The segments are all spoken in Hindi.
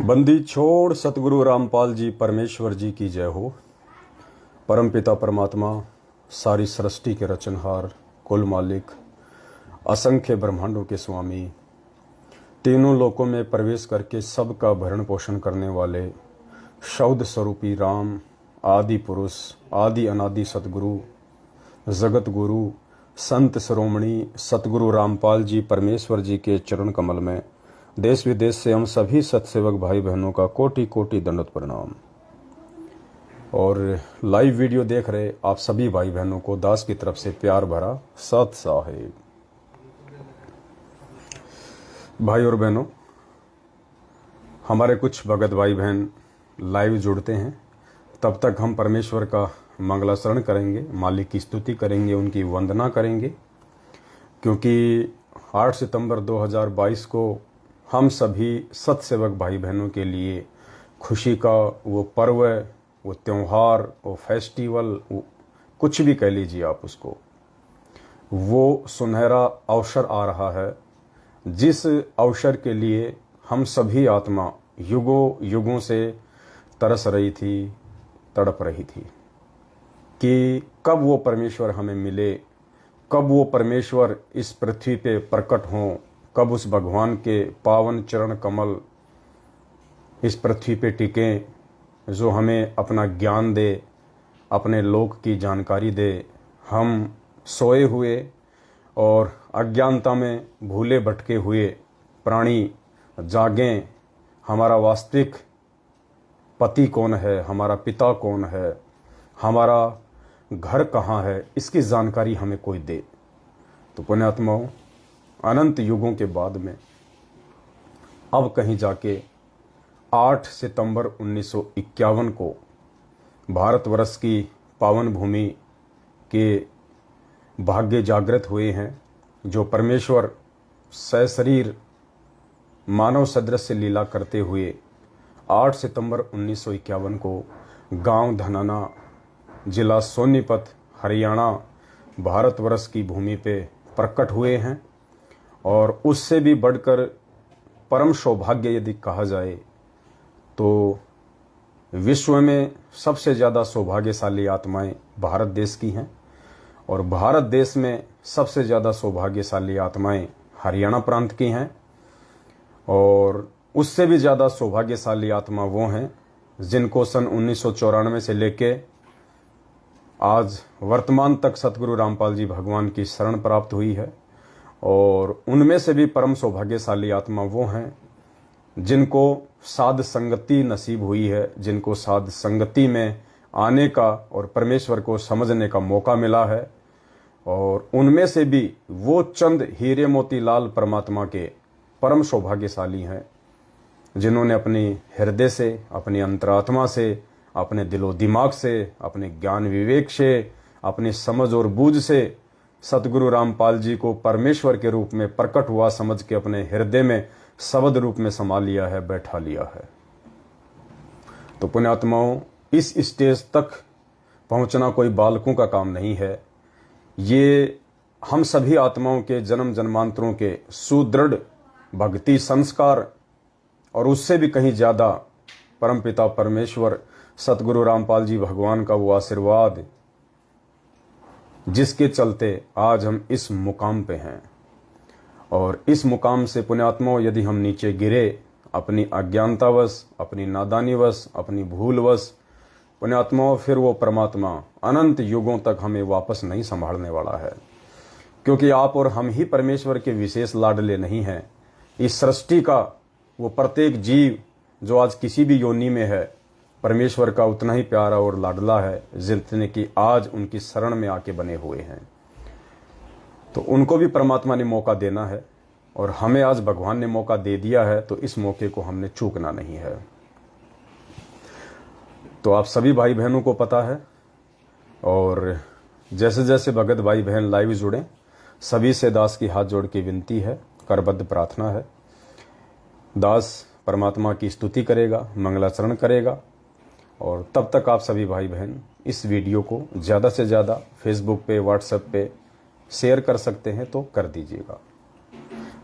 बंदी छोड़ सतगुरु रामपाल जी परमेश्वर जी की जय हो। परमपिता परमात्मा, सारी सृष्टि के रचनहार, कुल मालिक, असंख्य ब्रह्मांडों के स्वामी, तीनों लोकों में प्रवेश करके सबका भरण पोषण करने वाले शब्द स्वरूपी राम, आदि पुरुष, आदि अनादि सतगुरु, जगत गुरु, संत शिरोमणि सतगुरु रामपाल जी परमेश्वर जी के चरण कमल में देश विदेश से हम सभी सत्सेवक भाई बहनों का कोटि कोटि दंडवत प्रणाम। और लाइव वीडियो देख रहे आप सभी भाई बहनों को दास की तरफ से प्यार भरा सत साहेब। भाई और बहनों, हमारे कुछ भगत भाई बहन लाइव जुड़ते हैं, तब तक हम परमेश्वर का मंगलाचरण करेंगे, मालिक की स्तुति करेंगे, उनकी वंदना करेंगे, क्योंकि 8 सितंबर 2022 को हम सभी सत्सेवक भाई बहनों के लिए खुशी का वो पर्व, वो त्यौहार, वो फेस्टिवल, वो कुछ भी कह लीजिए आप उसको, वो सुनहरा अवसर आ रहा है, जिस अवसर के लिए हम सभी आत्मा युगों युगों से तरस रही थी, तड़प रही थी कि कब वो परमेश्वर हमें मिले, कब वो परमेश्वर इस पृथ्वी पे प्रकट हों, कब उस भगवान के पावन चरण कमल इस पृथ्वी पे टिकें, जो हमें अपना ज्ञान दे, अपने लोक की जानकारी दे। हम सोए हुए और अज्ञानता में भूले भटके हुए प्राणी जागें, हमारा वास्तविक पति कौन है, हमारा पिता कौन है, हमारा घर कहाँ है, इसकी जानकारी हमें कोई दे। तो पुण्यात्माओं, अनंत युगों के बाद में अब कहीं जाके 8 सितंबर 1951 को भारतवर्ष की पावन भूमि के भाग्य जागृत हुए हैं, जो परमेश्वर सशरीर मानव सदृश से लीला करते हुए 8 सितंबर 1951 को गांव धनाना, जिला सोनीपत, हरियाणा, भारतवर्ष की भूमि पे प्रकट हुए हैं। और उससे भी बढ़कर परम सौभाग्य यदि कहा जाए तो विश्व में सबसे ज़्यादा सौभाग्यशाली आत्माएं भारत देश की हैं, और भारत देश में सबसे ज़्यादा सौभाग्यशाली आत्माएं हरियाणा प्रांत की हैं, और उससे भी ज़्यादा सौभाग्यशाली आत्मा वो हैं जिनको सन 1994 से लेके आज वर्तमान तक सतगुरु रामपाल जी भगवान की शरण प्राप्त हुई है। और उनमें से भी परम सौभाग्यशाली आत्मा वो हैं जिनको साध संगति नसीब हुई है, जिनको साध संगति में आने का और परमेश्वर को समझने का मौका मिला है। और उनमें से भी वो चंद हीरे मोती लाल परमात्मा के परम सौभाग्यशाली हैं जिन्होंने अपनी हृदय से, अपनी अंतरात्मा से, अपने दिलो दिमाग से, अपने ज्ञान विवेक से, अपनी समझ और बूझ से सतगुरु रामपाल जी को परमेश्वर के रूप में प्रकट हुआ समझ के अपने हृदय में शब्द रूप में समा लिया है, बैठा लिया है। तो पुण्यात्माओं, इस स्टेज तक पहुंचना कोई बालकों का काम नहीं है। ये हम सभी आत्माओं के जन्म जन्मांतरों के सुदृढ़ भक्ति संस्कार और उससे भी कहीं ज़्यादा परमपिता परमेश्वर सतगुरु रामपाल जी भगवान का वो आशीर्वाद, जिसके चलते आज हम इस मुकाम पे हैं। और इस मुकाम से पुण्यात्माओं यदि हम नीचे गिरे अपनी अज्ञानतावश, अपनी नादानीवश, अपनी भूलवश, पुण्यात्माओं फिर वो परमात्मा अनंत युगों तक हमें वापस नहीं संभालने वाला है, क्योंकि आप और हम ही परमेश्वर के विशेष लाडले नहीं हैं। इस सृष्टि का वो प्रत्येक जीव जो आज किसी भी योनि में है, परमेश्वर का उतना ही प्यारा और लाडला है जितने कि आज उनकी शरण में आके बने हुए हैं। तो उनको भी परमात्मा ने मौका देना है, और हमें आज भगवान ने मौका दे दिया है, तो इस मौके को हमने चूकना नहीं है। तो आप सभी भाई बहनों को पता है, और जैसे जैसे भगत भाई बहन लाइव जुड़े, सभी से दास की हाथ जोड़ के विनती है, करबद्ध प्रार्थना है। दास परमात्मा की स्तुति करेगा, मंगलाचरण करेगा, और तब तक आप सभी भाई बहन इस वीडियो को ज़्यादा से ज़्यादा फेसबुक पे, व्हाट्सएप पे शेयर कर सकते हैं तो कर दीजिएगा।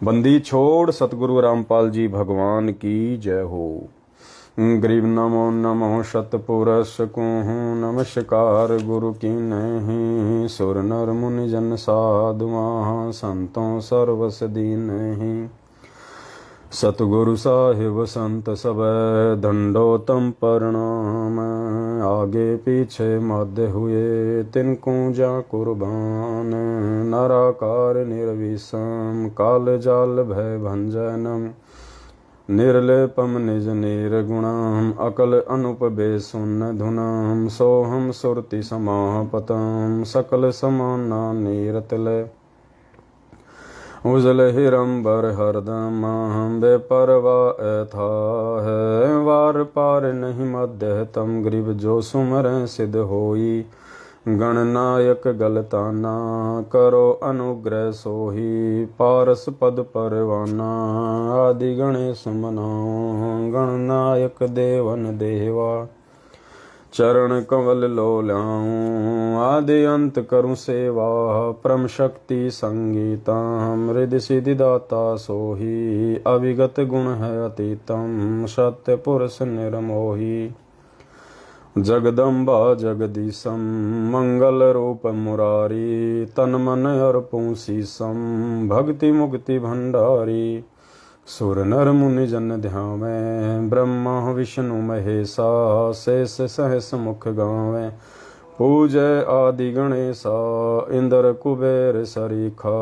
बंदी छोड़ सतगुरु रामपाल जी भगवान की जय हो। गरीब नमो नमो शतपुरष कुहूँ नमस्कार गुरु की नहीं। सुर नर मुनि जन साधु महा संतों सर्वस दीन ही। सतगुरु साहिब संत सब दंडोतम प्रणाम। आगे पीछे मध्य हुए तिनको जा कुर्बान। नराकार निर्विषम काल जाल भय भंजनम। निर्लेपम निज निर्गुणम अकल अनुपबे सुन धुनम। सोहम सुरति समापतम सकल समाना नीरतले। उजल हिरंबर हरदम हम बेपरवा था है। वार पार नहीं मध्य तम गरीब जो सुमर सिद्ध होई। गणनायक गलताना करो अनुग्रह सोही। पारस पद परवाना आदि गणेश मनाओ। गणनायक देवन देवा चरण कमल लो लाऊं। आदि अंत करूं सेवा परम शक्ति संगीतम। हृदय सिद्धि दाता सोही अविगत गुण है अतीतम। सत्य पुरुष निर्मोही जगदम्बा जगदीशम। मंगल रूप मुरारी तन मन अर्पूं शीसम। भक्ति मुक्ति भंडारी सुर नर मुनि जन ध्यावे। ब्रह्मा विष्णु महेशा शेष सहस मुख गावे। पूजय आदि गणेशा इंद्र कुबेर सरीखा।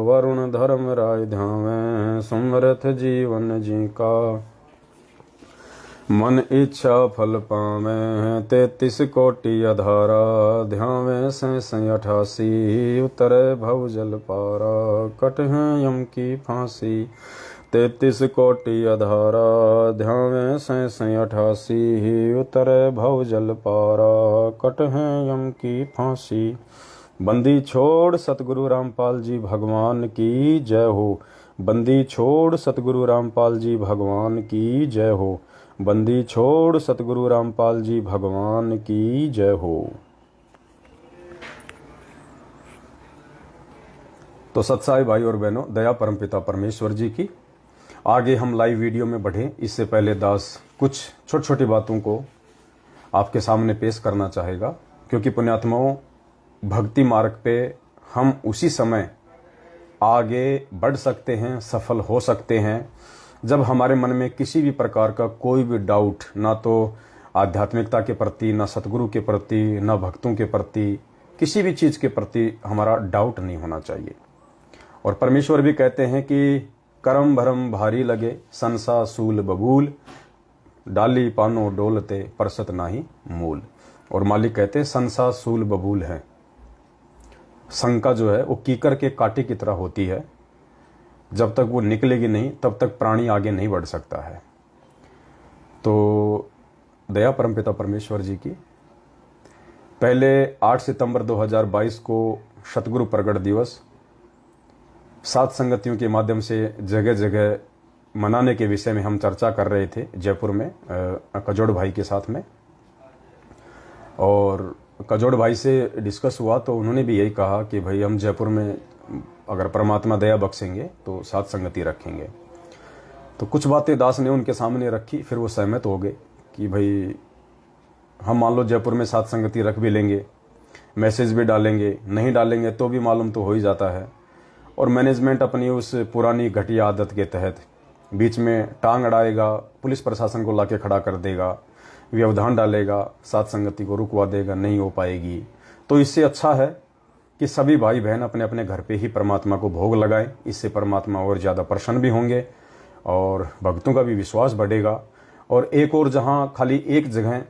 वरुण धर्म राय ध्यावे सुमरथ जीवन जी का। मन इच्छा फल पावे 33 कोटि अधारा। ध्यावे सैं 88 उतरे भव जल पारा। कट है यम की फांसी 33 कोटि अधारा। ध्यावे सैं 88 उतरे भव जल पारा। कट है यम की फांसी। बंदी छोड़ सतगुरु रामपाल जी भगवान की जय हो। बंदी छोड़ सतगुरु रामपाल जी भगवान की जय हो। बंदी छोड़ सतगुरु रामपाल जी भगवान की जय हो। तो सत्साई भाई और बहनों, दया परमपिता परमेश्वर जी की। आगे हम लाइव वीडियो में बढ़ें इससे पहले दास कुछ छोटी छोटी बातों को आपके सामने पेश करना चाहेगा। क्योंकि पुण्यात्माओं, भक्ति मार्ग पे हम उसी समय आगे बढ़ सकते हैं, सफल हो सकते हैं, जब हमारे मन में किसी भी प्रकार का कोई भी डाउट, ना तो आध्यात्मिकता के प्रति, ना सतगुरु के प्रति, ना भक्तों के प्रति, किसी भी चीज़ के प्रति हमारा डाउट नहीं होना चाहिए। और परमेश्वर भी कहते हैं कि करम भरम भारी लगे संसा सूल बबूल। डाली पानो डोलते परसत नाही मूल। और मालिक कहते हैं संसा सूल बबूल है। शंका जो है वो कीकर के कांटे की तरह होती है। जब तक वो निकलेगी नहीं तब तक प्राणी आगे नहीं बढ़ सकता है। तो दया परमपिता परमेश्वर जी की पहले 8 सितंबर 2022 को सतगुरु प्रगट दिवस सात संगतियों के माध्यम से जगह जगह मनाने के विषय में हम चर्चा कर रहे थे जयपुर में कजोड़ भाई के साथ में। और कजोड़ भाई से डिस्कस हुआ तो उन्होंने भी यही कहा कि भाई हम जयपुर में अगर परमात्मा दया बख्शेंगे तो सात संगति रखेंगे। तो कुछ बातें दास ने उनके सामने रखी, फिर वो सहमत हो गए कि भाई हम मान लो जयपुर में सात संगति रख भी लेंगे, मैसेज भी डालेंगे, नहीं डालेंगे तो भी मालूम तो हो ही जाता है। और मैनेजमेंट अपनी उस पुरानी घटिया आदत के तहत बीच में टांग अड़ाएगा, पुलिस प्रशासन को लाके खड़ा कर देगा, व्यवधान डालेगा, सात संगति को रुकवा देगा, नहीं हो पाएगी। तो इससे अच्छा है कि सभी भाई बहन अपने अपने घर पे ही परमात्मा को भोग लगाएं। इससे परमात्मा और ज़्यादा प्रसन्न भी होंगे और भक्तों का भी विश्वास बढ़ेगा। और एक और जहाँ खाली एक जगह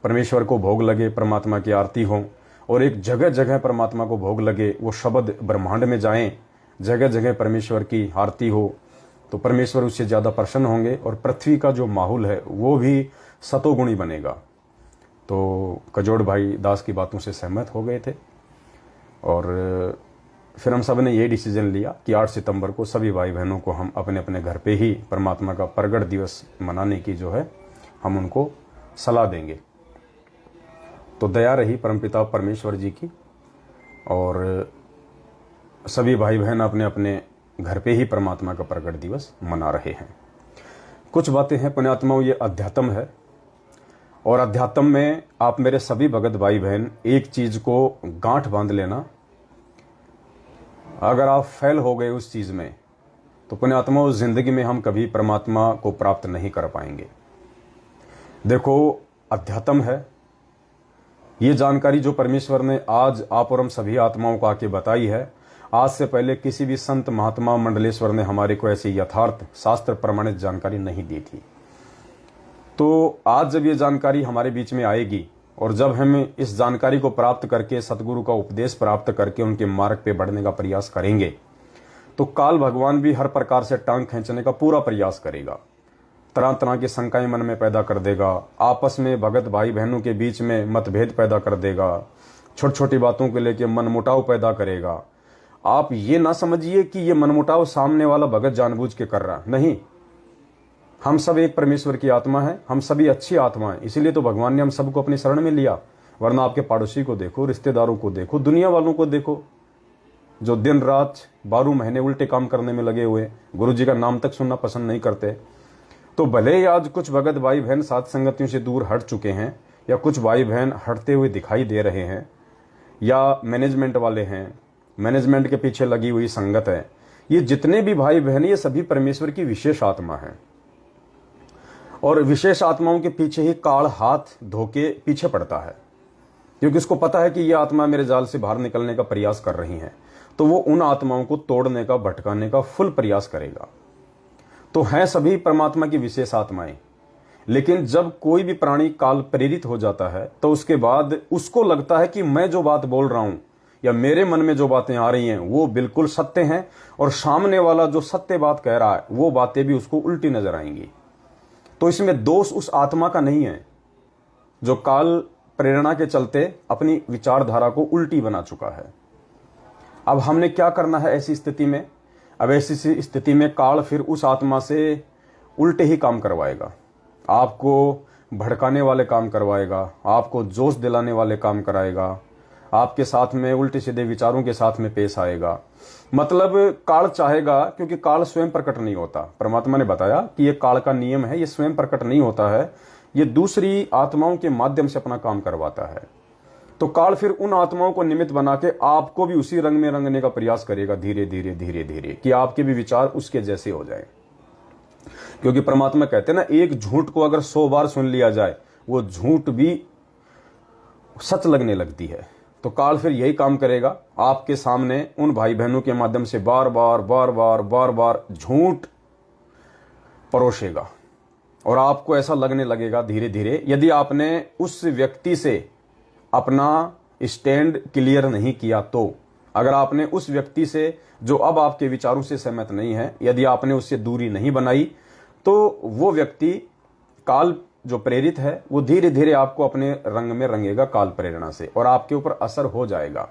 परमेश्वर को भोग लगे, परमात्मा की आरती हो, और एक जगह जगह परमात्मा को भोग लगे, वो शब्द ब्रह्मांड में जाएं, जगह जगह परमेश्वर की आरती हो, तो परमेश्वर उससे ज़्यादा प्रसन्न होंगे और पृथ्वी का जो माहौल है वो भी सतोगुणी बनेगा। तो कजोड़ भाई दास की बातों से सहमत हो गए थे और फिर हम सब ने ये डिसीजन लिया कि 8 सितंबर को सभी भाई बहनों को हम अपने अपने घर पे ही परमात्मा का प्रगट दिवस मनाने की जो है हम उनको सलाह देंगे। तो दया रही परमपिता परमेश्वर जी की और सभी भाई बहन अपने अपने घर पे ही परमात्मा का प्रगट दिवस मना रहे हैं। कुछ बातें हैं पुण्यात्माओं, ये अध्यात्म है। और अध्यात्म में आप मेरे सभी भगत भाई बहन एक चीज को गांठ बांध लेना, अगर आप फेल हो गए उस चीज में तो पुण्यात्माओं जिंदगी में हम कभी परमात्मा को प्राप्त नहीं कर पाएंगे। देखो, अध्यात्म है ये जानकारी जो परमेश्वर ने आज आप और हम सभी आत्माओं को आके बताई है। आज से पहले किसी भी संत महात्मा मंडलेश्वर ने हमारे को ऐसी यथार्थ शास्त्र प्रमाणित जानकारी नहीं दी थी। तो आज जब ये जानकारी हमारे बीच में आएगी और जब हम इस जानकारी को प्राप्त करके सतगुरु का उपदेश प्राप्त करके उनके मार्ग पे बढ़ने का प्रयास करेंगे तो काल भगवान भी हर प्रकार से टांग खींचने का पूरा प्रयास करेगा, तरह तरह की शंकाएं मन में पैदा कर देगा, आपस में भगत भाई बहनों के बीच में मतभेद पैदा कर देगा, छोटी छोटी बातों को लेकर मनमुटाव पैदा करेगा। आप ये ना समझिए कि ये मनमुटाव सामने वाला भगत जानबूझ के कर रहा, नहीं। हम सब एक परमेश्वर की आत्मा है, हम सभी अच्छी आत्मा है, इसीलिए तो भगवान ने हम सबको अपनी शरण में लिया। वरना आपके पड़ोसी को देखो, रिश्तेदारों को देखो, दुनिया वालों को देखो जो दिन रात 12 महीने उल्टे काम करने में लगे हुए, गुरु जी का नाम तक सुनना पसंद नहीं करते। तो भले ही आज कुछ भगत भाई बहन साथ संगतियों से दूर हट चुके हैं, या कुछ भाई बहन हटते हुए दिखाई दे रहे हैं, या मैनेजमेंट वाले हैं, मैनेजमेंट के पीछे लगी हुई संगत है, ये जितने भी भाई बहन ये सभी परमेश्वर की विशेष आत्मा है। और विशेष आत्माओं के पीछे ही काल हाथ धोके पीछे पड़ता है, क्योंकि उसको पता है कि ये आत्मा मेरे जाल से बाहर निकलने का प्रयास कर रही है, तो वो उन आत्माओं को तोड़ने का, भटकाने का फुल प्रयास करेगा। तो हैं सभी परमात्मा की विशेष आत्माएं, लेकिन जब कोई भी प्राणी काल प्रेरित हो जाता है तो उसके बाद उसको लगता है कि मैं जो बात बोल रहा हूं या मेरे मन में जो बातें आ रही हैं वो बिल्कुल सत्य हैं, और सामने वाला जो सत्य बात कह रहा है वो बातें भी उसको उल्टी नजर आएंगी। तो इसमें दोष उस आत्मा का नहीं है जो काल प्रेरणा के चलते अपनी विचारधारा को उल्टी बना चुका है। अब हमने क्या करना है ऐसी स्थिति में? अब ऐसी स्थिति में काल फिर उस आत्मा से उल्टे ही काम करवाएगा, आपको भड़काने वाले काम करवाएगा, आपको जोश दिलाने वाले काम कराएगा, आपके साथ में उल्टे सीधे विचारों के साथ में पेश आएगा। मतलब काल चाहेगा, क्योंकि काल स्वयं प्रकट नहीं होता। परमात्मा ने बताया कि ये काल का नियम है, ये स्वयं प्रकट नहीं होता है, ये दूसरी आत्माओं के माध्यम से अपना काम करवाता है। तो काल फिर उन आत्माओं को निमित्त बना के आपको भी उसी रंग में रंगने का प्रयास करेगा, धीरे धीरे धीरे धीरे, कि आपके भी विचार उसके जैसे हो जाए। क्योंकि परमात्मा कहते हैं ना, एक झूठ को अगर 100 बार सुन लिया जाए वो झूठ भी सच लगने लगती है। तो काल फिर यही काम करेगा, आपके सामने उन भाई बहनों के माध्यम से बार बार बार बार बार बार झूठ परोसेगा, और आपको ऐसा लगने लगेगा धीरे धीरे, यदि आपने उस व्यक्ति से अपना स्टैंड क्लियर नहीं किया तो, अगर आपने उस व्यक्ति से जो अब आपके विचारों से सहमत नहीं है, यदि आपने उससे दूरी नहीं बनाई, तो वो व्यक्ति काल जो प्रेरित है वो धीरे धीरे आपको अपने रंग में रंगेगा काल प्रेरणा से, और आपके ऊपर असर हो जाएगा।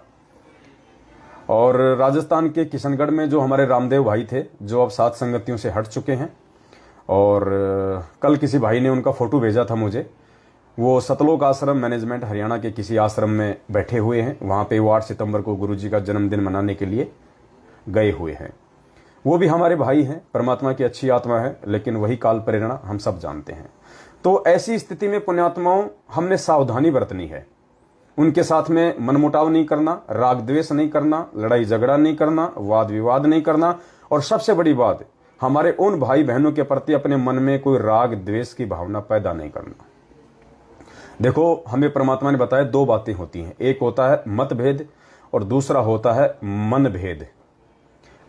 और राजस्थान के किशनगढ़ में जो हमारे रामदेव भाई थे, जो अब सात संगतियों से हट चुके हैं, और कल किसी भाई ने उनका फोटो भेजा था मुझे, वो सतलोक आश्रम मैनेजमेंट हरियाणा के किसी आश्रम में बैठे हुए हैं। वहां पे वो 8 सितंबर को गुरुजी का जन्मदिन मनाने के लिए गए हुए हैं। वो भी हमारे भाई हैं, परमात्मा की अच्छी आत्मा है, लेकिन वही काल प्रेरणा हम सब जानते हैं। तो ऐसी स्थिति में पुण्यात्माओं हमने सावधानी बरतनी है, उनके साथ में मनमुटाव नहीं करना, राग द्वेष नहीं करना, लड़ाई झगड़ा नहीं करना, वाद विवाद नहीं करना, और सबसे बड़ी बात, हमारे उन भाई बहनों के प्रति अपने मन में कोई राग द्वेष की भावना पैदा नहीं करना। देखो, हमें परमात्मा ने बताया 2 बातें होती हैं, एक होता है मतभेद और दूसरा होता है मनभेद।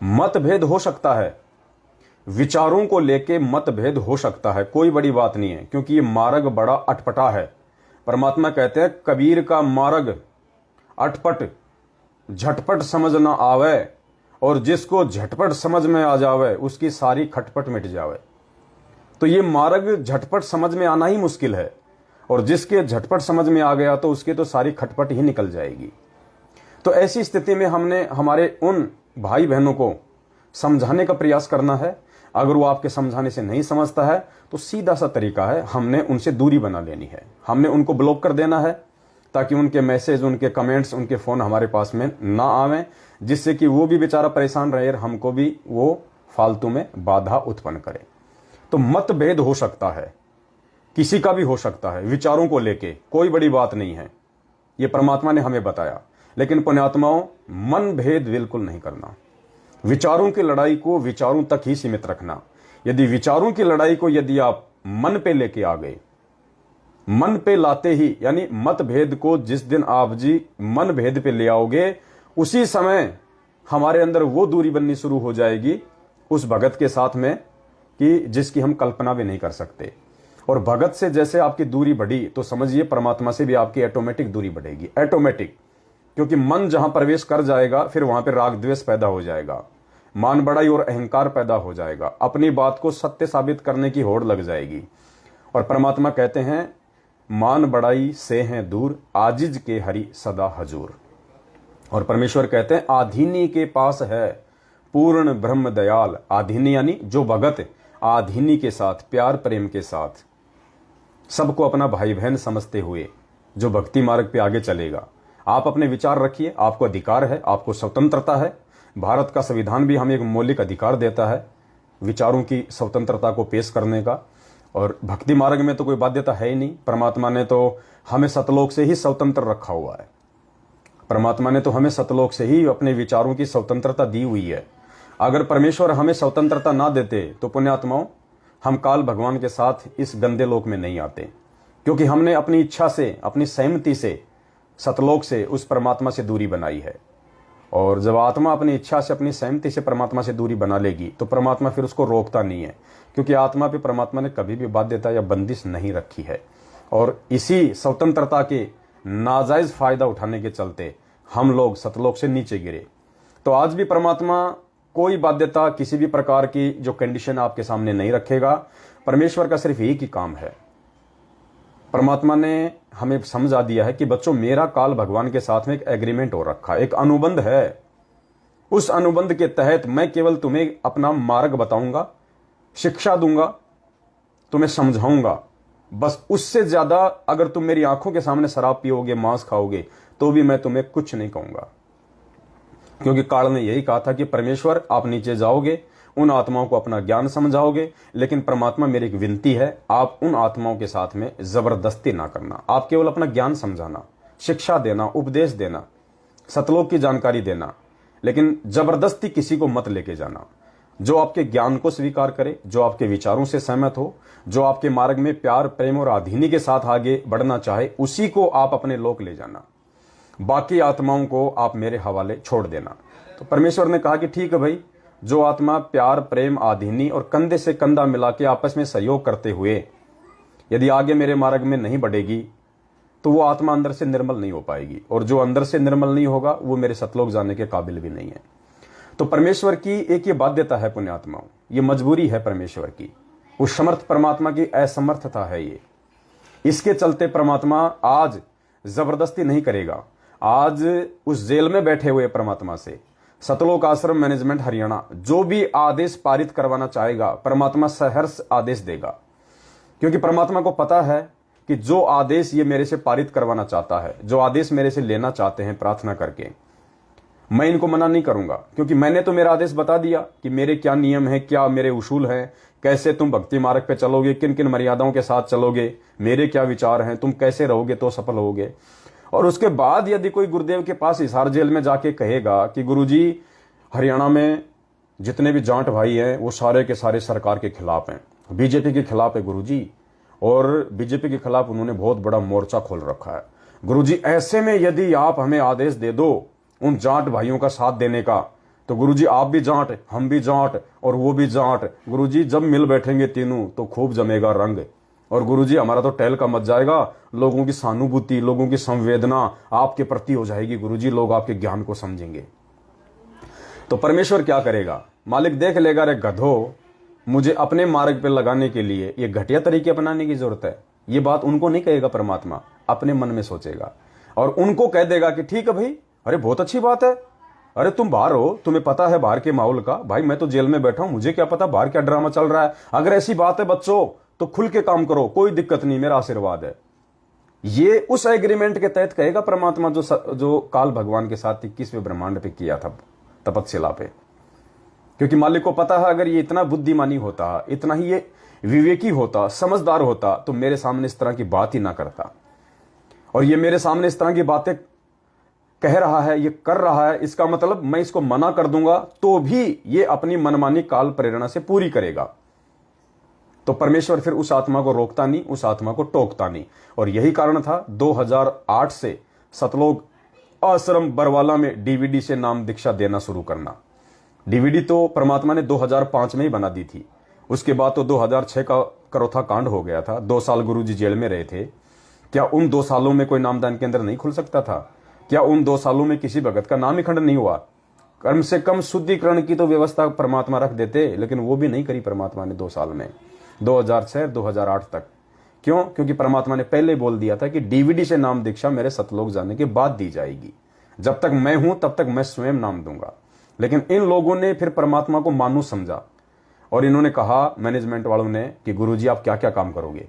मतभेद हो सकता है, विचारों को लेके मतभेद हो सकता है, कोई बड़ी बात नहीं है, क्योंकि ये मार्ग बड़ा अटपटा है। परमात्मा कहते हैं कबीर का मार्ग अटपट, झटपट समझ ना आवे, और जिसको झटपट समझ में आ जावे उसकी सारी खटपट मिट जावे। तो ये मार्ग झटपट समझ में आना ही मुश्किल है, और जिसके झटपट समझ में आ गया तो उसके तो सारी खटपट ही निकल जाएगी। तो ऐसी स्थिति में हमने हमारे उन भाई बहनों को समझाने का प्रयास करना है। अगर वो आपके समझाने से नहीं समझता है तो सीधा सा तरीका है, हमने उनसे दूरी बना लेनी है, हमने उनको ब्लॉक कर देना है, ताकि उनके मैसेज, उनके कमेंट्स, उनके फोन हमारे पास में ना आवें, जिससे कि वो भी बेचारा परेशान रहे और हमको भी वो फालतू में बाधा उत्पन्न करे। तो मतभेद हो सकता है, किसी का भी हो सकता है, विचारों को लेके कोई बड़ी बात नहीं है, ये परमात्मा ने हमें बताया। लेकिन पुण्यात्माओं, मन भेद बिल्कुल नहीं करना। विचारों की लड़ाई को विचारों तक ही सीमित रखना। यदि विचारों की लड़ाई को यदि आप मन पे लेके आ गए, मन पे लाते ही, यानी मतभेद को जिस दिन आप जी मन भेद पे ले आओगे, उसी समय हमारे अंदर वो दूरी बननी शुरू हो जाएगी उस भगत के साथ में कि जिसकी हम कल्पना भी नहीं कर सकते। और भगत से जैसे आपकी दूरी बढ़ी तो समझिए परमात्मा से भी आपकी ऑटोमेटिक दूरी बढ़ेगी, ऑटोमेटिक। क्योंकि मन जहां प्रवेश कर जाएगा फिर वहां पर राग द्वेष पैदा हो जाएगा, मान बढ़ाई और अहंकार पैदा हो जाएगा, अपनी बात को सत्य साबित करने की होड़ लग जाएगी। और परमात्मा कहते हैं, मान बढ़ाई से हैं दूर, आजिज के हरि सदा हजूर। और परमेश्वर कहते हैं, आधीनी के पास है पूर्ण ब्रह्म दयाल। आधीनी यानी जो भगत आधीनी के साथ, प्यार प्रेम के साथ सबको अपना भाई बहन समझते हुए जो भक्ति मार्ग पे आगे चलेगा। आप अपने विचार रखिए, आपको अधिकार है, आपको स्वतंत्रता है। भारत का संविधान भी हमें एक मौलिक अधिकार देता है विचारों की स्वतंत्रता को पेश करने का। और भक्ति मार्ग में तो कोई बाध्यता है ही नहीं। परमात्मा ने तो हमें सतलोक से ही स्वतंत्र रखा हुआ है। परमात्मा ने तो हमें सतलोक से ही अपने विचारों की स्वतंत्रता दी हुई है। अगर परमेश्वर हमें स्वतंत्रता ना देते तो पुण्यात्माओं, हम काल भगवान के साथ इस गंदे लोक में नहीं आते। क्योंकि हमने अपनी इच्छा से, अपनी सहमति से, सतलोक से उस परमात्मा से दूरी बनाई है। और जब आत्मा अपनी इच्छा से, अपनी सहमति से परमात्मा से दूरी बना लेगी तो परमात्मा फिर उसको रोकता नहीं है। क्योंकि आत्मा पे परमात्मा ने कभी भी बाध्यता या बंदिश नहीं रखी है। और इसी स्वतंत्रता के नाजायज फायदा उठाने के चलते हम लोग सतलोक से नीचे गिरे। तो आज भी परमात्मा कोई बाध्यता, किसी भी प्रकार की जो कंडीशन आपके सामने नहीं रखेगा। परमेश्वर का सिर्फ एक ही काम है। परमात्मा ने हमें समझा दिया है कि बच्चों, मेरा काल भगवान के साथ में एक एग्रीमेंट हो रखा है, एक अनुबंध है। उस अनुबंध के तहत मैं केवल तुम्हें अपना मार्ग बताऊंगा, शिक्षा दूंगा, तुम्हें समझाऊंगा। बस उससे ज्यादा अगर तुम मेरी आंखों के सामने शराब पियोगे, मांस खाओगे, तो भी मैं तुम्हें कुछ नहीं कहूंगा। क्योंकि काल ने यही कहा था कि परमेश्वर, आप नीचे जाओगे, उन आत्माओं को अपना ज्ञान समझाओगे, लेकिन परमात्मा मेरी एक विनती है, आप उन आत्माओं के साथ में जबरदस्ती ना करना। आप केवल अपना ज्ञान समझाना, शिक्षा देना, उपदेश देना, सतलोक की जानकारी देना, लेकिन जबरदस्ती किसी को मत लेके जाना। जो आपके ज्ञान को स्वीकार करे, जो आपके विचारों से सहमत हो, जो आपके मार्ग में प्यार प्रेम और आधीनी के साथ आगे बढ़ना चाहे, उसी को आप अपने लोक ले जाना। बाकी आत्माओं को आप मेरे हवाले छोड़ देना। तो परमेश्वर ने कहा कि ठीक है भाई, जो आत्मा प्यार प्रेम आधीनी और कंधे से कंधा मिला के आपस में सहयोग करते हुए यदि आगे मेरे मार्ग में नहीं बढ़ेगी तो वो आत्मा अंदर से निर्मल नहीं हो पाएगी। और जो अंदर से निर्मल नहीं होगा वो मेरे सतलोक जाने के काबिल भी नहीं है। तो परमेश्वर की एक ये बाध्यता है पुण्यात्माओं, ये मजबूरी है परमेश्वर की। उस समर्थ परमात्मा की असमर्थता है ये। इसके चलते परमात्मा आज जबरदस्ती नहीं करेगा। आज उस जेल में बैठे हुए परमात्मा से सतलोक आश्रम मैनेजमेंट हरियाणा जो भी आदेश पारित करवाना चाहेगा, परमात्मा सहर्ष आदेश देगा। क्योंकि परमात्मा को पता है कि जो आदेश ये मेरे से पारित करवाना चाहता है, जो आदेश मेरे से लेना चाहते हैं प्रार्थना करके, मैं इनको मना नहीं करूंगा। क्योंकि मैंने तो मेरा आदेश बता दिया कि मेरे क्या नियम है, क्या मेरे उसूल हैं, कैसे तुम भक्ति मार्ग पे चलोगे, किन किन मर्यादाओं के साथ चलोगे, मेरे क्या विचार हैं, तुम कैसे रहोगे तो सफल होगे। और उसके बाद यदि कोई गुरुदेव के पास हिसार जेल में जाके कहेगा कि गुरुजी, हरियाणा में जितने भी जाट भाई हैं वो सारे के सारे सरकार के खिलाफ हैं, बीजेपी के खिलाफ है गुरुजी, और बीजेपी के खिलाफ उन्होंने बहुत बड़ा मोर्चा खोल रखा है गुरुजी, ऐसे में यदि आप हमें आदेश दे दो उन जाट भाइयों का साथ देने का, तो गुरुजी आप भी जाट, हम भी जाट और वो भी जाट, गुरुजी जब मिल बैठेंगे तीनों तो खूब जमेगा रंग। और गुरुजी हमारा तो टहल का मच जाएगा, लोगों की सहानुभूति, लोगों की संवेदना आपके प्रति हो जाएगी गुरुजी, लोग आपके ज्ञान को समझेंगे। तो परमेश्वर क्या करेगा, मालिक देख लेगा, रे गधो, मुझे अपने मार्ग पे लगाने के लिए ये घटिया तरीके अपनाने की जरूरत है। ये बात उनको नहीं कहेगा परमात्मा, अपने मन में सोचेगा और उनको कह देगा कि ठीक है भाई, अरे बहुत अच्छी बात है, अरे तुम बाहर हो, तुम्हें पता है बाहर के माहौल का, भाई मैं तो जेल में बैठा हूं, मुझे क्या पता बाहर क्या ड्रामा चल रहा है। अगर ऐसी बात है बच्चों तो खुल के काम करो, कोई दिक्कत नहीं, मेरा आशीर्वाद है। ये उस एग्रीमेंट के तहत कहेगा परमात्मा जो काल भगवान के साथ 21वें ब्रह्मांड पे किया था तपस्या पे। क्योंकि मालिक को पता है अगर ये इतना बुद्धिमानी होता, इतना ही विवेकी होता, समझदार होता, तो मेरे सामने इस तरह की बात ही ना करता। और ये मेरे सामने इस तरह की बातें कह रहा है, ये कर रहा है, इसका मतलब मैं इसको मना कर दूंगा तो भी ये अपनी मनमानी काल प्रेरणा से पूरी करेगा। तो परमेश्वर फिर उस आत्मा को रोकता नहीं, उस आत्मा को टोकता नहीं। और यही कारण था 2008 से सतलोक आश्रम बरवाला में डीवीडी से नाम दीक्षा देना शुरू करना। डीवीडी तो परमात्मा ने 2005 में ही बना दी थी। उसके बाद तो 2006 का करोथा कांड हो गया था। 2 साल गुरुजी जेल में रहे थे। क्या उन 2 सालों में कोई नामदान केंद्र नहीं खुल सकता था? क्या उन 2 सालों में किसी भगत का नाम ही खंड नहीं हुआ? कम से कम शुद्धिकरण की तो व्यवस्था परमात्मा रख देते, लेकिन वो भी नहीं करी परमात्मा ने 2 साल में, 2006 2008 तक। क्यों? क्योंकि परमात्मा ने पहले बोल दिया था कि डीवीडी से नाम दीक्षा मेरे सतलोक जाने के बाद दी जाएगी। जब तक मैं हूं तब तक मैं स्वयं नाम दूंगा। लेकिन इन लोगों ने फिर परमात्मा को मानुष समझा और इन्होंने कहा, मैनेजमेंट वालों ने, कि गुरुजी आप क्या क्या काम करोगे?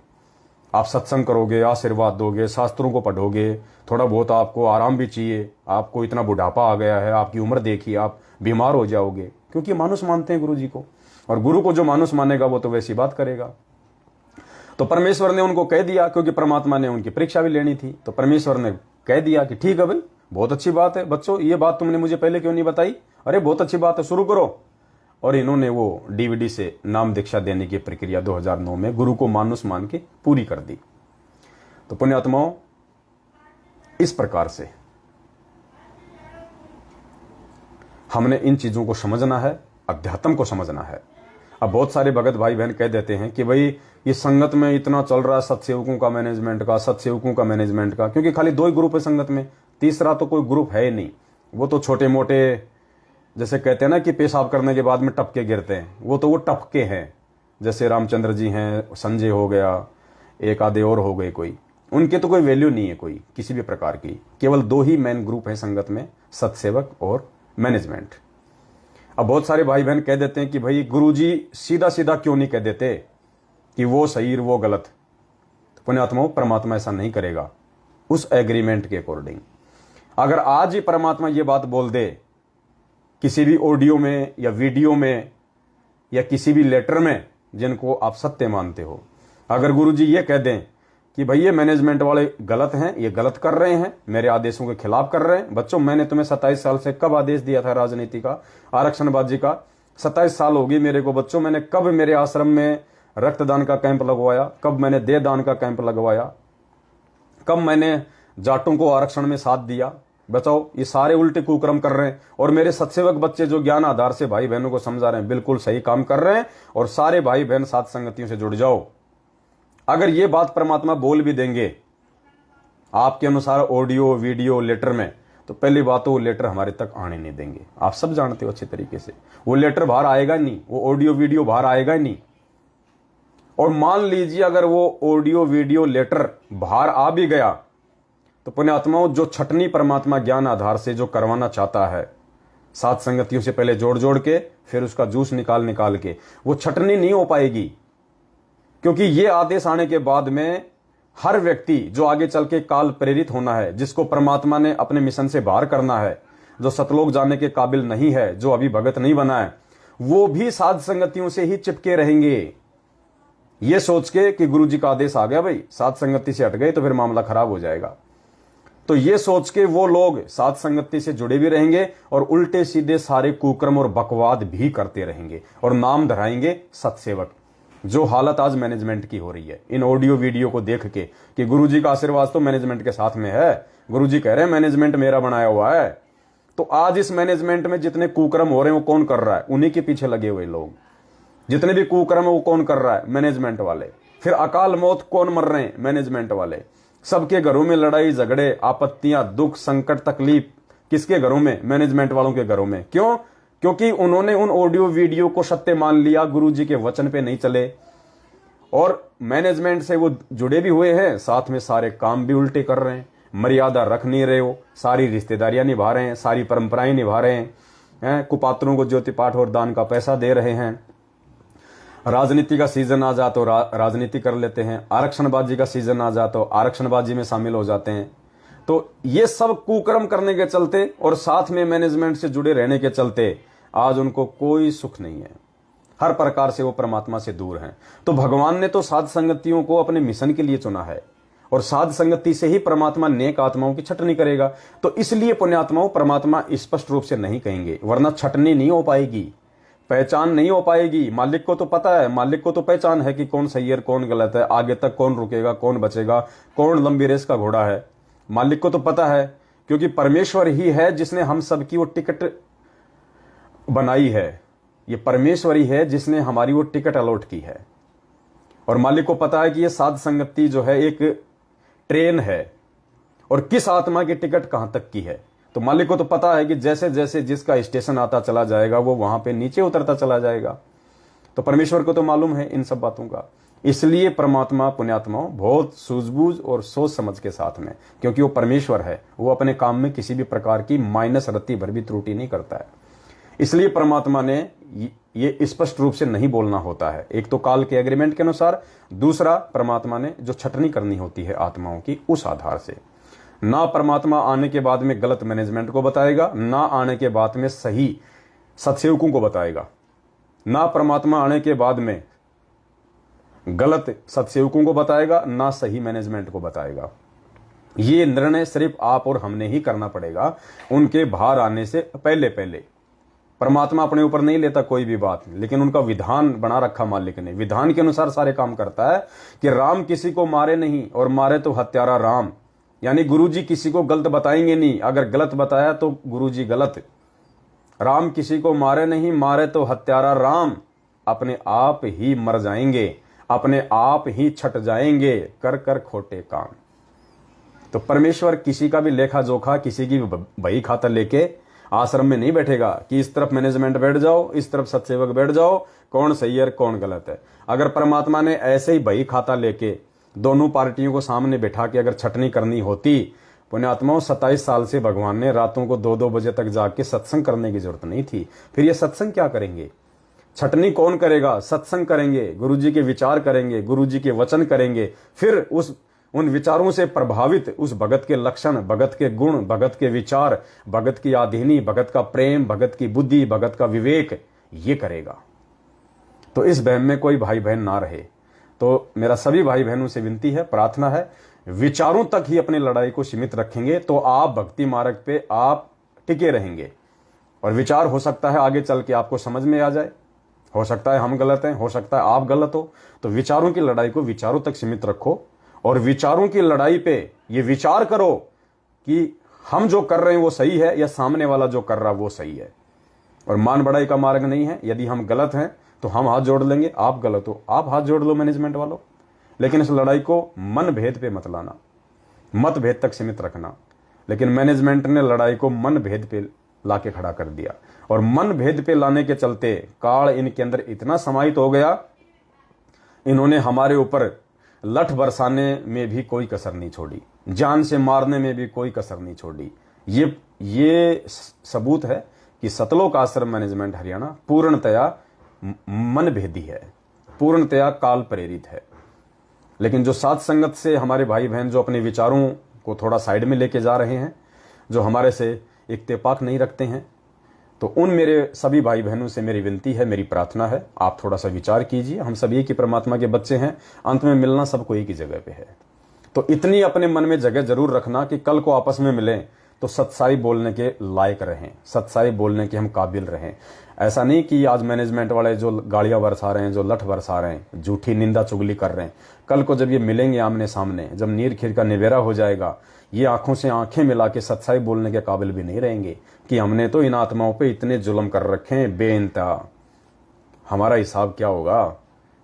आप सत्संग करोगे, आशीर्वाद दोगे, शास्त्रों को पढ़ोगे, थोड़ा बहुत आपको आराम भी चाहिए, आपको इतना बुढ़ापा आ गया है, आपकी उम्र देखिए, आप बीमार हो जाओगे। क्योंकि मानुष मानते हैं गुरुजी को, और गुरु को जो मानुष मानेगा वो तो वैसी बात करेगा। तो परमेश्वर ने उनको कह दिया, क्योंकि परमात्मा ने उनकी परीक्षा भी लेनी थी, तो परमेश्वर ने कह दिया कि ठीक है भाई, बहुत अच्छी बात है बच्चों, ये बात तुमने मुझे पहले क्यों नहीं बताई? अरे बहुत अच्छी बात है, शुरू करो। और इन्होंने वो डीवीडी से नाम दीक्षा देने की प्रक्रिया 2009 में गुरु को मानुष मान के पूरी कर दी। तो पुण्यात्माओं, इस प्रकार से हमने इन चीजों को समझना है, अध्यात्म को समझना है। अब बहुत सारे भगत भाई बहन कह देते हैं कि भाई ये संगत में इतना चल रहा है सत्सेवकों का मैनेजमेंट का, सत्सेवकों का मैनेजमेंट का, क्योंकि खाली 2 ही ग्रुप है संगत में, तीसरा तो कोई ग्रुप है ही नहीं। वो तो छोटे मोटे, जैसे कहते हैं ना कि पेशाब करने के बाद में टपके गिरते हैं, वो तो वो टपके हैं। जैसे रामचंद्र जी हैं, संजय हो गया, एक आधे और हो गए कोई, उनके तो कोई वैल्यू नहीं है कोई किसी भी प्रकार की। केवल 2 ही मेन ग्रुप है संगत में, सत्सेवक और मैनेजमेंट। अब बहुत सारे भाई बहन कह देते हैं कि भाई गुरुजी सीधा सीधा क्यों नहीं कह देते कि वो सही वो गलत? तो पुण्यात्माओं, परमात्मा ऐसा नहीं करेगा उस एग्रीमेंट के अकॉर्डिंग। अगर आज ही परमात्मा ये बात बोल दे किसी भी ऑडियो में या वीडियो में या किसी भी लेटर में जिनको आप सत्य मानते हो, अगर गुरुजी ये कह दें कि भाई ये मैनेजमेंट वाले गलत हैं, ये गलत कर रहे हैं, मेरे आदेशों के खिलाफ कर रहे हैं। बच्चों, मैंने तुम्हें 27 साल से कब आदेश दिया था राजनीति का, आरक्षणबाजी का? 27 साल होगी मेरे को बच्चों। मैंने कब मेरे आश्रम में रक्तदान का कैंप लगवाया? कब मैंने देहदान का कैंप लगवाया? कब मैंने जाटों को आरक्षण में साथ दिया? बताओ, ये सारे उल्टे कुकर्म कर रहे हैं। और मेरे सत्सेवक बच्चे जो ज्ञान आधार से भाई बहनों को समझा रहे हैं, बिल्कुल सही काम कर रहे हैं। और सारे भाई बहन साथ संगतियों से जुड़ जाओ। अगर ये बात परमात्मा बोल भी देंगे आपके अनुसार ऑडियो वीडियो लेटर में, तो पहली बात तो वो लेटर हमारे तक आने नहीं देंगे। आप सब जानते हो अच्छे तरीके से, वो लेटर बाहर आएगा नहीं, वो ऑडियो वीडियो बाहर आएगा ही नहीं। और मान लीजिए अगर वो ऑडियो वीडियो लेटर बाहर आ भी गया, तो पुण्यात्माओं, जो छटनी परमात्मा ज्ञान आधार से जो करवाना चाहता है, सात संगतियों से पहले जोड़ जोड़ के फिर उसका जूस निकाल निकाल के, वो छटनी नहीं हो पाएगी। क्योंकि ये आदेश आने के बाद में हर व्यक्ति जो आगे चल के काल प्रेरित होना है, जिसको परमात्मा ने अपने मिशन से बाहर करना है, जो सतलोक जाने के काबिल नहीं है, जो अभी भगत नहीं बना है, वो भी साध संगतियों से ही चिपके रहेंगे। ये सोच के कि गुरु जी का आदेश आ गया भाई, साध संगति से हट गए तो फिर मामला खराब हो जाएगा। तो ये सोच के वो लोग साध संगति से जुड़े भी रहेंगे और उल्टे सीधे सारे कुकर्म और बकवाद भी करते रहेंगे और नाम धराएंगे सत्सेवक। जो हालत आज मैनेजमेंट की हो रही है इन ऑडियो वीडियो को देख के कि गुरुजी का आशीर्वाद तो मैनेजमेंट के साथ में है, गुरुजी कह रहे हैं मैनेजमेंट मेरा बनाया हुआ है। तो आज इस मैनेजमेंट में जितने कुकर्म हो रहे हैं वो कौन कर रहा है? उन्हीं के पीछे लगे हुए लोग। जितने भी कुकर्म है वो कौन कर रहा है? मैनेजमेंट वाले। फिर अकाल मौत कौन मर रहे हैं? मैनेजमेंट वाले। सबके घरों में लड़ाई झगड़े आपत्तियां दुख संकट तकलीफ किसके घरों में? मैनेजमेंट वालों के घरों में। क्यों? क्योंकि उन्होंने उन ऑडियो वीडियो को सत्य मान लिया, गुरुजी के वचन पे नहीं चले और मैनेजमेंट से वो जुड़े भी हुए हैं, साथ में सारे काम भी उल्टे कर रहे हैं, मर्यादा रख नहीं रहे हो, सारी रिश्तेदारियां निभा रहे हैं, सारी परंपराएं निभा रहे हैं, कुपात्रों को ज्योति पाठ और दान का पैसा दे रहे हैं। राजनीति का सीजन आ जा तो राजनीति कर लेते हैं, आरक्षणबाजी का सीजन आ जा तो आरक्षणबाजी में शामिल हो जाते हैं। तो ये सब कुकर्म करने के चलते और साथ में मैनेजमेंट से जुड़े रहने के चलते आज उनको कोई सुख नहीं है। हर प्रकार से वो परमात्मा से दूर हैं। तो भगवान ने तो साध संगतियों को अपने मिशन के लिए चुना है, और साध संगति से ही परमात्मा नेक आत्माओं की छटनी करेगा। तो इसलिए पुण्यात्माओं परमात्मा स्पष्ट रूप से नहीं कहेंगे, वरना छटनी नहीं हो पाएगी, पहचान नहीं हो पाएगी। मालिक को तो पता है, मालिक को तो पहचान है कि कौन सही है कौन गलत है, आगे तक कौन रुकेगा कौन बचेगा, कौन लंबी रेस का घोड़ा है। मालिक को तो पता है, क्योंकि परमेश्वर ही है जिसने हम सबकी वो टिकट बनाई है। ये परमेश्वर ही है जिसने हमारी वो टिकट अलॉट की है। और मालिक को पता है कि ये साध संगति जो है एक ट्रेन है, और किस आत्मा की टिकट कहां तक की है। तो मालिक को तो पता है कि जैसे जैसे जिसका स्टेशन आता चला जाएगा वो वहां पे नीचे उतरता चला जाएगा। तो परमेश्वर को तो मालूम है इन सब बातों का। इसलिए परमात्मा पुण्यात्माओं बहुत सूझबूझ और सोच समझ के साथ में, क्योंकि वो परमेश्वर है, वो अपने काम में किसी भी प्रकार की माइनस रत्ती भर भी त्रुटि नहीं करता है। इसलिए परमात्मा ने ये स्पष्ट रूप से नहीं बोलना होता है। एक तो काल के एग्रीमेंट के अनुसार, दूसरा परमात्मा ने जो छटनी करनी होती है आत्माओं की, उस आधार से। ना परमात्मा आने के बाद में गलत मैनेजमेंट को बताएगा, ना आने के बाद में सही सत्सेवकों को बताएगा। ना परमात्मा आने के बाद में गलत सत्सेवकों को बताएगा, ना सही मैनेजमेंट को बताएगा। ये निर्णय सिर्फ आप और हमने ही करना पड़ेगा, उनके बाहर आने से पहले पहले। परमात्मा अपने ऊपर नहीं लेता कोई भी बात, लेकिन उनका विधान बना रखा मालिक ने, विधान के अनुसार सारे काम करता है कि राम किसी को मारे नहीं, और मारे तो हत्यारा राम। यानी गुरुजी किसी को गलत बताएंगे नहीं, अगर गलत बताया तो गुरुजी गलत। राम किसी को मारे नहीं, मारे तो हत्यारा राम। अपने आप ही मर जाएंगे, अपने आप ही छट जाएंगे, कर कर खोटे काम। तो परमेश्वर किसी का भी लेखा जोखा, किसी की बही खाता लेके आश्रम में नहीं बैठेगा कि इस तरफ मैनेजमेंट बैठ जाओ, इस तरफ सत्सेवक बैठ जाओ, कौन सही है कौन गलत है। अगर परमात्मा ने ऐसे ही बही खाता लेके दोनों पार्टियों को सामने बैठा के अगर छटनी करनी होती, पुण्यात्माओं 27 साल से भगवान ने रातों को 2-2 बजे तक जाके सत्संग करने की जरूरत नहीं थी। फिर ये सत्संग क्या करेंगे? छटनी कौन करेगा? सत्संग करेंगे, गुरुजी के विचार करेंगे, गुरुजी के वचन करेंगे। फिर उन विचारों से प्रभावित उस भगत के लक्षण, भगत के गुण, भगत के विचार, भगत की आधीनी, भगत का प्रेम, भगत की बुद्धि, भगत का विवेक, ये करेगा। तो इस बहम में कोई भाई बहन ना रहे। तो मेरा सभी भाई बहनों से विनती है, प्रार्थना है, विचारों तक ही अपनी लड़ाई को सीमित रखेंगे तो आप भक्ति मार्ग पे आप टिके रहेंगे। और विचार हो सकता है आगे चल के आपको समझ में आ जाए, हो सकता है हम गलत हैं, हो सकता है आप गलत हो। तो विचारों की लड़ाई को विचारों तक सीमित रखो, और विचारों की लड़ाई पे ये विचार करो कि हम जो कर रहे हैं वो सही है या सामने वाला जो कर रहा है वो सही है। और मान बढ़ाई का मार्ग नहीं है। यदि हम गलत हैं तो हम हाथ जोड़ लेंगे, आप गलत हो आप हाथ जोड़ लो मैनेजमेंट वालों। लेकिन इस लड़ाई को मन भेद पे मत लाना, मत भेद तक सीमित रखना। लेकिन मैनेजमेंट ने लड़ाई को मन भेद पे लाके खड़ा कर दिया, और मन भेद पे लाने के चलते काल इनके अंदर इतना समाहित हो गया, इन्होंने हमारे ऊपर लठ बरसाने में भी कोई कसर नहीं छोड़ी, जान से मारने में भी कोई कसर नहीं छोड़ी। ये सबूत है कि सतलोक आश्रम मैनेजमेंट हरियाणा पूर्णतया मन भेदी है, पूर्णतया काल प्रेरित है। लेकिन जो साथ संगत से हमारे भाई बहन जो अपने विचारों को थोड़ा साइड में लेके जा रहे हैं, जो हमारे से इत्तेफाक नहीं रखते हैं, तो उन मेरे सभी भाई बहनों से मेरी विनती है, मेरी प्रार्थना है, आप थोड़ा सा विचार कीजिए। हम सब एक ही परमात्मा के बच्चे हैं, अंत में मिलना सबको एक ही जगह पे है। तो इतनी अपने मन में जगह जरूर रखना कि कल को आपस में मिलें तो सच्चाई बोलने के लायक रहें, सच्चाई बोलने के हम काबिल रहें। ऐसा नहीं कि आज मैनेजमेंट वाले जो गालियां बरसा रहे हैं, जो लठ बरसा रहे हैं, झूठी निंदा चुगली कर रहे हैं, कल को जब ये मिलेंगे आमने सामने, जब नीर खीर का निवेरा हो जाएगा, ये आंखों से आंखें मिला के सच्चाई बोलने के काबिल भी नहीं रहेंगे कि हमने तो इन आत्माओं पे इतने जुल्म कर रखे हैं बेइंतहा, हमारा हिसाब क्या होगा।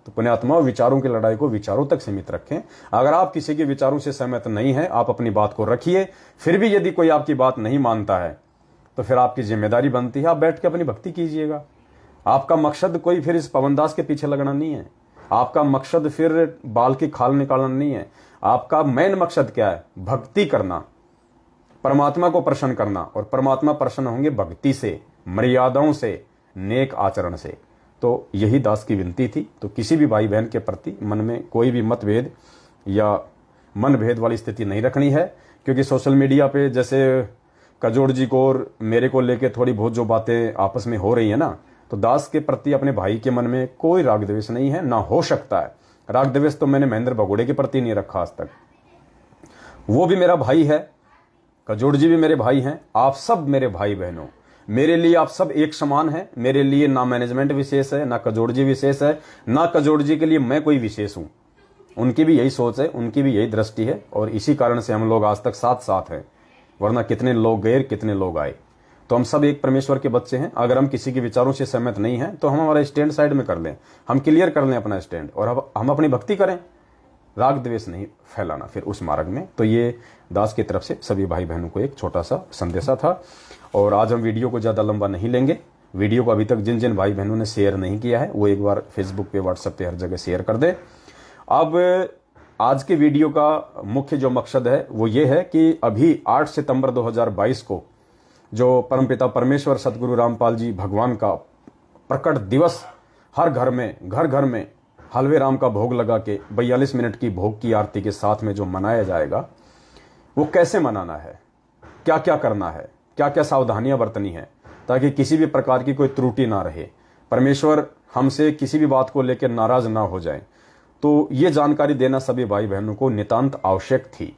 तो पुण्यात्माओं, विचारों की लड़ाई को विचारों तक सीमित रखें। अगर आप किसी के विचारों से सहमत नहीं हैं, आप अपनी बात को रखिए। फिर भी यदि कोई आपकी बात नहीं मानता है तो फिर आपकी जिम्मेदारी बनती है आप बैठ के अपनी भक्ति कीजिएगा। आपका मकसद कोई फिर इस पवनदास के पीछे लगना नहीं है, आपका मकसद फिर बाल की खाल निकालना नहीं है। आपका मेन मकसद क्या है? भक्ति करना, परमात्मा को प्रसन्न करना। और परमात्मा प्रसन्न होंगे भक्ति से, मर्यादाओं से, नेक आचरण से। तो यही दास की विनती थी। तो किसी भी भाई बहन के प्रति मन में कोई भी मतभेद या मनभेद वाली स्थिति नहीं रखनी है, क्योंकि सोशल मीडिया पे जैसे कजोड़ जी को और मेरे को लेके थोड़ी बहुत जो बातें आपस में हो रही है ना, तो दास के प्रति अपने भाई के मन में कोई राग द्वेष नहीं है, ना हो सकता है। राग द्वेष तो मैंने महेंद्र भगोड़े के प्रति नहीं रखा आज तक। वो भी मेरा भाई है, कजोड़ जी भी मेरे भाई हैं, आप सब मेरे भाई बहनों, मेरे लिए आप सब एक समान हैं। मेरे लिए ना मैनेजमेंट विशेष है, ना कजोड़ जी विशेष है, ना कजोड़ जी के लिए मैं कोई विशेष हूं। उनकी भी यही सोच है, उनकी भी यही दृष्टि है, और इसी कारण से हम लोग आज तक साथ साथ हैं। वरना कितने लोग गए, कितने लोग आए। तो हम सब एक परमेश्वर के बच्चे हैं। अगर हम किसी के विचारों से सहमत नहीं हैं तो हम हमारा स्टैंड साइड में कर लें, हम क्लियर कर लें अपना स्टैंड, और अब हम अपनी भक्ति करें। राग द्वेष नहीं फैलाना फिर उस मार्ग में। तो ये दास की तरफ से सभी भाई बहनों को एक छोटा सा संदेशा था। और आज हम वीडियो को ज़्यादा लंबा नहीं लेंगे। वीडियो को अभी तक जिन जिन भाई बहनों ने शेयर नहीं किया है वो एक बार फेसबुक पे, व्हाट्सएप पे, हर जगह शेयर कर दे। अब आज के वीडियो का मुख्य जो मकसद है वो ये है कि अभी 8 सितंबर 2022 को जो परमपिता परमेश्वर सतगुरु रामपाल जी भगवान का प्रकट दिवस हर घर में हलवे राम का भोग लगा के 42 मिनट की भोग की आरती के साथ में जो मनाया जाएगा, वो कैसे मनाना है, क्या क्या करना है, क्या क्या सावधानियां बरतनी है, ताकि किसी भी प्रकार की कोई त्रुटि ना रहे, परमेश्वर हमसे किसी भी बात को लेकर नाराज ना हो जाए। तो ये जानकारी देना सभी भाई बहनों को नितांत आवश्यक थी।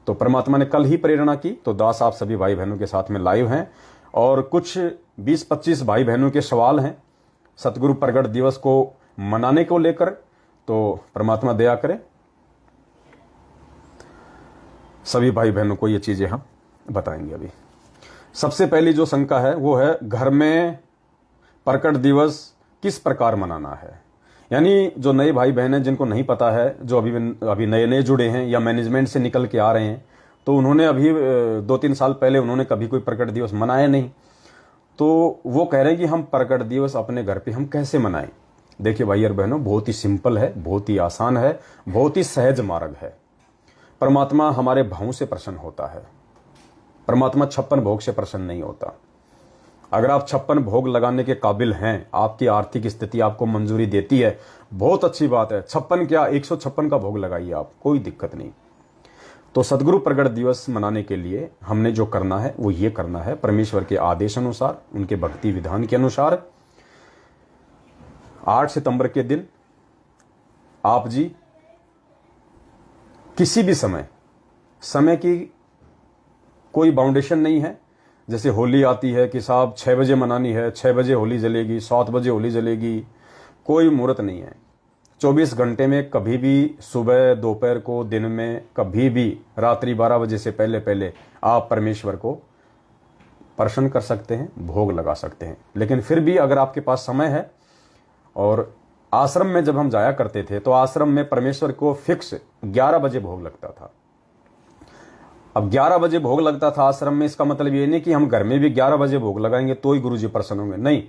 तो परमात्मा ने कल ही प्रेरणा की, तो दास आप सभी भाई बहनों के साथ में लाइव हैं, और कुछ 20-25 भाई बहनों के सवाल हैं सतगुरु प्रगट दिवस को मनाने को लेकर। तो परमात्मा दया करे, सभी भाई बहनों को ये चीजें हम बताएंगे। अभी सबसे पहली जो शंका है वो है घर में प्रकट दिवस किस प्रकार मनाना है। यानी जो नए भाई बहन हैं जिनको नहीं पता है, जो अभी नए नए जुड़े हैं या मैनेजमेंट से निकल के आ रहे हैं, तो उन्होंने अभी 2-3 साल पहले उन्होंने कभी कोई प्रकट दिवस मनाया नहीं। तो वो कह रहे हैं कि हम प्रकट दिवस अपने घर पे हम कैसे मनाएं। देखिए भाई और बहनों, बहुत ही सिंपल है, बहुत ही आसान है, बहुत ही सहज मार्ग है। परमात्मा हमारे भावों से प्रसन्न होता है। परमात्मा 56 भोग से प्रसन्न नहीं होता। अगर आप 56 भोग लगाने के काबिल हैं, आपकी आर्थिक स्थिति आपको मंजूरी देती है, बहुत अच्छी बात है। 56 क्या, 156 का भोग लगाइए आप, कोई दिक्कत नहीं। तो सदगुरु प्रगट दिवस मनाने के लिए हमने जो करना है वो ये करना है, परमेश्वर के आदेश अनुसार, उनके भक्ति विधान के अनुसार 8 सितंबर के दिन आप जी किसी भी समय की कोई बाउंडेशन नहीं है। जैसे होली आती है कि साहब 6 बजे मनानी है, 6 बजे होली जलेगी, 7 बजे होली जलेगी, कोई मुहूर्त नहीं है। 24 घंटे में कभी भी, सुबह, दोपहर को, दिन में, कभी भी, रात्रि 12 बजे से पहले पहले आप परमेश्वर को प्रसन्न कर सकते हैं, भोग लगा सकते हैं। लेकिन फिर भी अगर आपके पास समय है, और आश्रम में जब हम जाया करते थे तो आश्रम में परमेश्वर को फिक्स 11 बजे भोग लगता था। अब 11 बजे भोग लगता था आश्रम में, इसका मतलब ये नहीं कि हम घर में भी 11 बजे भोग लगाएंगे तो ही गुरुजी प्रसन्न होंगे, नहीं।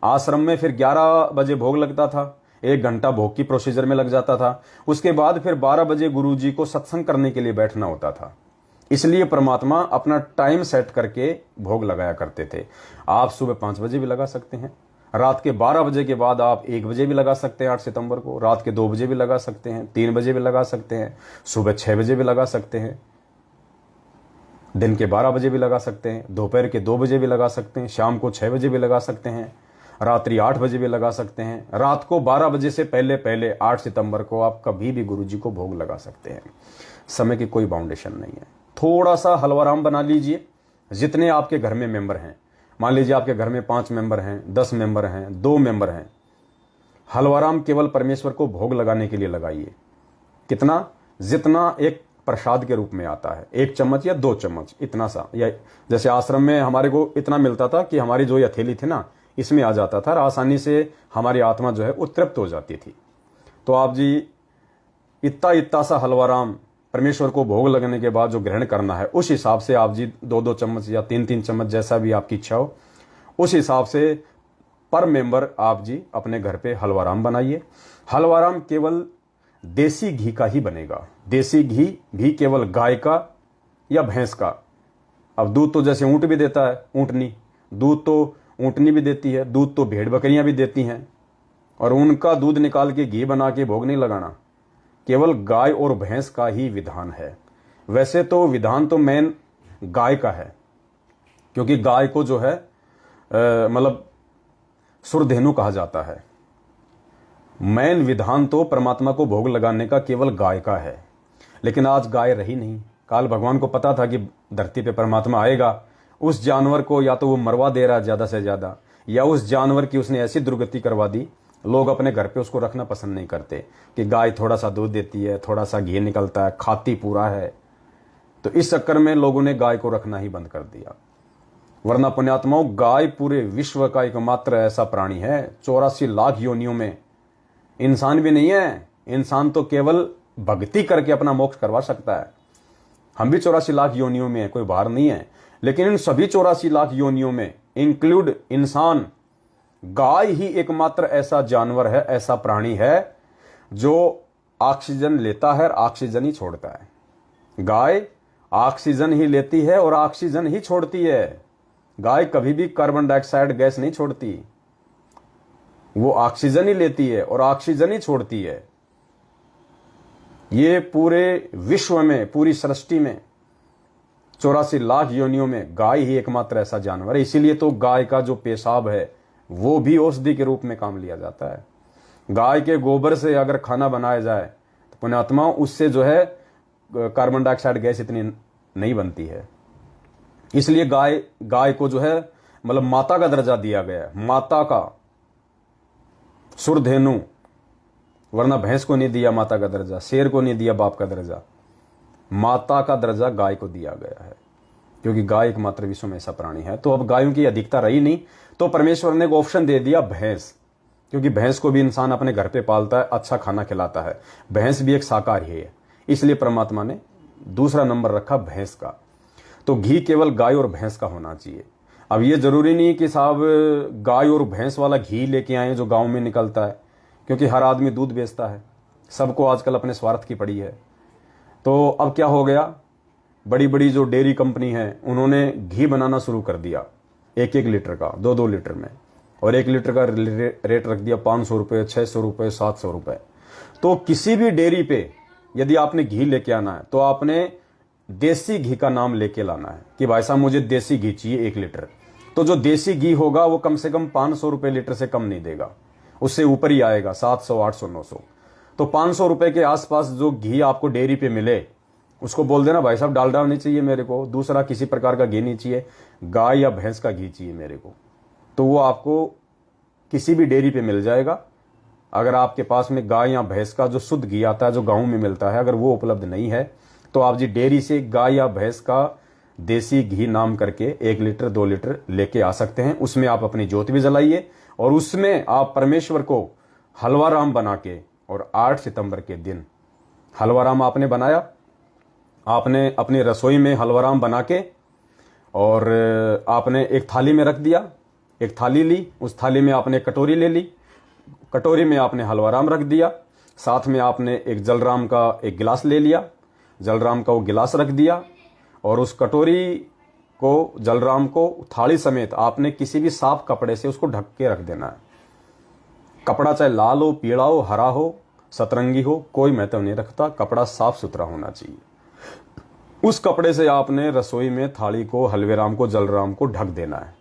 आश्रम में फिर 11 बजे भोग लगता था, 1 घंटा भोग की प्रोसीजर में लग जाता था। उसके बाद फिर 12 बजे गुरुजी को सत्संग करने के लिए बैठना होता था। इसलिए परमात्मा अपना टाइम सेट करके भोग लगाया करते थे। आप सुबह 5 बजे भी लगा सकते हैं, रात के 12 बजे के बाद आप 1 बजे भी लगा सकते हैं 8 सितंबर को, रात के 2 बजे भी लगा सकते हैं, 3 बजे भी लगा सकते हैं, सुबह 6 बजे भी लगा सकते हैं, दिन के 12 बजे भी लगा सकते हैं, दोपहर के 2 बजे भी लगा सकते हैं, शाम को 6 बजे भी लगा सकते हैं, रात्रि 8 बजे भी लगा सकते हैं, रात को 12 बजे से पहले पहले 8 सितंबर को आप कभी भी गुरुजी को भोग लगा सकते हैं। समय की कोई बाउंडेशन नहीं है। थोड़ा सा हलवाराम बना लीजिए, जितने आपके घर में मेंबर हैं। मान लीजिए आपके घर में 5 मेंबर हैं, 10 मेंबर हैं, 2 मेंबर हैं, हलवाराम केवल परमेश्वर को भोग लगाने के लिए लगाइए। कितना, जितना एक प्रसाद के रूप में आता है, 1 चम्मच या 2 चम्मच, इतना सा। या जैसे आश्रम में हमारे को इतना मिलता था कि हमारी जो हथेली थी ना, इसमें आ जाता था, और आसानी से हमारी आत्मा जो है वो तृप्त हो जाती थी। तो आप जी इतना सा हलवाराम परमेश्वर को भोग लगने के बाद जो ग्रहण करना है, उस हिसाब से आप जी 2-2 चम्मच या 3-3 चम्मच, जैसा भी आपकी इच्छा हो, उस हिसाब से पर मेंबर आप जी अपने घर पे हलवाराम बनाइए। हलवाराम केवल देसी घी का ही बनेगा। देसी घी भी केवल गाय का या भैंस का। अब दूध तो जैसे ऊंट भी देता है, ऊंटनी, दूध तो ऊंटनी भी देती है, दूध तो भेड़ बकरियां भी देती हैं, और उनका दूध निकाल के घी बना के भोग नहीं लगाना। केवल गाय और भैंस का ही विधान है। वैसे तो विधान तो मेन गाय का है, क्योंकि गाय को जो है मतलब सुरधेनु कहा जाता है। मैन विधान तो परमात्मा को भोग लगाने का केवल गाय का है, लेकिन आज गाय रही नहीं। काल भगवान को पता था कि धरती पे परमात्मा आएगा, उस जानवर को या तो वो मरवा दे रहा ज्यादा से ज्यादा, या उस जानवर की उसने ऐसी दुर्गति करवा दी, लोग अपने घर पे उसको रखना पसंद नहीं करते कि गाय थोड़ा सा दूध देती है, थोड़ा सा घी निकलता है, खाती पूरा है। तो इस चक्कर में लोगों ने गाय को रखना ही बंद कर दिया। वरना पुण्यात्माओं, गाय पूरे विश्व का एकमात्र ऐसा प्राणी है, 84 लाख योनियों में। इंसान भी नहीं है, इंसान तो केवल भक्ति करके अपना मोक्ष करवा सकता है। हम भी 84 लाख योनियों में है, कोई बाहर नहीं है, लेकिन इन सभी 84 लाख योनियों में इंक्लूड इंसान, गाय ही एकमात्र ऐसा जानवर है, ऐसा प्राणी है जो ऑक्सीजन लेता है और ऑक्सीजन ही छोड़ता है। गाय ऑक्सीजन ही लेती है और ऑक्सीजन ही छोड़ती है। गाय कभी भी कार्बन डाइऑक्साइड गैस नहीं छोड़ती, वो ऑक्सीजन ही लेती है और ऑक्सीजन ही छोड़ती है। ये पूरे विश्व में, पूरी सृष्टि में 84 लाख योनियों में गाय ही एकमात्र ऐसा जानवर है। इसीलिए तो गाय का जो पेशाब है वो भी औषधि के रूप में काम लिया जाता है। गाय के गोबर से अगर खाना बनाया जाए तो पुण्यात्मा उससे जो है कार्बन डाइऑक्साइड गैस इतनी नहीं बनती है। इसलिए गाय को जो है मतलब माता का दर्जा दिया गया है, माता का, सुरधेनु। वरना भैंस को नहीं दिया माता का दर्जा, शेर को नहीं दिया बाप का दर्जा, माता का दर्जा गाय को दिया गया है, क्योंकि गाय एकमात्र विश्व में ऐसा प्राणी है। तो अब गायों की अधिकता रही नहीं, तो परमेश्वर ने एक ऑप्शन दे दिया भैंस, क्योंकि भैंस को भी इंसान अपने घर पे पालता है, अच्छा खाना खिलाता है। भैंस भी एक शाकाहारी है, इसलिए परमात्मा ने दूसरा नंबर रखा भैंस का। तो घी केवल गाय और भैंस का होना चाहिए। अब ये जरूरी नहीं कि साहब गाय और भैंस वाला घी लेके आए जो गांव में निकलता है, क्योंकि हर आदमी दूध बेचता है, सबको आजकल अपने स्वार्थ की पड़ी है। तो अब क्या हो गया, बड़ी बड़ी जो डेयरी कंपनी है उन्होंने घी बनाना शुरू कर दिया, 1-1 लीटर का, 2-2 लीटर में, और 1 लीटर का रेट रख दिया 500 रुपये, 600 रुपये, 700 रुपये। तो किसी भी डेयरी पे यदि आपने घी लेके आना है तो आपने देसी घी का नाम लेके लाना है कि भाई साहब मुझे देसी घी चाहिए 1 लीटर। तो जो देसी घी होगा वो कम से कम 500 रुपये लीटर से कम नहीं देगा, उससे ऊपर ही आएगा, 700, 800, 900। तो 500 रुपये के आसपास जो घी आपको डेयरी पे मिले उसको बोल देना भाई साहब डालडा नहीं चाहिए मेरे को, दूसरा किसी प्रकार का घी नहीं चाहिए, गाय या भैंस का घी चाहिए मेरे को। तो वो आपको किसी भी डेयरी पे मिल जाएगा। अगर आपके पास में गाय या भैंस का जो शुद्ध घी आता है जो गाँव में मिलता है, अगर वो उपलब्ध नहीं है तो आप जी डेयरी से गाय या भैंस का देसी घी नाम करके 1 लीटर 2 लीटर लेके आ सकते हैं। उसमें आप अपनी ज्योत भी जलाइए और उसमें आप परमेश्वर को हलवा राम बना के, और 8 सितंबर के दिन हलवा राम आपने बनाया, आपने अपनी रसोई में हलवा राम बना के और आपने एक थाली में रख दिया, एक थाली ली, उस थाली में आपने कटोरी ले ली, कटोरी में आपने हलवा राम रख दिया, साथ में आपने एक जलराम का एक गिलास ले लिया, जलराम का वो गिलास रख दिया, और उस कटोरी को, जलराम को थाली समेत आपने किसी भी साफ कपड़े से उसको ढक के रख देना है। कपड़ा चाहे लाल हो, पीला हो, हरा हो, सतरंगी हो, कोई महत्व नहीं रखता, कपड़ा साफ सुथरा होना चाहिए। उस कपड़े से आपने रसोई में थाली को, हलवेराम को, जलराम को ढक देना है।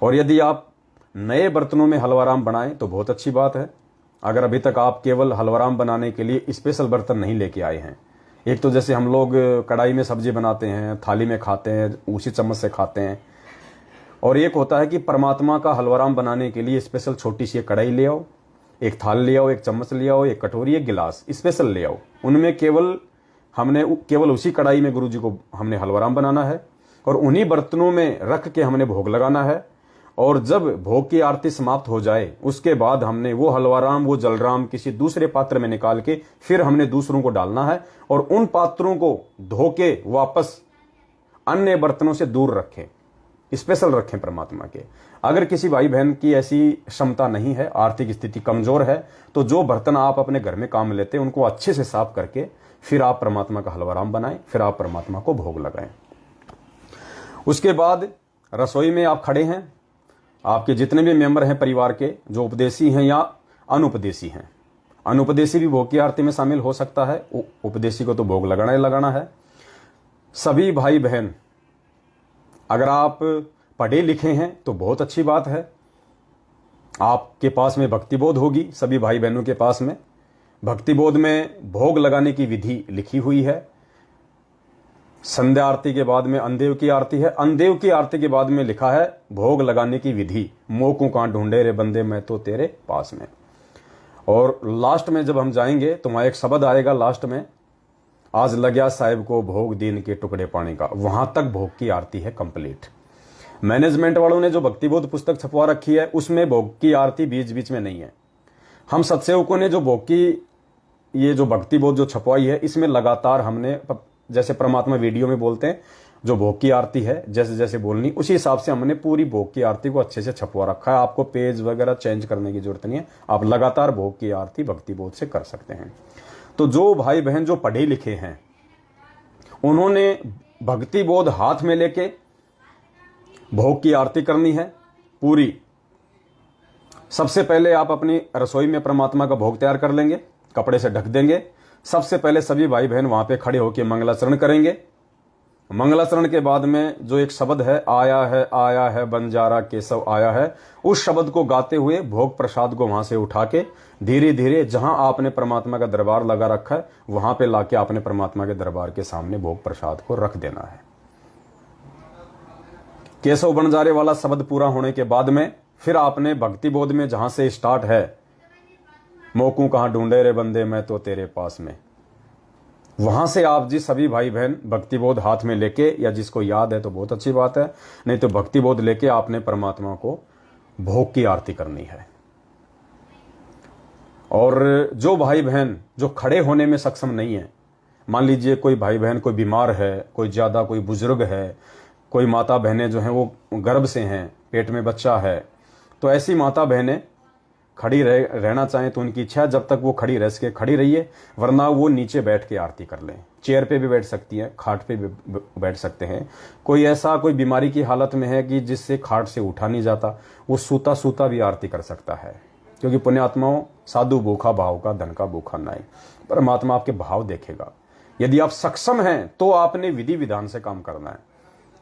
और यदि आप नए बर्तनों में हलवाराम बनाएं तो बहुत अच्छी बात है। अगर अभी तक आप केवल हलवाराम बनाने के लिए स्पेशल बर्तन नहीं लेके आए हैं, एक तो जैसे हम लोग कढ़ाई में सब्जी बनाते हैं, थाली में खाते हैं, उसी चम्मच से खाते हैं, और एक होता है कि परमात्मा का हलवाराम बनाने के लिए स्पेशल छोटी सी कढ़ाई ले आओ, एक थाल ले आओ, एक चम्मच ले आओ, एक कटोरी, एक गिलास स्पेशल ले आओ। उनमें केवल उसी कढ़ाई में गुरुजी को हमने हलवाराम बनाना है और उन्हीं बर्तनों में रख के हमने भोग लगाना है। और जब भोग की आरती समाप्त हो जाए उसके बाद हमने वो हलवाराम, वो जलराम किसी दूसरे पात्र में निकाल के फिर हमने दूसरों को डालना है, और उन पात्रों को धो के वापस अन्य बर्तनों से दूर रखें, स्पेशल रखें परमात्मा के। अगर किसी भाई बहन की ऐसी क्षमता नहीं है, आर्थिक स्थिति कमजोर है, तो जो बर्तन आप अपने घर में काम लेते हैं उनको अच्छे से साफ करके फिर आप परमात्मा का हलवाराम बनाएं, फिर आप परमात्मा को भोग लगाएं। उसके बाद रसोई में आप खड़े हैं, आपके जितने भी मेंबर हैं परिवार के, जो उपदेशी हैं या अनुपदेशी हैं, अनुपदेशी भी भोग की आरती में शामिल हो सकता है, उपदेशी को तो भोग लगाना ही लगाना है। सभी भाई बहन, अगर आप पढ़े लिखे हैं तो बहुत अच्छी बात है, आपके पास में भक्ति बोध होगी, सभी भाई बहनों के पास में। भक्ति बोध में भोग लगाने की विधि लिखी हुई है। संध्या आरती के बाद में अंदेव की आरती है। अंदेव की आरती के बाद में लिखा है भोग लगाने की विधि, मोकू कहां ढूंढे रे बंदे मैं तो तेरे पास में। और लास्ट में जब हम जाएंगे तो वहां एक शब्द आएगा लास्ट में, आज लग्या साहिब को भोग दीन के टुकड़े पाने का। वहां तक भोग की आरती है कंप्लीट। मैनेजमेंट वालों ने जो भक्तिबोध पुस्तक छपवा रखी है उसमें भोग की आरती बीच बीच में नहीं है। हम सत्सेवकों ने जो भोग की ये जो भक्तिबोध जो छपवाई है इसमें लगातार हमने, जैसे परमात्मा वीडियो में बोलते हैं जो भोग की आरती है जैसे जैसे बोलनी उसी हिसाब से हमने पूरी भोग की आरती को अच्छे से छपवा रखा है। आपको पेज वगैरह चेंज करने की जरूरत नहीं है, आप लगातार भोग की आरती भक्तिबोध से कर सकते हैं। तो जो भाई बहन जो पढ़े लिखे हैं उन्होंने भक्तिबोध हाथ में लेके भोग की आरती करनी है पूरी। सबसे पहले आप अपनी रसोई में परमात्मा का भोग तैयार कर लेंगे, कपड़े से ढक देंगे। सबसे पहले सभी भाई बहन वहां पे खड़े होकर मंगलाचरण करेंगे। मंगलाचरण के बाद में जो एक शब्द है, आया है बंजारा केशव आया है, उस शब्द को गाते हुए भोग प्रसाद को वहां से उठा के धीरे धीरे जहां आपने परमात्मा का दरबार लगा रखा है वहां पे लाके आपने परमात्मा के दरबार के सामने भोग प्रसाद को रख देना है। केशव बंजारे वाला शब्द पूरा होने के बाद में फिर आपने भक्ति बोध में जहां से स्टार्ट है, मोकू कहां ढूंढे रे बंदे मैं तो तेरे पास में, वहां से आप जी सभी भाई बहन भक्तिबोध हाथ में लेके, या जिसको याद है तो बहुत अच्छी बात है, नहीं तो भक्तिबोध लेके आपने परमात्मा को भोग की आरती करनी है। और जो भाई बहन जो खड़े होने में सक्षम नहीं है, मान लीजिए कोई भाई बहन कोई बीमार है, कोई ज्यादा कोई बुजुर्ग है, कोई माता बहनें जो हैं वो गर्भ से हैं, पेट में बच्चा है, तो ऐसी माता बहनें खड़ी रहना चाहें तो उनकी इच्छा, जब तक वो खड़ी रह सके खड़ी रहिए, वरना वो नीचे बैठ के आरती कर लें। चेयर पे भी बैठ सकती हैं, खाट पे भी बैठ सकते हैं। कोई ऐसा कोई बीमारी की हालत में है कि जिससे खाट से उठा नहीं जाता, वो सूता सूता भी आरती कर सकता है, क्योंकि पुण्यात्माओं साधु भूखा भाव का धन का भूखा नाई, परमात्मा आपके भाव देखेगा। यदि आप सक्षम हैं तो आपने विधि विधान से काम करना है,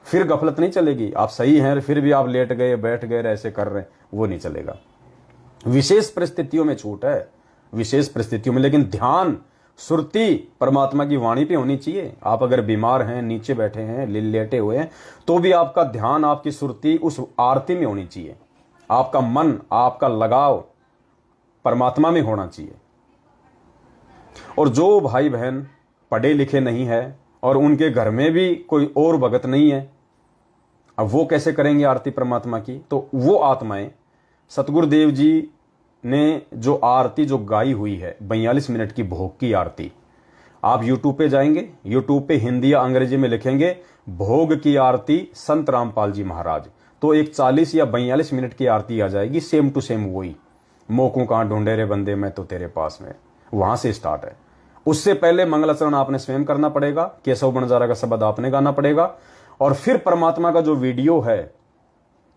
फिर गफलत नहीं चलेगी। आप सही हैं फिर भी आप लेट गए बैठ गए ऐसे कर रहे हैं, वो नहीं चलेगा। विशेष परिस्थितियों में छूट है, विशेष परिस्थितियों में, लेकिन ध्यान सुरती परमात्मा की वाणी पे होनी चाहिए। आप अगर बीमार हैं, नीचे बैठे हैं, लेटे हुए हैं, तो भी आपका ध्यान आपकी सुरती उस आरती में होनी चाहिए। आपका मन आपका लगाव परमात्मा में होना चाहिए। और जो भाई बहन पढ़े लिखे नहीं है और उनके घर में भी कोई और भगत नहीं है, अब वो कैसे करेंगे आरती परमात्मा की? तो वो आत्माएं सतगुरुदेव जी ने जो आरती जो गाई हुई है 42 मिनट की भोग की आरती, आप यूट्यूब पे जाएंगे, यूट्यूब पे हिंदी या अंग्रेजी में लिखेंगे भोग की आरती संत रामपाल जी महाराज, तो एक 40 या 42 मिनट की आरती आ जाएगी, सेम टू सेम वही, मोकू कहां ढूंढे रे बंदे मैं तो तेरे पास में, वहां से स्टार्ट है। उससे पहले मंगलाचरण आपने स्वयं करना पड़ेगा, केशव बंजारा का शब्द आपने गाना पड़ेगा, और फिर परमात्मा का जो वीडियो है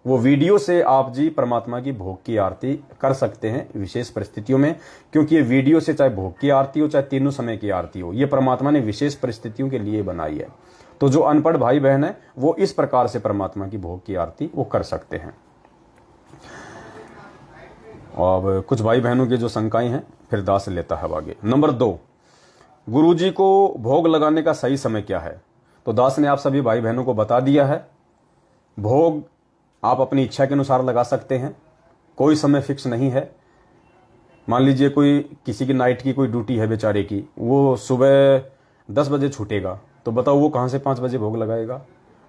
वो वीडियो से आप जी परमात्मा की भोग की आरती कर सकते हैं विशेष परिस्थितियों में, क्योंकि ये वीडियो से चाहे भोग की आरती हो चाहे तीनों समय की आरती हो, ये परमात्मा ने विशेष परिस्थितियों के लिए बनाई है। तो जो अनपढ़ भाई बहन है वो इस प्रकार से परमात्मा की भोग की आरती वो कर सकते हैं। और कुछ भाई बहनों की जो शंकाएं हैं फिर दास लेता है आगे। नंबर 2, गुरुजी को भोग लगाने का सही समय क्या है? तो दास ने आप सभी भाई बहनों को बता दिया है। भोग आप अपनी इच्छा के अनुसार लगा सकते हैं, कोई समय फिक्स नहीं है। मान लीजिए कोई किसी की नाइट की कोई ड्यूटी है बेचारे की, वो सुबह 10 बजे छूटेगा, तो बताओ वो कहां से 5 बजे भोग लगाएगा?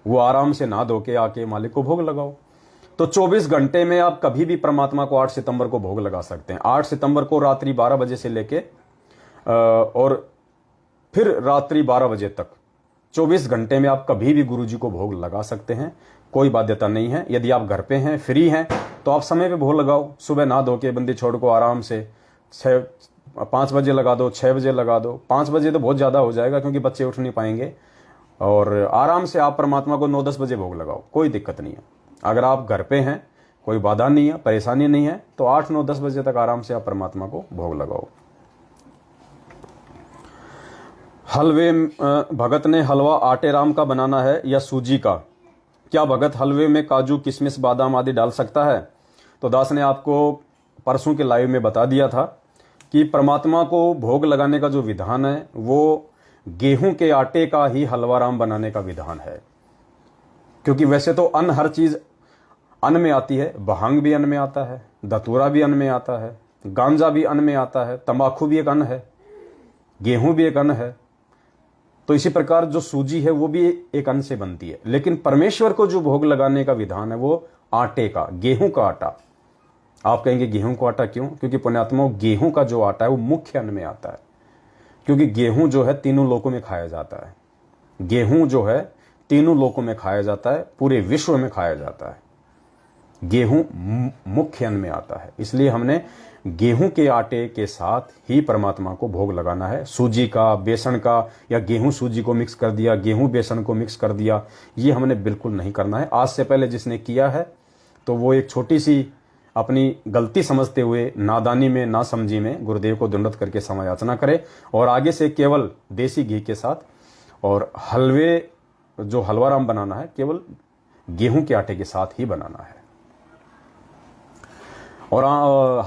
वो आराम से नहा धो के आके मालिक को भोग लगाओ। तो 24 घंटे में आप कभी भी परमात्मा को 8 सितंबर को भोग लगा सकते हैं। 8 सितंबर को रात्रि 12 बजे से लेके और फिर रात्रि 12 बजे तक 24 घंटे में आप कभी भी गुरुजी को भोग लगा सकते हैं, कोई बाध्यता नहीं है। यदि आप घर पे हैं, फ्री हैं, तो आप समय पे भोग लगाओ। सुबह नहा धो के बंदी छोड़ को आराम से 5 बजे लगा दो, 6 बजे लगा दो। 5 बजे तो बहुत ज़्यादा हो जाएगा क्योंकि बच्चे उठ नहीं पाएंगे, और आराम से आप परमात्मा को 9-10 बजे भोग लगाओ, कोई दिक्कत नहीं है। अगर आप घर पे हैं, कोई बाधा नहीं है, परेशानी नहीं है, तो 8, 9, 10 बजे तक आराम से आप परमात्मा को भोग लगाओ। हलवे भगत ने हलवा आटे राम का बनाना है या सूजी का? क्या भगत हलवे में काजू किशमिश बादाम आदि डाल सकता है? तो दास ने आपको परसों के लाइव में बता दिया था कि परमात्मा को भोग लगाने का जो विधान है वो गेहूं के आटे का ही हलवा राम बनाने का विधान है। क्योंकि वैसे तो अन्न, हर चीज अन्न में आती है, भांग भी अन्न में आता है, धतूरा भी अन्न में आता है, गांजा भी अन्न में आता है, तंबाकू भी एक अन्न है, गेहूं भी एक अन्न है। तो इसी प्रकार जो सूजी है वो भी एक अन्न से बनती है। लेकिन परमेश्वर को जो भोग लगाने का विधान है वो आटे का, गेहूं का आटा। आप कहेंगे गेहूं का आटा क्यों? क्योंकि पुण्यात्माओं, गेहूं का जो आटा है वो मुख्य अन्न में आता है। क्योंकि गेहूं जो है तीनों लोकों में खाया जाता है। गेहूं जो है तीनों लोकों में खाया जाता है, पूरे विश्व में खाया जाता है। गेहूं मुख्य अन्न में आता है, इसलिए हमने गेहूं के आटे के साथ ही परमात्मा को भोग लगाना है। सूजी का, बेसन का, या गेहूं सूजी को मिक्स कर दिया, गेहूं बेसन को मिक्स कर दिया, ये हमने बिल्कुल नहीं करना है। आज से पहले जिसने किया है तो वो एक छोटी सी अपनी गलती समझते हुए, नादानी में, नासमझी में गुरुदेव को दंडवत करके क्षमा याचना करे और आगे से केवल देसी घी के साथ और हलवे, जो हलवा राम बनाना है, केवल गेहूं के आटे के साथ ही बनाना है। और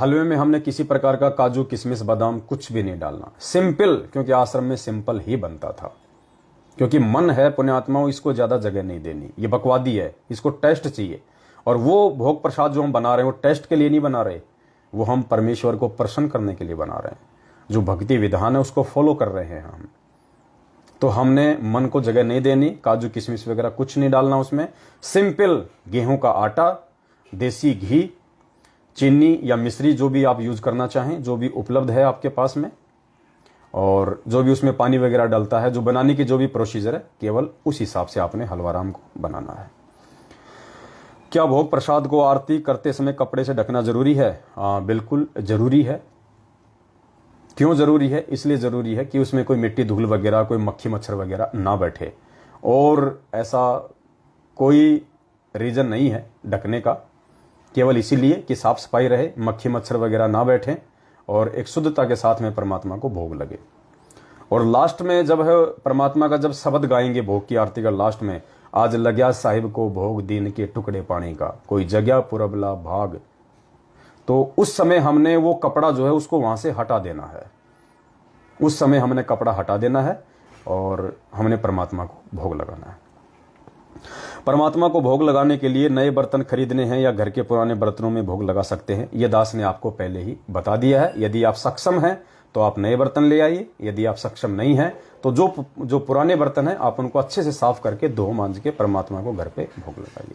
हलवे में हमने किसी प्रकार का काजू, किशमिश, बादाम कुछ भी नहीं डालना। सिंपल, क्योंकि आश्रम में सिंपल ही बनता था। क्योंकि मन है पुण्यात्माओं, इसको ज्यादा जगह नहीं देनी, ये बकवादी है, इसको टेस्ट चाहिए। और वो भोग प्रसाद जो हम बना रहे हैं वो टेस्ट के लिए नहीं बना रहे, वो हम परमेश्वर को प्रसन्न करने के लिए बना रहे हैं। जो भक्ति विधान है उसको फॉलो कर रहे हैं हम। तो हमने मन को जगह नहीं देनी, काजू किशमिश वगैरह कुछ नहीं डालना उसमें। सिंपल गेहूं का आटा, देसी घी, चीनी या मिश्री जो भी आप यूज करना चाहें, जो भी उपलब्ध है आपके पास में, और जो भी उसमें पानी वगैरह डलता है, जो बनाने की जो भी प्रोसीजर है, केवल उस हिसाब से आपने हलवा राम को बनाना है। क्या भोग प्रसाद को आरती करते समय कपड़े से ढकना जरूरी है? बिल्कुल जरूरी है। क्यों जरूरी है? इसलिए जरूरी है कि उसमें कोई मिट्टी, धूल वगैरह, कोई मक्खी मच्छर वगैरह ना बैठे। और ऐसा कोई रीजन नहीं है ढकने का, केवल इसीलिए कि साफ सफाई रहे, मक्खी मच्छर वगैरह ना बैठे और एक शुद्धता के साथ में परमात्मा को भोग लगे। और लास्ट में जब है परमात्मा का जब शब्द गाएंगे भोग की आरती का लास्ट में, आज लग्या साहिब को भोग दीन के टुकड़े पानी का, कोई जगह पुरबला भाग, तो उस समय हमने वो कपड़ा जो है उसको वहां से हटा देना है। उस समय हमने कपड़ा हटा देना है और हमने परमात्मा को भोग लगाना है। परमात्मा को भोग लगाने के लिए नए बर्तन खरीदने हैं या घर के पुराने बर्तनों में भोग लगा सकते हैं, यह दास ने आपको पहले ही बता दिया है। यदि आप सक्षम हैं तो आप नए बर्तन ले आइए, यदि आप सक्षम नहीं हैं तो जो पुराने बर्तन हैं आप उनको अच्छे से साफ करके धो मांज के परमात्मा को घर पे भोग लगाइए।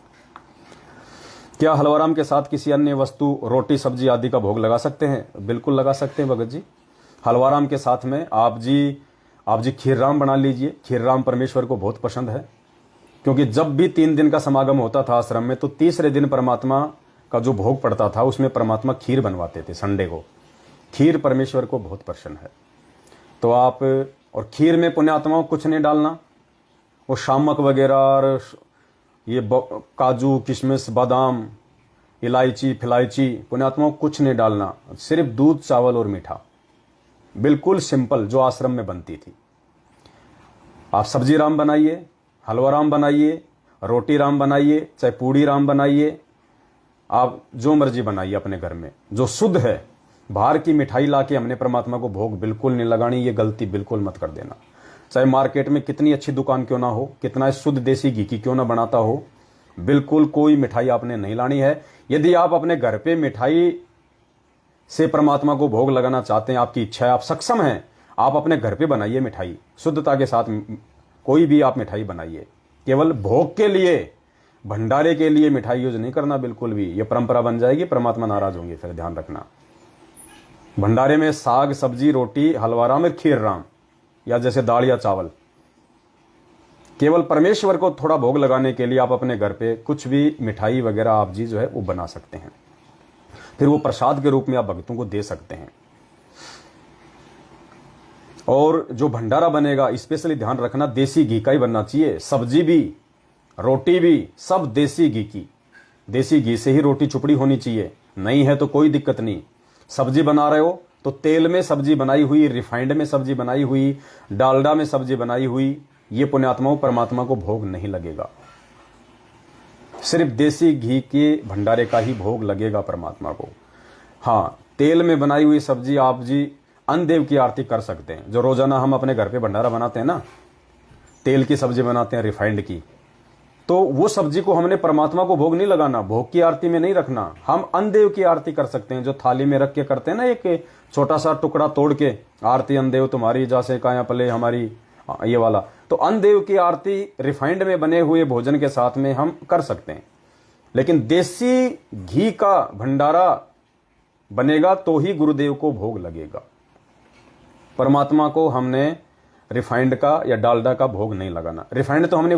क्या हलवा राम के साथ किसी अन्य वस्तु, रोटी, सब्जी आदि का भोग लगा सकते हैं? बिल्कुल लगा सकते हैं भगत जी। हलवा राम के साथ में आप जी खीर राम बना लीजिए। खीर राम परमेश्वर को बहुत पसंद है, क्योंकि जब भी 3 दिन का समागम होता था आश्रम में तो तीसरे दिन परमात्मा का जो भोग पड़ता था उसमें परमात्मा खीर बनवाते थे। संडे को खीर परमेश्वर को बहुत पसंद है। तो आप, और खीर में पुण्यात्माओं कुछ नहीं डालना, वो शामक वगैरह और ये काजू, किशमिश, बादाम, इलायची, फिलायची, पुण्यात्माओं कुछ नहीं डालना, सिर्फ दूध, चावल और मीठा, बिल्कुल सिंपल जो आश्रम में बनती थी। आप सब्जी राम बनाइए, हलवा राम बनाइए, रोटी राम बनाइए, चाहे पूड़ी राम बनाइए, आप जो मर्जी बनाइए अपने घर में, जो शुद्ध है। बाहर की मिठाई लाके हमने परमात्मा को भोग बिल्कुल नहीं लगानी, ये गलती बिल्कुल मत कर देना। चाहे मार्केट में कितनी अच्छी दुकान क्यों ना हो, कितना शुद्ध देसी घी की क्यों ना बनाता हो, बिल्कुल कोई मिठाई आपने नहीं लानी है। यदि आप अपने घर पे मिठाई से परमात्मा को भोग लगाना चाहते हैं, आपकी इच्छा है, आप सक्षम हैं, आप अपने घर पे बनाइए मिठाई शुद्धता के साथ। कोई भी आप मिठाई बनाइए, केवल भोग के लिए, भंडारे के लिए मिठाई यूज नहीं करना बिल्कुल भी। ये परंपरा बन जाएगी, परमात्मा नाराज होंगे, फिर ध्यान रखना। भंडारे में साग, सब्जी, रोटी, हलवा राम और खीर राम, या जैसे दाल या चावल, केवल परमेश्वर को थोड़ा भोग लगाने के लिए आप अपने घर पे कुछ भी मिठाई वगैरह आप जी जो है वो बना सकते हैं। फिर वो प्रसाद के रूप में आप भक्तों को दे सकते हैं। और जो भंडारा बनेगा स्पेशली ध्यान रखना, देसी घी का ही बनना चाहिए। सब्जी भी, रोटी भी, सब देसी घी की, देसी घी से ही रोटी चुपड़ी होनी चाहिए। नहीं है तो कोई दिक्कत नहीं। सब्जी बना रहे हो तो तेल में सब्जी बनाई हुई, रिफाइंड में सब्जी बनाई हुई, डालडा में सब्जी बनाई हुई, ये पुण्यात्माओं परमात्मा को भोग नहीं लगेगा। सिर्फ देसी घी के भंडारे का ही भोग लगेगा परमात्मा को। हाँ, तेल में बनाई हुई सब्जी आप जी अन्न देव की आरती कर सकते हैं। जो रोजाना हम अपने घर पे भंडारा बनाते हैं ना, तेल की सब्जी बनाते हैं रिफाइंड की, तो वो सब्जी को हमने परमात्मा को भोग नहीं लगाना, भोग की आरती में नहीं रखना। हम अन्न देव की आरती कर सकते हैं, जो थाली में रख के करते हैं ना, एक छोटा सा टुकड़ा तोड़ के, आरती अन्न देव तुम्हारी जैसे काया पले हमारी, ये वाला। तो अन्न देव की आरती रिफाइंड में बने हुए भोजन के साथ में हम कर सकते हैं। लेकिन देसी घी का भंडारा बनेगा तो ही गुरुदेव को भोग लगेगा। परमात्मा को हमने रिफाइंड का या डालडा का भोग नहीं लगाना। रिफाइंड तो हमने,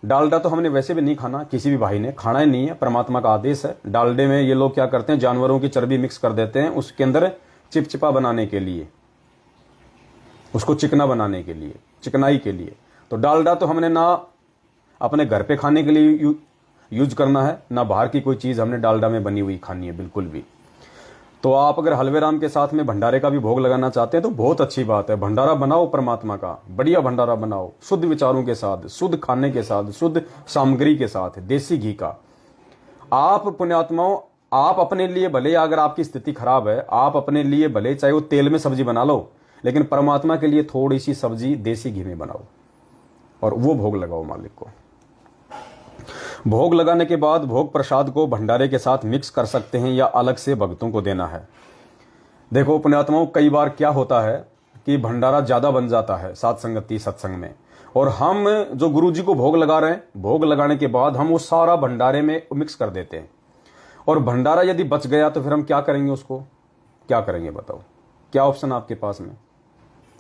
डालडा तो हमने वैसे भी नहीं खाना, किसी भी भाई ने खाना ही नहीं है, परमात्मा का आदेश है। डालडे में ये लोग क्या करते हैं, जानवरों की चर्बी मिक्स कर देते हैं उसके अंदर चिपचिपा बनाने के लिए, उसको चिकना बनाने के लिए, चिकनाई के लिए। तो डालडा तो हमने ना अपने घर पे खाने के लिए यूज करना है, ना बाहर की कोई चीज हमने डालडा में बनी हुई खानी है, बिल्कुल भी। तो आप अगर हलवे राम के साथ में भंडारे का भी भोग लगाना चाहते हैं तो बहुत अच्छी बात है। भंडारा बनाओ परमात्मा का, बढ़िया भंडारा बनाओ, शुद्ध विचारों के साथ, शुद्ध खाने के साथ, शुद्ध सामग्री के साथ, देसी घी का। आप पुण्यात्माओं, आप अपने लिए भले, अगर आपकी स्थिति खराब है, आप अपने लिए भले चाहे वो तेल में सब्जी बना लो, लेकिन परमात्मा के लिए थोड़ी सी सब्जी देसी घी में बनाओ और वो भोग लगाओ मालिक को। भोग लगाने के बाद भोग प्रसाद को भंडारे के साथ मिक्स कर सकते हैं या अलग से भक्तों को देना है। देखो पुण्यात्माओं, कई बार क्या होता है कि भंडारा ज्यादा बन जाता है सात संगति सत्संग में, और हम जो गुरु जी को भोग लगा रहे हैं, भोग लगाने के बाद हम वो सारा भंडारे में मिक्स कर देते हैं। और भंडारा यदि बच गया तो फिर हम क्या करेंगे, उसको क्या करेंगे बताओ? क्या ऑप्शन आपके पास में?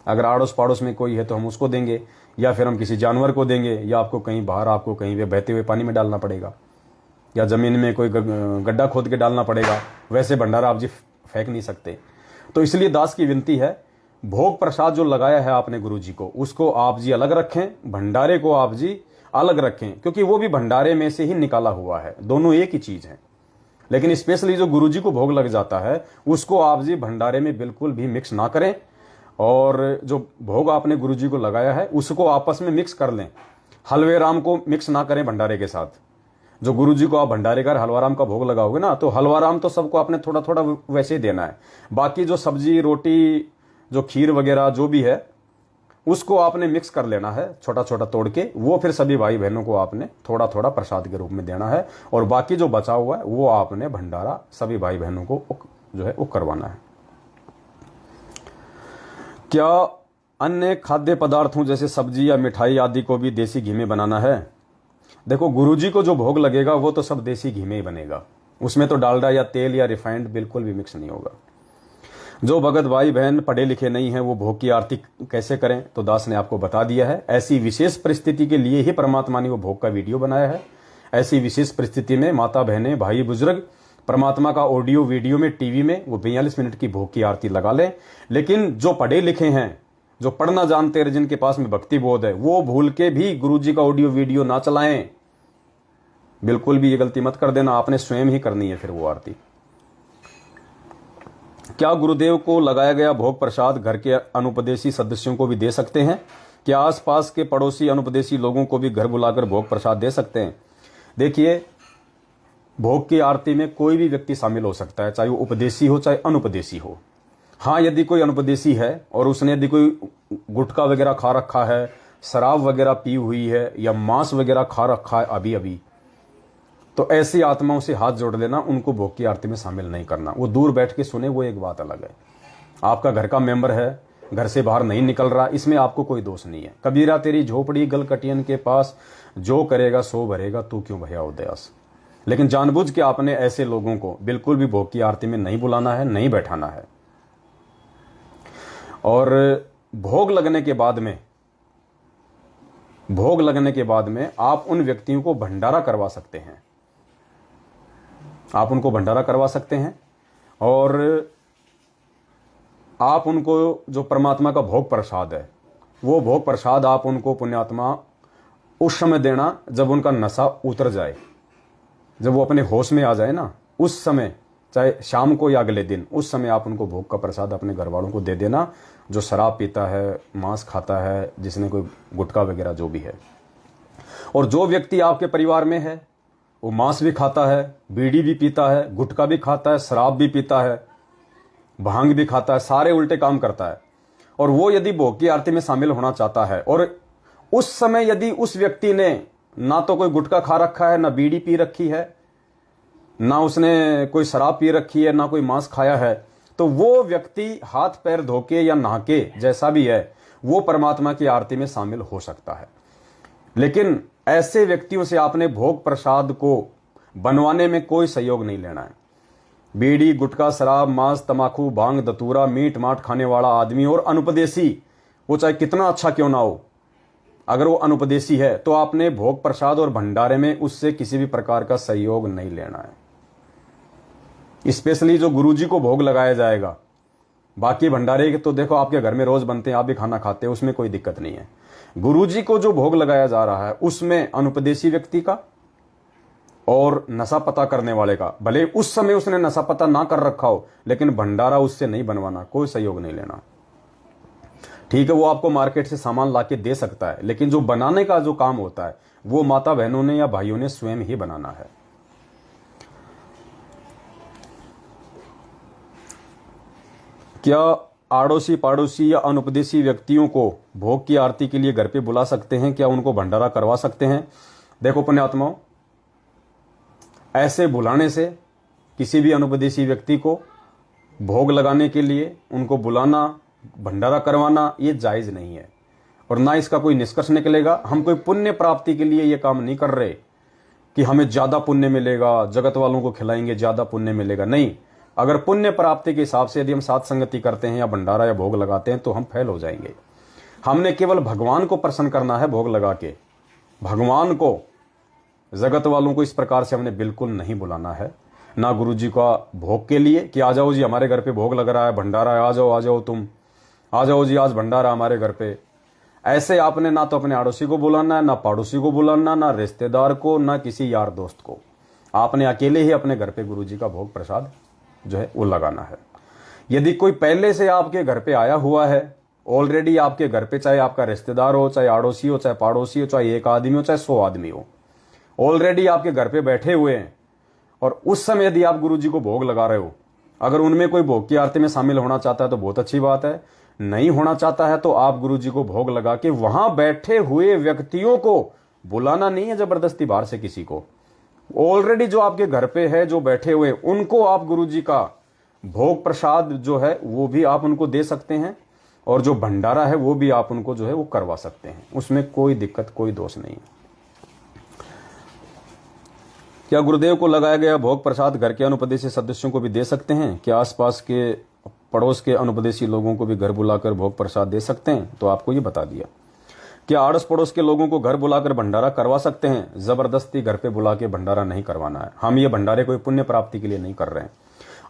अगर आड़ोस पड़ोस में कोई है तो हम उसको देंगे, या फिर हम किसी जानवर को देंगे, या आपको कहीं बाहर, आपको कहीं पे बहते हुए पानी में डालना पड़ेगा, या जमीन में कोई गड्ढा खोद के डालना पड़ेगा। वैसे भंडारा आप जी फेंक नहीं सकते। तो इसलिए दास की विनती है, भोग प्रसाद जो लगाया है आपने गुरु जी को, उसको आप जी अलग रखें, भंडारे को आप जी अलग रखें, क्योंकि वो भी भंडारे में से ही निकाला हुआ है, दोनों एक ही चीज है। लेकिन स्पेशली जो गुरु जी को भोग लग जाता है उसको आप जी भंडारे में बिल्कुल भी मिक्स ना करें, और जो भोग आपने गुरु जी को लगाया है उसको आपस में मिक्स कर लें। हलवे राम को मिक्स ना करें भंडारे के साथ। जो गुरु जी को आप भंडारे का हलवा राम का भोग लगाओगे ना, तो हलवा राम तो सबको आपने थोड़ा थोड़ा वैसे ही देना है। बाकी जो सब्जी रोटी, जो खीर वगैरह जो भी है, उसको आपने मिक्स कर लेना है छोटा छोटा तोड़ के, वो फिर सभी भाई बहनों को आपने थोड़ा थोड़ा प्रसाद के रूप में देना है। और बाकी जो बचा हुआ है वो आपने भंडारा सभी भाई बहनों को जो है वो करवाना है। क्या अन्य खाद्य पदार्थों जैसे सब्जी या मिठाई आदि को भी देसी घी में बनाना है? देखो, गुरुजी को जो भोग लगेगा वो तो सब देसी घी में ही बनेगा, उसमें तो डालडा या तेल या रिफाइंड बिल्कुल भी मिक्स नहीं होगा। जो भगत भाई बहन पढ़े लिखे नहीं है वो भोग की आरती कैसे करें, तो दास ने आपको बता दिया है। ऐसी विशेष परिस्थिति के लिए ही परमात्मा ने वो भोग का वीडियो बनाया है। ऐसी विशेष परिस्थिति में माता बहनें, भाई बुजुर्ग, परमात्मा का ऑडियो वीडियो में, टीवी में वो 42 मिनट की भोग की आरती लगा लें। लेकिन जो पढ़े लिखे हैं, जो पढ़ना जानते हैं, जिनके पास में भक्ति बोध है, वो भूल के भी गुरुजी का ऑडियो वीडियो ना चलाएं। बिल्कुल भी ये गलती मत कर देना, आपने स्वयं ही करनी है फिर वो आरती। क्या गुरुदेव को लगाया गया भोग प्रसाद घर के अनुपदेशी सदस्यों को भी दे सकते हैं? क्या आसपास के पड़ोसी अनुपदेशी लोगों को भी घर बुलाकर भोग प्रसाद दे सकते हैं? देखिए, भोग की आरती में कोई भी व्यक्ति शामिल हो सकता है, चाहे वो उपदेशी हो चाहे अनुपदेशी हो। हाँ, यदि कोई अनुपदेशी है और उसने यदि कोई गुटखा वगैरह खा रखा है, शराब वगैरह पी हुई है, या मांस वगैरह खा रखा है अभी अभी, तो ऐसी आत्माओं से हाथ जोड़ लेना, उनको भोग की आरती में शामिल नहीं करना। वो दूर बैठ के सुने, वो एक बात अलग है। आपका घर का मेंबर है, घर से बाहर नहीं निकल रहा, इसमें आपको कोई दोष नहीं है। कबीरा तेरी झोपड़ी गलकटियन के पास, जो करेगा सो भरेगा, तू क्यों भया उदयास। लेकिन जानबूझ के आपने ऐसे लोगों को बिल्कुल भी भोग की आरती में नहीं बुलाना है, नहीं बैठाना है। और भोग लगने के बाद में आप उन व्यक्तियों को भंडारा करवा सकते हैं, आप उनको भंडारा करवा सकते हैं। और आप उनको जो परमात्मा का भोग प्रसाद है, वो भोग प्रसाद आप उनको पुण्यात्मा उस समय देना जब उनका नशा उतर जाए, जब वो अपने होश में आ जाए ना, उस समय, चाहे शाम को या अगले दिन, उस समय आप उनको भोग का प्रसाद अपने घर वालों को दे देना, जो शराब पीता है, मांस खाता है, जिसने कोई गुटखा वगैरह जो भी है। और जो व्यक्ति आपके परिवार में है वो मांस भी खाता है, बीड़ी भी पीता है, गुटखा भी खाता है, शराब भी पीता है, भांग भी खाता है, सारे उल्टे काम करता है, और वो यदि भोग की आरती में शामिल होना चाहता है और उस समय यदि उस व्यक्ति ने ना तो कोई गुटखा खा रखा है, ना बीड़ी पी रखी है, ना उसने कोई शराब पी रखी है, ना कोई मांस खाया है, तो वो व्यक्ति हाथ पैर धोके या नहा के जैसा भी है वो परमात्मा की आरती में शामिल हो सकता है। लेकिन ऐसे व्यक्तियों से आपने भोग प्रसाद को बनवाने में कोई सहयोग नहीं लेना है। बीड़ी, गुटखा, शराब, मांस, तमाकू, भांग, धतूरा, मीट माट खाने वाला आदमी और अनुपदेशी, वो चाहे कितना अच्छा क्यों ना हो, अगर वो अनुपदेशी है तो आपने भोग प्रसाद और भंडारे में उससे किसी भी प्रकार का सहयोग नहीं लेना है। स्पेशली जो गुरुजी को भोग लगाया जाएगा, बाकी भंडारे तो देखो आपके घर में रोज बनते हैं, आप भी खाना खाते हैं, उसमें कोई दिक्कत नहीं है। गुरुजी को जो भोग लगाया जा रहा है उसमें अनुपदेशी व्यक्ति का और नशा पता करने वाले का, भले उस समय उसने नशा पता ना कर रखा हो, लेकिन भंडारा उससे नहीं बनवाना, कोई सहयोग नहीं लेना। ठीक है, वो आपको मार्केट से सामान लाके दे सकता है, लेकिन जो बनाने का जो काम होता है वो माता बहनों ने या भाइयों ने स्वयं ही बनाना है। क्या आड़ोसी पाड़ोसी या अनुपदेशी व्यक्तियों को भोग की आरती के लिए घर पे बुला सकते हैं? क्या उनको भंडारा करवा सकते हैं? देखो पुण्यात्माओं, ऐसे बुलाने से किसी भी अनुपदेशी व्यक्ति को भोग लगाने के लिए उनको बुलाना, भंडारा करवाना ये जायज नहीं है, और ना इसका कोई निष्कर्ष निकलेगा। हम कोई पुण्य प्राप्ति के लिए ये काम नहीं कर रहे कि हमें ज्यादा पुण्य मिलेगा, जगत वालों को खिलाएंगे ज्यादा पुण्य मिलेगा, नहीं। अगर पुण्य प्राप्ति के हिसाब से यदि हम साथ संगति करते हैं या भंडारा या भोग लगाते हैं तो हम फेल हो जाएंगे। हमने केवल भगवान को प्रसन्न करना है भोग लगा के, भगवान को, जगत वालों को इस प्रकार से हमने बिल्कुल नहीं बुलाना है। ना गुरु जी का भोग के लिए कि आ जाओ जी हमारे घर पे भोग लग रहा है, भंडारा है, आ जाओ तुम, आ जाओ जी आज भंडारा हमारे घर पे। ऐसे आपने ना तो अपने आड़ोसी को बुलाना है, ना पड़ोसी को बुलाना, ना रिश्तेदार को, ना किसी यार दोस्त को। आपने अकेले ही अपने घर पे गुरु जी का भोग प्रसाद जो है वो लगाना है। यदि कोई पहले से आपके घर पे आया हुआ है, ऑलरेडी आपके घर पे, चाहे आपका रिश्तेदार हो, चाहे आड़ोसी हो, चाहे पड़ोसी हो, चाहे एक आदमी हो, चाहे 100 आदमी हो, ऑलरेडी आपके घर पे बैठे हुए हैं, और उस समय यदि आप गुरु जी को भोग लगा रहे हो, अगर उनमें कोई भोग की आरती में शामिल होना चाहता है तो बहुत अच्छी बात है। नहीं होना चाहता है तो आप गुरु जी को भोग लगा के वहां बैठे हुए व्यक्तियों को बुलाना नहीं है जबरदस्ती बाहर से किसी को। ऑलरेडी जो आपके घर पे है, जो बैठे हुए, उनको आप गुरु जी का भोग प्रसाद जो है वो भी आप उनको दे सकते हैं, और जो भंडारा है वो भी आप उनको जो है वो करवा सकते हैं। उसमें कोई दिक्कत, कोई दोष नहीं है। क्या गुरुदेव को लगाया गया भोग प्रसाद घर के अनुपदेशी सदस्यों को भी दे सकते हैं? क्या आसपास के पड़ोस के अनुपदेशी लोगों को भी घर बुलाकर भोग प्रसाद दे सकते हैं? तो आपको ये बता दिया। क्या आड़ोस पड़ोस के लोगों को घर बुलाकर भंडारा करवा सकते हैं? जबरदस्ती घर पे बुला के भंडारा नहीं करवाना है। हम ये भंडारे कोई पुण्य प्राप्ति के लिए नहीं कर रहे हैं।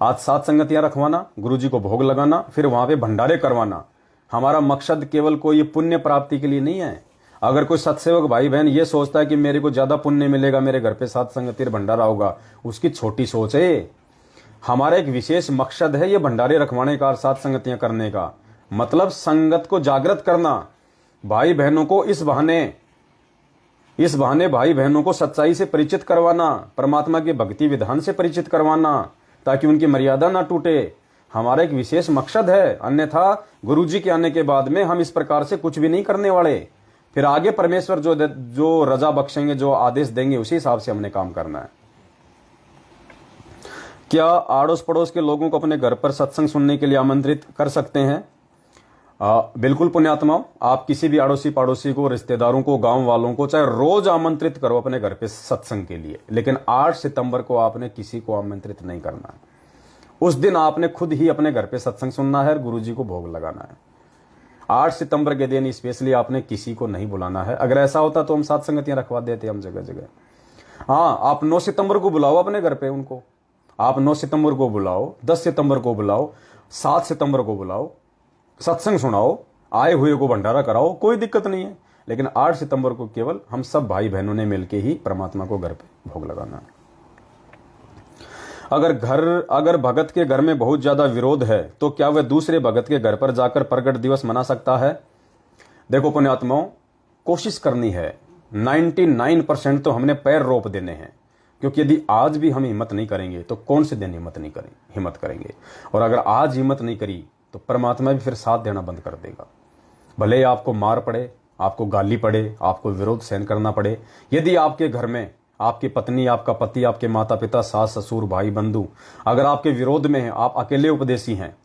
आज सात संगतियां रखवाना, गुरुजी को भोग लगाना, फिर वहां पे भंडारे करवाना, हमारा मकसद केवल कोई पुण्य प्राप्ति के लिए नहीं है। अगर कोई सत्सेवक भाई बहन ये सोचता है कि मेरे को ज्यादा पुण्य मिलेगा, मेरे घर पे सात संगति भंडारा होगा, उसकी छोटी सोच है। हमारा एक विशेष मकसद है ये भंडारे रखवाने का, सात संगतियां करने का, मतलब संगत को जागृत करना, भाई बहनों को इस बहाने भाई बहनों को सच्चाई से परिचित करवाना, परमात्मा के भक्ति विधान से परिचित करवाना, ताकि उनकी मर्यादा ना टूटे। हमारा एक विशेष मकसद है। अन्यथा गुरुजी के आने के बाद में हम इस प्रकार से कुछ भी नहीं करने वाले। फिर आगे परमेश्वर जो रजा बख्शेंगे, जो आदेश देंगे, उसी हिसाब से हमने काम करना है। क्या आड़ोस पड़ोस के लोगों को अपने घर पर सत्संग सुनने के लिए आमंत्रित कर सकते हैं? बिल्कुल पुण्यात्माओं, आप किसी भी आड़ोसी पड़ोसी को, रिश्तेदारों को, गांव वालों को चाहे रोज आमंत्रित करो अपने घर पे सत्संग के लिए, लेकिन 8 सितंबर को आपने किसी को आमंत्रित नहीं करना है। उस दिन आपने खुद ही अपने घर पे सत्संग सुनना है और गुरुजी को भोग लगाना है। 8 सितंबर के दिन स्पेशली आपने किसी को नहीं बुलाना है। अगर ऐसा होता तो हम सात संगतियां रखवा देते हम जगह जगह। हाँ, आप 9 सितंबर को बुलाओ अपने घर पे उनको, आप 9 सितंबर को बुलाओ, 10 सितंबर को बुलाओ, 7 सितंबर को बुलाओ, सत्संग सुनाओ, आए हुए को भंडारा कराओ, कोई दिक्कत नहीं है। लेकिन 8 सितंबर को केवल हम सब भाई बहनों ने मिलकर ही परमात्मा को घर पे भोग लगाना है। अगर भगत के घर में बहुत ज्यादा विरोध है तो क्या वह दूसरे भगत के घर पर जाकर प्रगट दिवस मना सकता है? देखो पुण्यात्माओं, कोशिश करनी है 99% तो हमने पैर रोप देने हैं, क्योंकि यदि आज भी हम हिम्मत नहीं करेंगे तो कौन से दिन हिम्मत करेंगे। और अगर आज हिम्मत नहीं करी तो परमात्मा भी फिर साथ देना बंद कर देगा। भले ही आपको मार पड़े, आपको गाली पड़े, आपको विरोध सहन करना पड़े, यदि आपके घर में आपकी पत्नी, आपका पति, आपके माता पिता, सास ससुर, भाई बंधु अगर आपके विरोध में हैं, आप अकेले उपदेशी हैं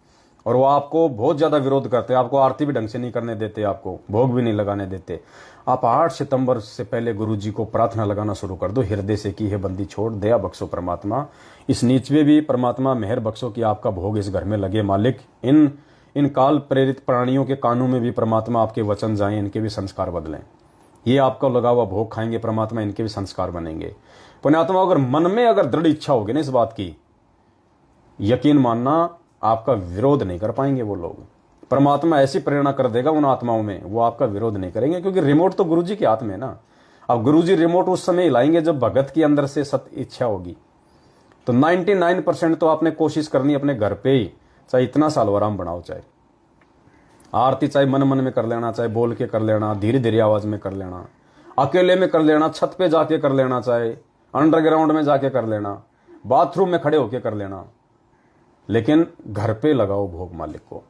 और वो आपको बहुत ज्यादा विरोध करते हैं, आपको आरती भी ढंग से नहीं करने देते, आपको भोग भी नहीं लगाने देते, आप 8 सितंबर से पहले गुरु जी को प्रार्थना लगाना शुरू कर दो, हृदय से की है बंदी छोड़, दया बख्शो परमात्मा, इस नीच में भी परमात्मा मेहर बख्शो कि आपका भोग इस घर में लगे मालिक। इन काल प्रेरित प्राणियों के कानों में भी परमात्मा आपके वचन जाएं, इनके भी संस्कार बदलें। ये आपका लगा हुआ भोग खाएंगे परमात्मा, इनके भी संस्कार बनेंगे। पुण्यात्मा अगर मन में अगर दृढ़ इच्छा होगी ना इस बात की, यकीन मानना आपका विरोध नहीं कर पाएंगे वो लोग। परमात्मा ऐसी प्रेरणा कर देगा उन आत्माओं में, वो आपका विरोध नहीं करेंगे, क्योंकि रिमोट तो गुरुजी के हाथ में है ना। अब गुरुजी रिमोट उस समय हिलाएंगे जब भगत के अंदर से सत्य इच्छा होगी। तो 99% तो आपने कोशिश करनी अपने घर पे ही, चाहे इतना साल आराम बनाओ, चाहे आरती चाहे मन मन में कर लेना, चाहे बोल के कर लेना, धीरे धीरे आवाज में कर लेना, अकेले में कर लेना, छत पे जाके कर लेना, चाहे अंडरग्राउंड में जाके कर लेना, बाथरूम में खड़े होके कर लेना, लेकिन घर पे लगाओ भोग मालिक को।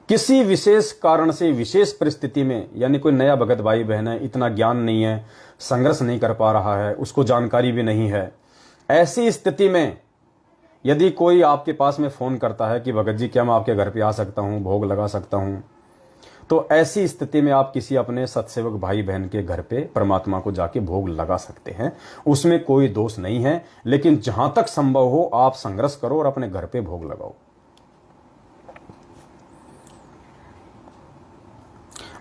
किसी विशेष कारण से, विशेष परिस्थिति में, यानी कोई नया भगत भाई बहन है, इतना ज्ञान नहीं है, संघर्ष नहीं कर पा रहा है, उसको जानकारी भी नहीं है, ऐसी स्थिति में यदि कोई आपके पास में फोन करता है कि भगत जी क्या मैं आपके घर पे आ सकता हूं, भोग लगा सकता हूं, तो ऐसी स्थिति में आप किसी अपने सत्सेवक भाई बहन के घर पे परमात्मा को जाके भोग लगा सकते हैं, उसमें कोई दोष नहीं है। लेकिन जहां तक संभव हो आप संघर्ष करो और अपने घर पे भोग लगाओ।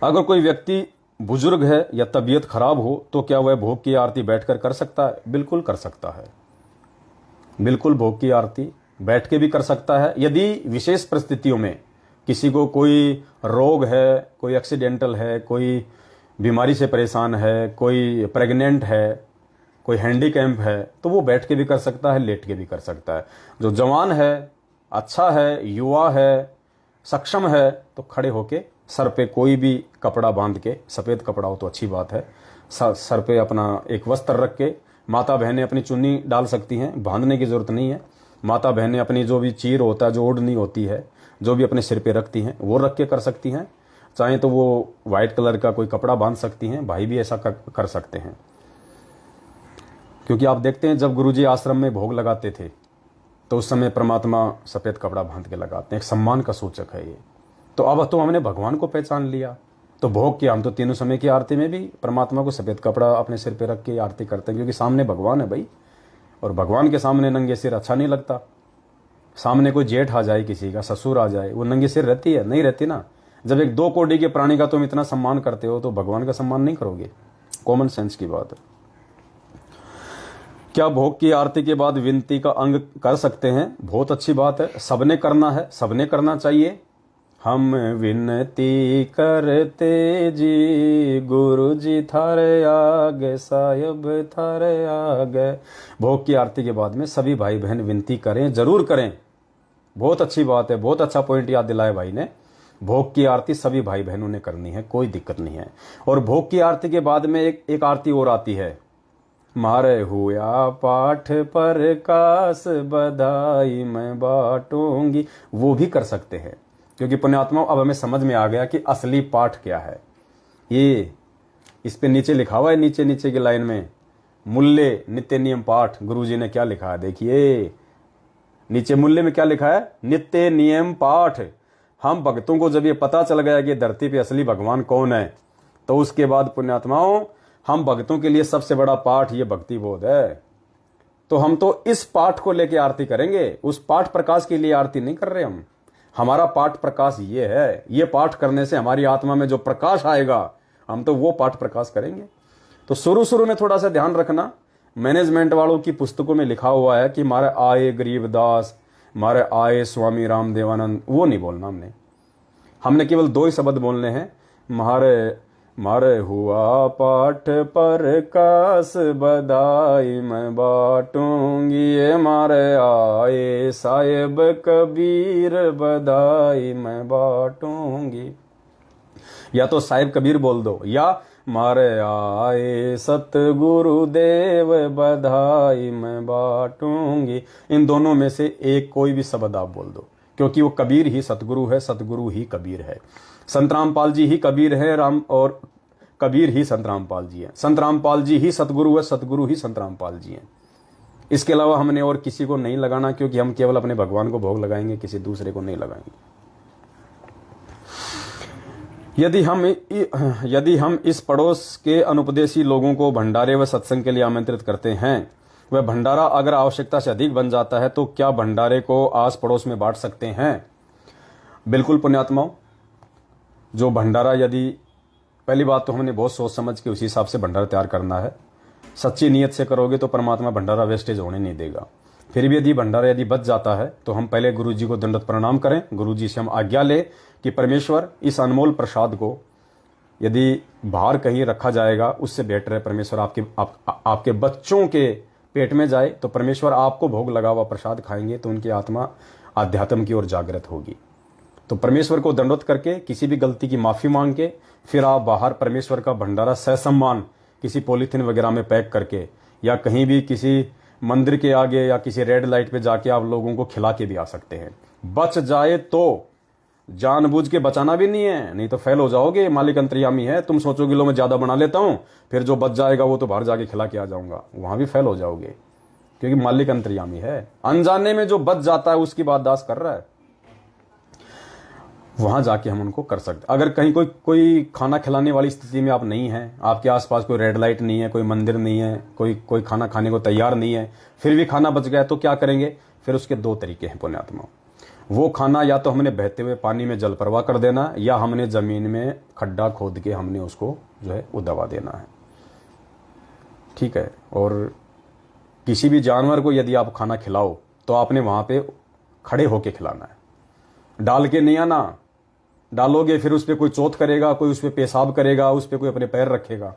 अगर कोई व्यक्ति बुजुर्ग है या तबीयत खराब हो तो क्या वह भोग की आरती बैठकर कर सकता है? बिल्कुल कर सकता है, बिल्कुल भोग की आरती बैठ के भी कर सकता है। यदि विशेष परिस्थितियों में किसी को कोई रोग है, कोई एक्सीडेंटल है, कोई बीमारी से परेशान है, कोई प्रेग्नेंट है, कोई हैंडीकैम्प है, तो वो बैठ के भी कर सकता है, लेट के भी कर सकता है। जो जवान है, अच्छा है, युवा है, सक्षम है, तो खड़े होके सर पे कोई भी कपड़ा बांध के, सफेद कपड़ा हो तो अच्छी बात है, सर पे अपना एक वस्त्र रख के, माता बहनें अपनी चुन्नी डाल सकती हैं, बांधने की जरूरत नहीं है। माता बहनें अपनी जो भी चीर होता है, जो ओढ़नी होती है, जो भी अपने सिर पे रखती हैं, वो रख के कर सकती हैं। चाहे तो वो व्हाइट कलर का कोई कपड़ा बांध सकती हैं, भाई भी ऐसा कर सकते हैं। क्योंकि आप देखते हैं जब गुरुजी आश्रम में भोग लगाते थे तो उस समय परमात्मा सफेद कपड़ा बांध के लगाते हैं, एक सम्मान का सूचक है ये। तो अब तो हमने भगवान को पहचान लिया, तो भोग किया हम तो तीनों समय की आरती में भी परमात्मा को सफेद कपड़ा अपने सिर पे रख के आरती करते हैं, क्योंकि सामने भगवान है भाई, और भगवान के सामने नंगे सिर अच्छा नहीं लगता। सामने कोई जेठ आ जाए, किसी का ससुर आ जाए, वो नंगे सिर रहती है? नहीं रहती ना। जब एक 2 कोड़ी के प्राणी का तुम इतना सम्मान करते हो तो भगवान का सम्मान नहीं करोगे? कॉमन सेंस की बात है। क्या भोग की आरती के बाद विनती का अंग कर सकते हैं? बहुत अच्छी बात है, सबने करना है, सबने करना चाहिए। हम विनती करते जी गुरु जी थारे आगे, साहिब थारे आगे। भोग की आरती के बाद में सभी भाई बहन विनती करें, जरूर करें। बहुत अच्छी बात है, बहुत अच्छा पॉइंट याद दिलाया भाई ने। भोग की आरती सभी भाई बहनों ने करनी है, कोई दिक्कत नहीं है। और भोग की आरती के बाद में एक आरती और आती है, मारे हुआ पाठ पर कास बधाई मैं बांटूंगी, वो भी कर सकते हैं। क्योंकि पुण्यात्माओं अब हमें समझ में आ गया कि असली पाठ क्या है। ये इस पे नीचे लिखा हुआ है, नीचे नीचे की लाइन में, मूल्य नित्य नियम पाठ। गुरुजी ने क्या लिखा है देखिए, नीचे मूल्य में क्या लिखा है? नित्य नियम पाठ। हम भक्तों को जब ये पता चल गया कि धरती पे असली भगवान कौन है, तो उसके बाद पुण्यात्माओं हम भक्तों के लिए सबसे बड़ा पाठ ये भक्ति बोध है। तो हम तो इस पाठ को लेके आरती करेंगे, उस पाठ प्रकाश के लिए आरती नहीं कर रहे हम। हमारा पाठ प्रकाश ये है, ये पाठ करने से हमारी आत्मा में जो प्रकाश आएगा, हम तो वो पाठ प्रकाश करेंगे। तो शुरू में थोड़ा सा ध्यान रखना, मैनेजमेंट वालों की पुस्तकों में लिखा हुआ है कि मारे आए गरीबदास, मारे आए स्वामी रामदेवानंद, वो नहीं बोलना हमने केवल 2 ही शब्द बोलने हैं, मारे हुआ पाठ पर कास बधाई मैं बांटूंगी, ये मारे आए साहिब कबीर बधाई मैं बांटूंगी। या तो साहिब कबीर बोल दो, या मारे आए, सतगुरु देव बधाई मैं बांटूंगी। इन दोनों में से एक कोई भी शब्द आप बोल दो, क्योंकि वो कबीर ही सतगुरु है, सतगुरु ही कबीर है। संत रामपाल जी ही कबीर है, राम और कबीर ही संत रामपाल जी है। संत रामपाल जी ही सतगुरु है, सतगुरु ही संत रामपाल जी हैं। इसके अलावा हमने और किसी को नहीं लगाना, क्योंकि हम केवल अपने भगवान को भोग लगाएंगे, किसी दूसरे को नहीं लगाएंगे। यदि हम इस पड़ोस के अनुपदेशी लोगों को भंडारे व सत्संग के लिए आमंत्रित करते हैं, वह भंडारा अगर आवश्यकता से अधिक बन जाता है, तो क्या भंडारे को आस पड़ोस में बांट सकते हैं? बिल्कुल पुण्यात्माओं, जो भंडारा, यदि पहली बात तो हमने बहुत सोच समझ के उसी हिसाब से भंडारा तैयार करना है। सच्ची नीयत से करोगे तो परमात्मा भंडारा वेस्टेज होने नहीं देगा। फिर भी यदि भंडारा यदि बच जाता है तो हम पहले गुरु जी को दंडवत प्रणाम करें, गुरु जी से हम आज्ञा ले कि परमेश्वर इस अनमोल प्रसाद को यदि बाहर कहीं रखा जाएगा, उससे बेटर है परमेश्वर आपके बच्चों के पेट में जाए, तो परमेश्वर आपको भोग लगा हुआ प्रसाद खाएंगे तो उनकी आत्मा आध्यात्म की ओर जागृत होगी। तो परमेश्वर को दंडवत करके किसी भी गलती की माफी मांग के फिर आप बाहर परमेश्वर का भंडारा ससम्मान किसी पॉलीथीन वगैरह में पैक करके, या कहीं भी किसी मंदिर के आगे या किसी रेड लाइट पे जाके आप लोगों को खिला के भी आ सकते हैं। बच जाए तो, जानबूझ के बचाना भी नहीं है, नहीं तो फेल हो जाओगे। मालिक अंतर्यामी है, तुम सोचोगे लो मैं ज्यादा बना लेता हूं, फिर जो बच जाएगा वो तो बाहर जाके खिला के आ जाऊंगा, वहां भी फेल हो जाओगे, क्योंकि मालिक अंतर्यामी है। अनजाने में जो बच जाता है उसकी बात दास कर रहा है, वहां जाके हम उनको कर सकते। अगर कहीं कोई खाना खिलाने वाली स्थिति में आप नहीं हैं, आपके आसपास कोई रेड लाइट नहीं है, कोई मंदिर नहीं है, कोई खाना खाने को तैयार नहीं है, फिर भी खाना बच गया, तो क्या करेंगे? फिर उसके दो तरीके हैं पुण्यात्मा। वो खाना या तो हमने बहते हुए पानी में जल प्रवाह कर देना, या हमने जमीन में खड्डा खोद के हमने उसको जो है वो दबा देना है। ठीक है। और किसी भी जानवर को यदि आप खाना खिलाओ तो आपने वहां पे खड़े होके खिलाना है, डाल के नहीं आना। डालोगे फिर उस पर कोई चोट करेगा, कोई उस पर पेशाब करेगा, उस पर कोई अपने पैर रखेगा,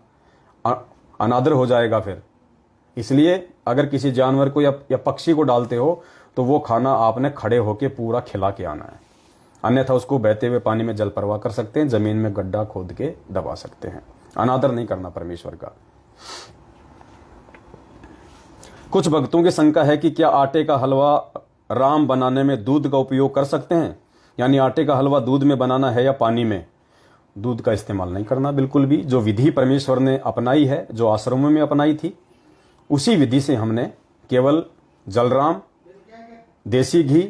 अनादर हो जाएगा फिर। इसलिए अगर किसी जानवर को या पक्षी को डालते हो तो वो खाना आपने खड़े होके पूरा खिला के आना है, अन्यथा उसको बहते हुए पानी में जल प्रवाह कर सकते हैं, जमीन में गड्ढा खोद के दबा सकते हैं। अनादर नहीं करना परमेश्वर का। कुछ भक्तों की शंका है कि क्या आटे का हलवा राम बनाने में दूध का उपयोग कर सकते हैं? यानी आटे का हलवा दूध में बनाना है या पानी में? दूध का इस्तेमाल नहीं करना बिल्कुल भी। जो विधि परमेश्वर ने अपनाई है, जो आश्रमों में अपनाई थी, उसी विधि से हमने केवल जलराम, देसी घी,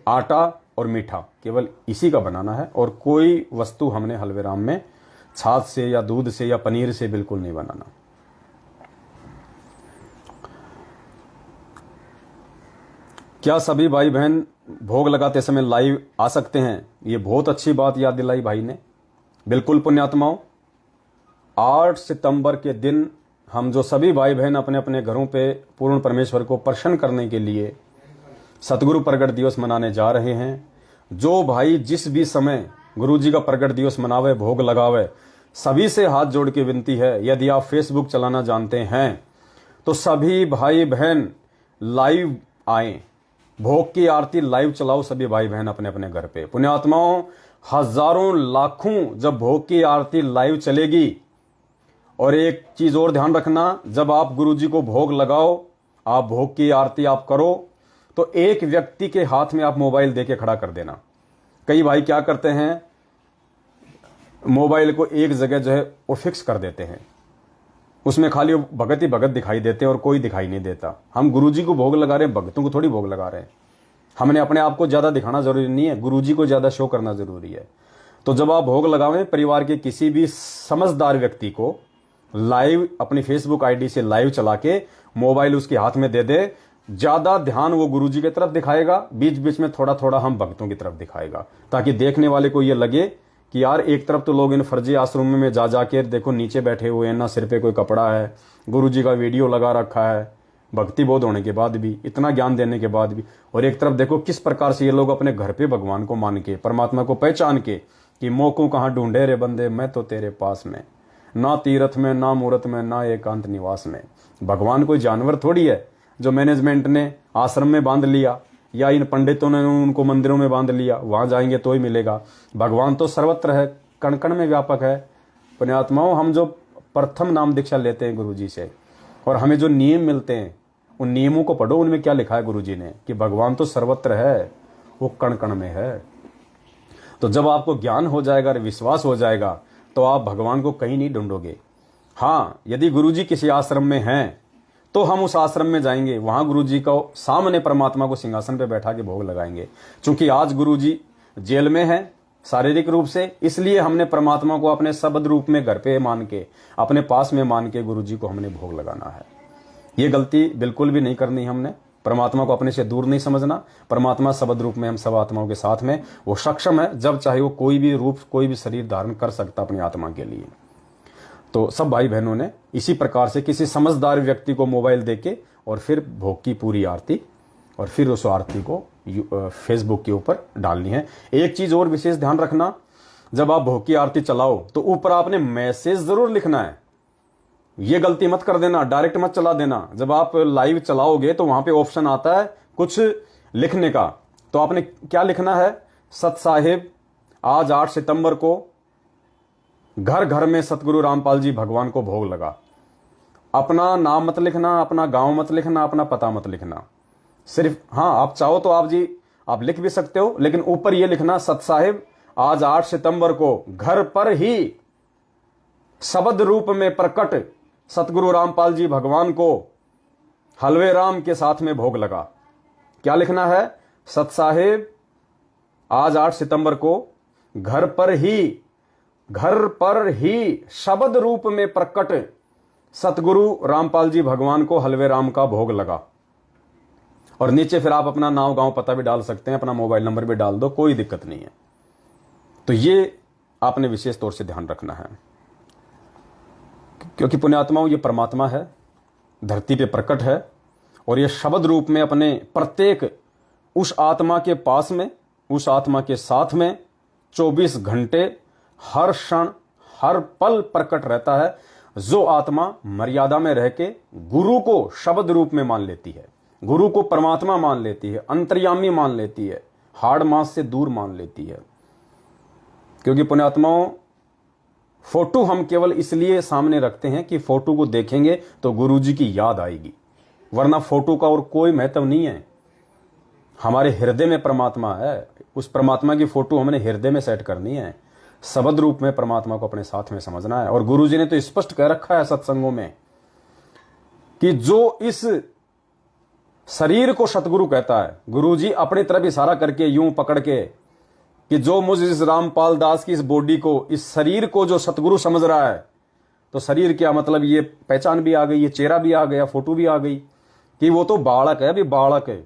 आटा और मीठा, केवल इसी का बनाना है। और कोई वस्तु हमने हलवे राम में छाछ से या दूध से या पनीर से बिल्कुल नहीं बनाना। क्या सभी भाई बहन भोग लगाते समय लाइव आ सकते हैं? ये बहुत अच्छी बात याद दिलाई भाई ने। बिल्कुल पुण्यात्माओं, 8 सितंबर के दिन हम जो सभी भाई बहन अपने अपने घरों पे पूर्ण परमेश्वर को प्रसन्न करने के लिए सतगुरु प्रगट दिवस मनाने जा रहे हैं, जो भाई जिस भी समय गुरु जी का प्रगट दिवस मनावे, भोग लगावे, सभी से हाथ जोड़ के विनती है, यदि आप फेसबुक चलाना जानते हैं तो सभी भाई बहन लाइव आए, भोग की आरती लाइव चलाओ सभी भाई बहन अपने अपने घर पे। पुण्यात्माओं, हजारों लाखों जब भोग की आरती लाइव चलेगी, और एक चीज और ध्यान रखना, जब आप गुरु जी को भोग लगाओ, आप भोग की आरती आप करो, तो एक व्यक्ति के हाथ में आप मोबाइल देके खड़ा कर देना। कई भाई क्या करते हैं, मोबाइल को एक जगह जो है वो फिक्स कर देते हैं, उसमें खाली भगत ही भगत दिखाई देते हैं और कोई दिखाई नहीं देता। हम गुरुजी को भोग लगा रहे हैं, भगतों को थोड़ी भोग लगा रहे हैं। हमने अपने आप को ज्यादा दिखाना जरूरी नहीं है, गुरुजी को ज्यादा शो करना जरूरी है। तो जब आप भोग लगावें, परिवार के किसी भी समझदार व्यक्ति को लाइव अपनी फेसबुक आईडी से लाइव चला के मोबाइल उसके हाथ में दे दे। ज्यादा ध्यान वो गुरुजी की तरफ दिखाएगा, बीच बीच में थोड़ा थोड़ा हम भक्तों की तरफ दिखाएगा, ताकि देखने वाले को ये लगे कि यार एक तरफ तो लोग इन फर्जी आश्रम में जा जाके देखो नीचे बैठे हुए हैं, ना सिर पे कोई कपड़ा है, गुरुजी का वीडियो लगा रखा है, भक्ति बोध होने के बाद भी, इतना ज्ञान देने के बाद भी, और एक तरफ देखो किस प्रकार से ये लोग अपने घर पे भगवान को मान के, परमात्मा को पहचान के कि मोको कहाँ ढूंढे रे बंदे, मैं तो तेरे पास में, ना तीर्थ में, ना मूर्त में, ना एकांत निवास में। भगवान कोई जानवर थोड़ी है जो मैनेजमेंट ने आश्रम में बांध लिया या इन पंडितों ने उनको मंदिरों में बांध लिया, वहां जाएंगे तो ही मिलेगा। भगवान तो सर्वत्र है, कण कण में व्यापक है। पुण्यात्माओं, हम जो प्रथम नाम दीक्षा लेते हैं गुरुजी से, और हमें जो नियम मिलते हैं उन नियमों को पढ़ो, उनमें क्या लिखा है गुरुजी ने कि भगवान तो सर्वत्र है, वो कण कण में है। तो जब आपको ज्ञान हो जाएगा और विश्वास हो जाएगा तो आप भगवान को कहीं नहीं ढूंढोगे। हाँ, यदि गुरुजी किसी आश्रम में हैं तो हम उस आश्रम में जाएंगे, वहां गुरुजी को सामने परमात्मा को सिंहासन पे बैठा के भोग लगाएंगे। क्योंकि आज गुरुजी जेल में है शारीरिक रूप से, इसलिए हमने परमात्मा को अपने शब्द रूप में घर पे मान के, अपने पास में मान के गुरुजी को हमने भोग लगाना है। ये गलती बिल्कुल भी नहीं करनी हमने। परमात्मा को अपने से दूर नहीं समझना। परमात्मा शब्द रूप में हम सब आत्माओं के साथ में, वो सक्षम है, जब चाहे वो कोई भी रूप, कोई भी शरीर धारण कर सकता अपनी आत्मा के लिए। तो सब भाई बहनों ने इसी प्रकार से किसी समझदार व्यक्ति को मोबाइल देके और फिर भोग की पूरी आरती, और फिर उस आरती को फेसबुक के ऊपर डालनी है। एक चीज और विशेष ध्यान रखना, जब आप भोग की आरती चलाओ तो ऊपर आपने मैसेज जरूर लिखना है। ये गलती मत कर देना, डायरेक्ट मत चला देना। जब आप लाइव चलाओगे तो वहां पे ऑप्शन आता है कुछ लिखने का, तो आपने क्या लिखना है, सत साहिब आज 8 सितंबर को घर घर में सतगुरु रामपाल जी भगवान को भोग लगा। अपना नाम मत लिखना, अपना गांव मत लिखना, अपना पता मत लिखना। सिर्फ हाँ, आप चाहो तो आप लिख भी सकते हो, लेकिन ऊपर ये लिखना, सत साहिब आज 8 सितंबर को घर पर ही शब्द रूप में प्रकट सतगुरु रामपाल जी भगवान को हलवे राम के साथ में भोग लगा। क्या लिखना है, सत साहिब आज 8 सितंबर को घर पर ही शब्द रूप में प्रकट सतगुरु रामपाल जी भगवान को हलवे राम का भोग लगा। और नीचे फिर आप अपना नाम गांव पता भी डाल सकते हैं, अपना मोबाइल नंबर भी डाल दो, कोई दिक्कत नहीं है। तो ये आपने विशेष तौर से ध्यान रखना है, क्योंकि पुण्यात्माओं ये परमात्मा है, धरती पे प्रकट है, और ये शब्द रूप में अपने प्रत्येक उस आत्मा के पास में, उस आत्मा के साथ में 24 घंटे हर क्षण हर पल प्रकट रहता है। जो आत्मा मर्यादा में रह के गुरु को शब्द रूप में मान लेती है, गुरु को परमात्मा मान लेती है, अंतर्यामी मान लेती है, हाड़ मांस से दूर मान लेती है। क्योंकि पुण्यात्माओं फोटो हम केवल इसलिए सामने रखते हैं कि फोटो को देखेंगे तो गुरुजी की याद आएगी, वरना फोटो का और कोई महत्व नहीं है। हमारे हृदय में परमात्मा है, उस परमात्मा की फोटो हमने हृदय में सेट करनी है, शब्द रूप में परमात्मा को अपने साथ में समझना है। और गुरुजी ने तो स्पष्ट कह रखा है सत्संगों में कि जो इस शरीर को सतगुरु कहता है, गुरुजी अपनी तरफ इशारा करके यूं पकड़ के कि जो मुझ इस रामपाल दास की इस बॉडी को, इस शरीर को जो सतगुरु समझ रहा है, तो शरीर क्या मतलब, ये पहचान भी आ गई, ये चेहरा भी आ गया, फोटो भी आ गई कि वो तो बालक है, अभी बालक है,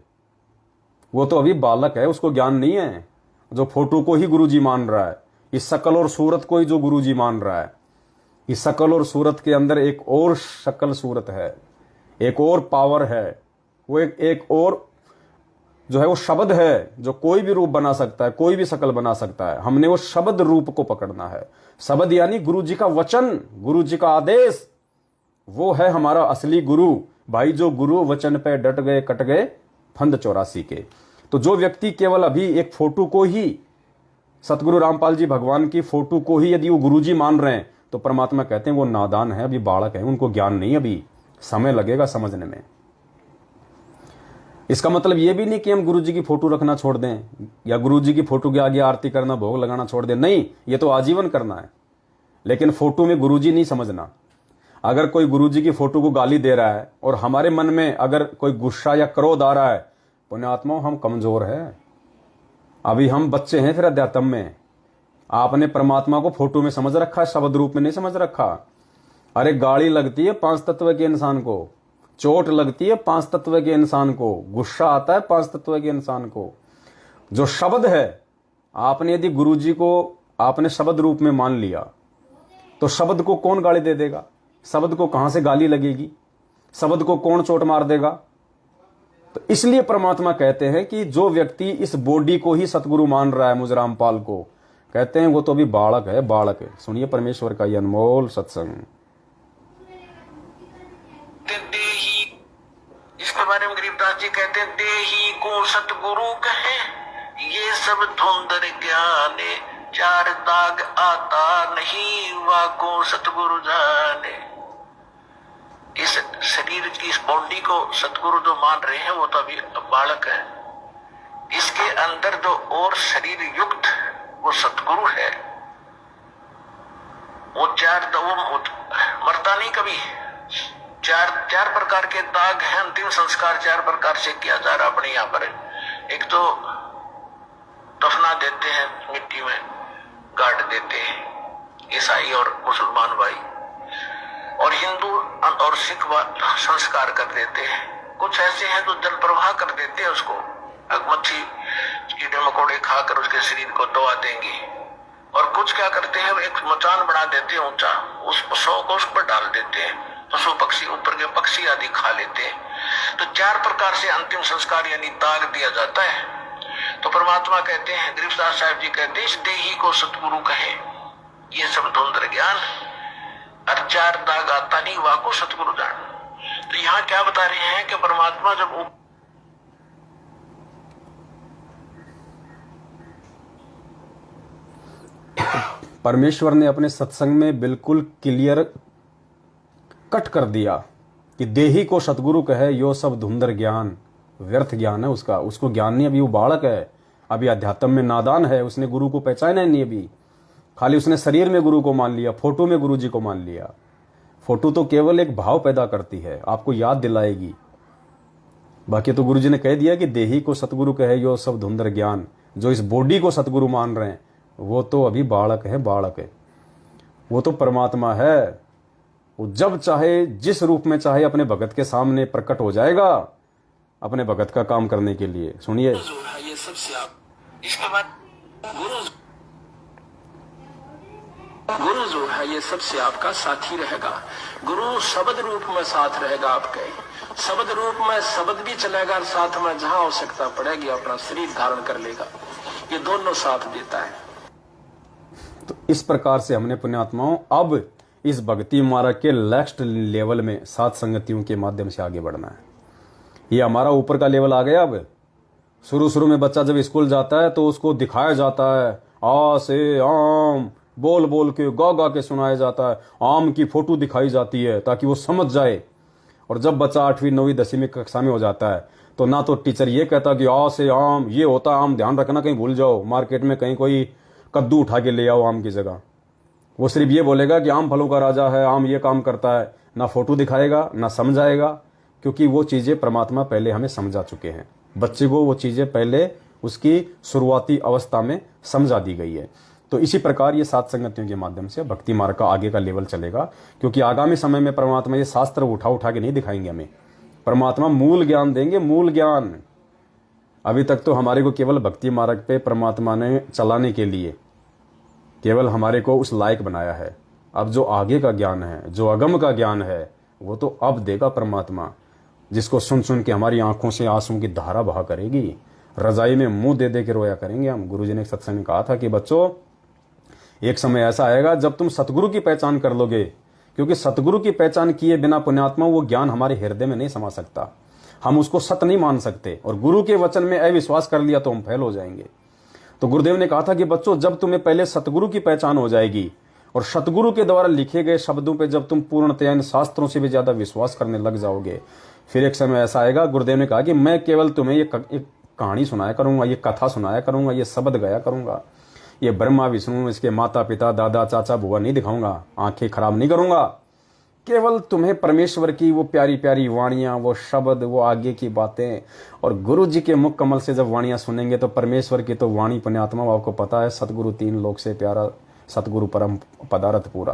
वो तो अभी बालक है, उसको ज्ञान नहीं है। जो फोटो को ही गुरुजी मान रहा है, इस शकल और सूरत को ही जो गुरुजी मान रहा है, इस शकल और सूरत के अंदर एक और शकल सूरत है, एक और पावर है, वो एक और जो है वो शब्द है, जो कोई भी रूप बना सकता है, कोई भी शकल बना सकता है। हमने वो शब्द रूप को पकड़ना है। शब्द यानी गुरु जी का वचन, गुरु जी का आदेश, वो है हमारा असली गुरु। भाई जो गुरु वचन पे डट गए कट गए फंद 84 के। तो जो व्यक्ति केवल अभी एक फोटो को ही, सतगुरु रामपाल जी भगवान की फोटो को ही यदि वो गुरु जी मान रहे हैं, तो परमात्मा कहते हैं वो नादान है, अभी बालक है, उनको ज्ञान नहीं, अभी समय लगेगा समझने में। इसका मतलब ये भी नहीं कि हम गुरुजी की फोटो रखना छोड़ दें या गुरुजी की फोटो के आगे आरती करना, भोग लगाना छोड़ दें, नहीं, ये तो आजीवन करना है। लेकिन फोटो में गुरुजी नहीं समझना। अगर कोई गुरुजी की फोटो को गाली दे रहा है और हमारे मन में अगर कोई गुस्सा या क्रोध आ रहा है, पुण्यात्माओं हम कमजोर हैं, अभी हम बच्चे हैं फिर अध्यात्म में। आपने परमात्मा को फोटो में समझ रखा है, शब्द रूप में नहीं समझ रखा। अरे गाली लगती है 5 तत्व के इंसान को, चोट लगती है 5 तत्व के इंसान को, गुस्सा आता है 5 तत्व के इंसान को। जो शब्द है, आपने यदि गुरुजी को आपने शब्द रूप में मान लिया, तो शब्द को कौन गाली दे देगा? शब्द को कहां से गाली लगेगी? शब्द को कौन चोट मार देगा? तो इसलिए परमात्मा कहते हैं कि जो व्यक्ति इस बॉडी को ही सतगुरु मान रहा है, मुझ रामपाल को, कहते हैं वो तो अभी बालक है, बालक है। सुनिए परमेश्वर का ये अनमोल सत्संग। इसके बारे में गरीबदास जी कहते हैं, देही को सतगुरु कहे, ये सब धुंधर ज्ञाने चार दाग आता नहीं वाको सतगुरु जाने। इस शरीर की इस बॉडी को सतगुरु जो मान रहे हैं वो तो अभी बालक है। इसके अंदर जो और शरीर युक्त वो सतगुरु है। वो वो मरता नहीं कभी। चार प्रकार के दाग हैं। अंतिम संस्कार चार प्रकार से किया जा रहा अपने यहाँ पर। एक तो दफना देते हैं, मिट्टी में गाड़ देते हैं ईसाई और मुसलमान भाई, और हिंदू और सिख संस्कार कर देते हैं। कुछ ऐसे हैं जो जल प्रवाह कर देते हैं उसको, मच्छी कीड़े मकोड़े खाकर उसके शरीर को दबा देंगे। और कुछ क्या करते हैं, एक मचान बना देते हैं ऊंचा, उस शव को उस पर डाल देते हैं, पशु पक्षी ऊपर के पक्षी आदि खा लेते हैं। तो चार प्रकार से अंतिम संस्कार यानी दाग दिया जाता है। तो परमात्मा कहते हैं, गरीबदास साहब जी कहते हैं, इस देही को सतगुरु कहे, ये सब धुंधर ज्ञान और चार दाग आता नहीं वाको सतगुरु जान। तो यहाँ क्या बता रहे हैं कि परमात्मा जब परमेश्वर ने अपने सत्संग में बिल्कुल क्लियर कट कर दिया कि देही को सतगुरु कहे, यो सब धुंधर ज्ञान, व्यर्थ ज्ञान है उसका, उसको ज्ञान नहीं। अभी वो बालक है, अभी अध्यात्म में नादान है, उसने गुरु को पहचाना नहीं। अभी खाली उसने शरीर में गुरु को मान लिया, फोटो में गुरु जी को मान लिया। फोटो तो केवल एक भाव पैदा करती है, आपको याद दिलाएगी। बाकी तो गुरु जी ने कह दिया कि देही को सतगुरु कहे, यो सब धुंधर ज्ञान। जो इस बॉडी को सतगुरु मान रहे हैं वो तो अभी बालक है, बालक है। वो तो परमात्मा है। वो जब चाहे जिस रूप में चाहे अपने भगत के सामने प्रकट हो जाएगा अपने भगत का काम करने के लिए। सुनिए, ये सबसे आप इसके बाद गुरु जो है ये सबसे आपका साथी रहेगा। गुरु शब्द रूप में साथ रहेगा आपके, शब्द रूप में शब्द भी चलेगा और साथ में जहां आवश्यकता पड़ेगी अपना शरीर धारण कर लेगा। ये दोनों साथ देता है। तो इस प्रकार से हमने पुण्यात्माओं अब इस भक्ति मार्ग के नेक्स्ट लेवल में सात संगतियों के माध्यम से आगे बढ़ना है। ये हमारा ऊपर का लेवल आ गया। अब शुरू में बच्चा जब स्कूल जाता है तो उसको दिखाया जाता है, आ से आम बोल बोल के गा गा के सुनाया जाता है, आम की फोटो दिखाई जाती है ताकि वो समझ जाए। और जब बच्चा 8वीं 9वीं 10वीं कक्षा में हो जाता है तो ना तो टीचर ये कहता कि आ से आम ये होता है आम, ध्यान रखना कहीं भूल जाओ, मार्केट में कहीं कोई कद्दू उठा के ले आओ आम की जगह। वो सिर्फ ये बोलेगा कि आम फलों का राजा है, आम ये काम करता है। ना फोटो दिखाएगा ना समझाएगा, क्योंकि वो चीजें परमात्मा पहले हमें समझा चुके हैं। बच्चे को वो चीजें पहले उसकी शुरुआती अवस्था में समझा दी गई है। तो इसी प्रकार ये सात संगतियों के माध्यम से भक्ति मार्ग का आगे का लेवल चलेगा, क्योंकि आगामी समय में परमात्मा ये शास्त्र उठा उठा के नहीं दिखाएंगे हमें। परमात्मा मूल ज्ञान देंगे, मूल ज्ञान। अभी तक तो हमारे को केवल भक्ति मार्ग पे परमात्मा ने चलाने के लिए केवल हमारे को उस लायक बनाया है। अब जो आगे का ज्ञान है, जो अगम का ज्ञान है, वो तो अब देगा परमात्मा, जिसको सुन सुन के हमारी आंखों से आंसू की धारा बहा करेगी, रजाई में मुंह दे दे के रोया करेंगे हम। गुरुजी ने सत्संग में कहा था कि बच्चों एक समय ऐसा आएगा जब तुम सतगुरु की पहचान कर लोगे, क्योंकि सतगुरु की पहचान किए बिना पुण्यात्मा वो ज्ञान हमारे हृदय में नहीं समा सकता, हम उसको सत नहीं मान सकते। और गुरु के वचन में अविश्वास कर लिया तो हम फेल हो जाएंगे। तो गुरुदेव ने कहा था कि बच्चों जब तुम्हें पहले सतगुरु की पहचान हो जाएगी और सतगुरु के द्वारा लिखे गए शब्दों पे जब तुम पूर्णतया इन शास्त्रों से भी ज्यादा विश्वास करने लग जाओगे, फिर एक समय ऐसा आएगा, गुरुदेव ने कहा कि मैं केवल तुम्हें ये एक कहानी सुनाया करूंगा, ये कथा सुनाया करूंगा, ये शब्द गाया करूंगा, ये ब्रह्मा विष्णु इसके माता पिता दादा चाचा बुआ नहीं दिखाऊंगा, आंखें खराब नहीं करूंगा। केवल तुम्हें परमेश्वर की वो प्यारी प्यारी वाणियां, वो शब्द, वो आगे की बातें। और गुरु जी के मुख कमल से जब वाणियां सुनेंगे तो परमेश्वर की तो वाणी पुण्यात्मा, आपको पता है सतगुरु तीन लोक से प्यारा, सतगुरु परम पदारथ पूरा।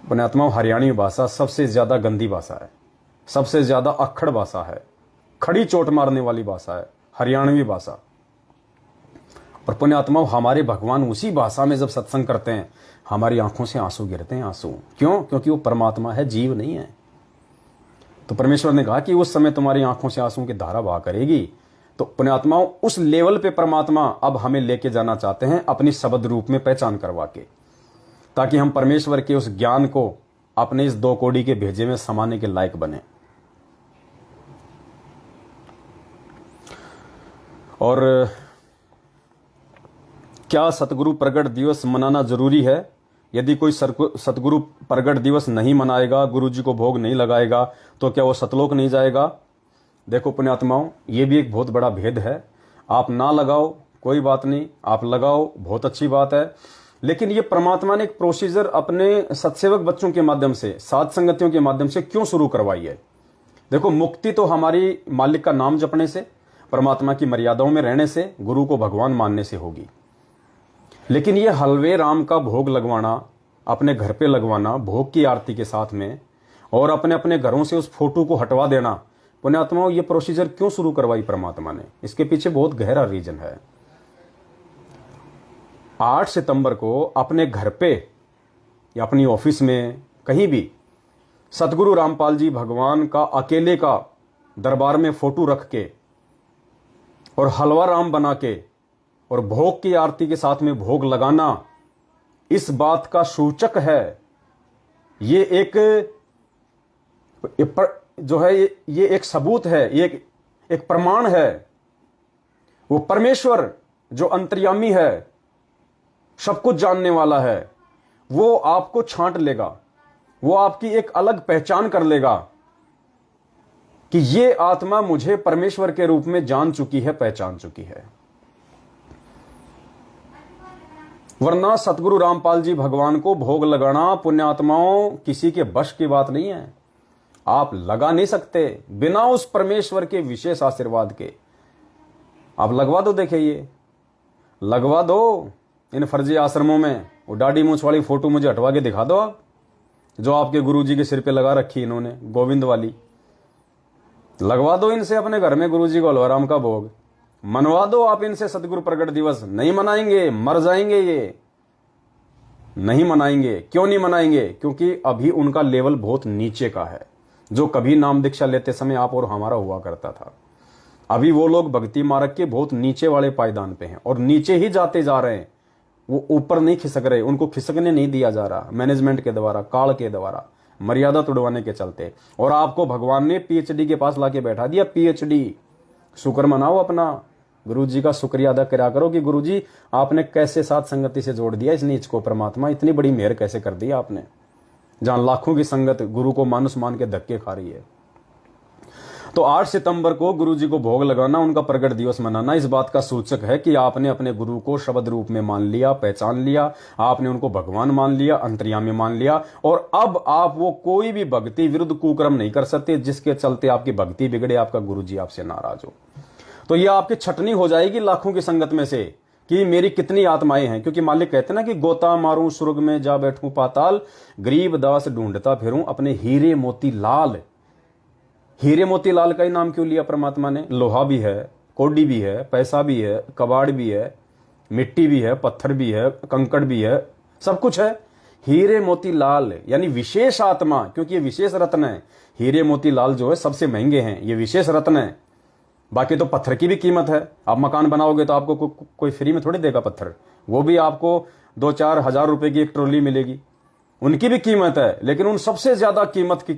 पुण्यात्मा हरियाणी भाषा सबसे ज्यादा गंदी भाषा है, सबसे ज्यादा अक्खड़ भाषा है, खड़ी चोट मारने वाली भाषा है हरियाणवी भाषा। और पुण्यात्मा हमारे भगवान उसी भाषा में जब सत्संग करते हैं हमारी आंखों से आंसू गिरते हैं, आंसू। क्यों? क्योंकि वो परमात्मा है, जीव नहीं है। तो परमेश्वर ने कहा कि उस समय तुम्हारी आंखों से आंसू की धारा बहा करेगी। तो पुण्यात्माओं उस लेवल पे परमात्मा अब हमें लेके जाना चाहते हैं, अपनी शब्द रूप में पहचान करवा के, ताकि हम परमेश्वर के उस ज्ञान को अपने इस 2 कौड़ी के भेजे में समाने के लायक बने। और क्या सतगुरु प्रगट दिवस मनाना जरूरी है? यदि कोई सतगुरु प्रगट दिवस नहीं मनाएगा, गुरु जी को भोग नहीं लगाएगा, तो क्या वो सतलोक नहीं जाएगा? देखो पुण्यात्माओं, ये भी एक बहुत बड़ा भेद है। आप ना लगाओ कोई बात नहीं, आप लगाओ बहुत अच्छी बात है, लेकिन ये परमात्मा ने एक प्रोसीजर अपने सत्सेवक बच्चों के माध्यम से, साध संगतियों के माध्यम से क्यों शुरू करवाई है? देखो, मुक्ति तो हमारी मालिक का नाम जपने से, परमात्मा की मर्यादाओं में रहने से, गुरु को भगवान मानने से होगी। लेकिन ये हलवे राम का भोग लगवाना, अपने घर पे लगवाना भोग की आरती के साथ में, और अपने अपने घरों से उस फोटो को हटवा देना, पुण्यात्माओं ये प्रोसीजर क्यों शुरू करवाई परमात्मा ने? इसके पीछे बहुत गहरा रीजन है। 8 सितंबर को अपने घर पे या अपनी ऑफिस में कहीं भी सतगुरु रामपाल जी भगवान का अकेले का दरबार में फोटो रख के और हलवा राम बना के और भोग की आरती के साथ में भोग लगाना, इस बात का सूचक है। ये एक जो है ये एक सबूत है, ये एक प्रमाण है। वो परमेश्वर जो अंतर्यामी है, सब कुछ जानने वाला है, वो आपको छांट लेगा, वो आपकी एक अलग पहचान कर लेगा कि ये आत्मा मुझे परमेश्वर के रूप में जान चुकी है, पहचान चुकी है। वरना सतगुरु रामपाल जी भगवान को भोग लगाना पुण्यात्माओं किसी के बश की बात नहीं है। आप लगा नहीं सकते बिना उस परमेश्वर के विशेष आशीर्वाद के। आप लगवा दो, देखिए ये लगवा दो इन फर्जी आश्रमों में, वो दाढ़ी मूंछ वाली फोटो मुझे हटवा के दिखा दो आप, जो आपके गुरुजी के सिर पे लगा रखी इन्होंने, गोविंद वाली। लगवा दो इनसे अपने घर में गुरुजी को हलवाराम का भोग, मनवा दो आप इनसे सतगुरु प्रगट दिवस। नहीं मनाएंगे, मर जाएंगे, ये नहीं मनाएंगे। क्यों नहीं मनाएंगे? क्योंकि अभी उनका लेवल बहुत नीचे का है, जो कभी नाम दीक्षा लेते समय आप और हमारा हुआ करता था। अभी वो लोग भक्ति मार्ग के बहुत नीचे वाले पायदान पे हैं और नीचे ही जाते जा रहे हैं। वो ऊपर नहीं खिसक रहे, उनको खिसकने नहीं दिया जा रहा मैनेजमेंट के द्वारा, काल के द्वारा, मर्यादा तोड़वाने के चलते। और आपको भगवान ने पीएचडी के पास लाके बैठा दिया। पीएचडी, शुक्र मनाओ अपना, गुरुजी का शुक्रिया अदा करा करो कि गुरुजी आपने कैसे साथ संगति से जोड़ दिया इस नीच को। परमात्मा इतनी बड़ी मेहर कैसे कर दी आपने, जहां लाखों की संगत गुरु को मानुस मान के धक्के खा रही है। तो 8 सितंबर को गुरुजी को भोग लगाना, उनका प्रगट दिवस मनाना, इस बात का सूचक है कि आपने अपने गुरु को शब्द रूप में मान लिया, पहचान लिया, आपने उनको भगवान मान लिया, अंतर्यामी मान लिया। और अब आप वो कोई भी भक्ति विरुद्ध कुकर्म नहीं कर सकते जिसके चलते आपकी भक्ति बिगड़े, आपका गुरुजी आपसे नाराज हो। तो ये आपकी छटनी हो जाएगी लाखों की संगत में से कि मेरी कितनी आत्माएं हैं। क्योंकि मालिक कहते ना कि गोता मारूं स्वर्ग में जा बैठूं पाताल, गरीब दास ढूंढता फिरूं अपने हीरे मोती लाल। हीरे मोती लाल का ही नाम क्यों लिया परमात्मा ने? लोहा भी है, कोडी भी है, पैसा भी है, कबाड़ भी है, मिट्टी भी है, पत्थर भी है, कंकड़ भी है, सब कुछ है। हीरे मोती लाल यानी विशेष आत्मा, क्योंकि ये विशेष रत्न है। हीरे मोती लाल जो है सबसे महंगे हैं, ये विशेष रत्न है। बाकी तो पत्थर की भी कीमत है। आप मकान बनाओगे तो आपको कोई फ्री में थोड़ी देगा पत्थर, वो भी आपको 2-4 हजार रुपए की एक ट्रॉली मिलेगी, उनकी भी कीमत है। लेकिन उन सबसे ज्यादा कीमत की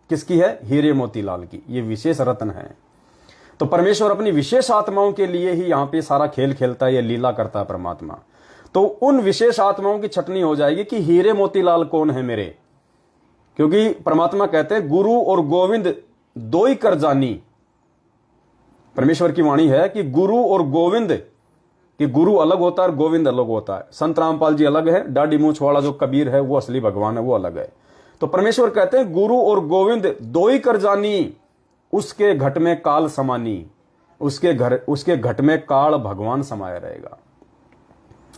किसकी है? हीरे मोती लाल की। ये विशेष रत्न है। तो परमेश्वर अपनी विशेष आत्माओं के लिए ही यहां पे सारा खेल खेलता है, ये लीला करता है परमात्मा। तो उन विशेष आत्माओं की छटनी हो जाएगी कि हीरे मोती लाल कौन है मेरे। क्योंकि परमात्मा कहते हैं गुरु और गोविंद दो ही कर जानी। परमेश्वर की वाणी है कि गुरु और गोविंद, कि गुरु अलग होता है और गोविंद अलग होता है। संत रामपाल जी अलग है, दाढ़ी मूंछ वाला जो कबीर है वो असली भगवान है, वो अलग है। तो परमेश्वर कहते हैं गुरु और गोविंद दो ही कर जानी, उसके घट में काल समानी। उसके घट में काल भगवान समाया रहेगा।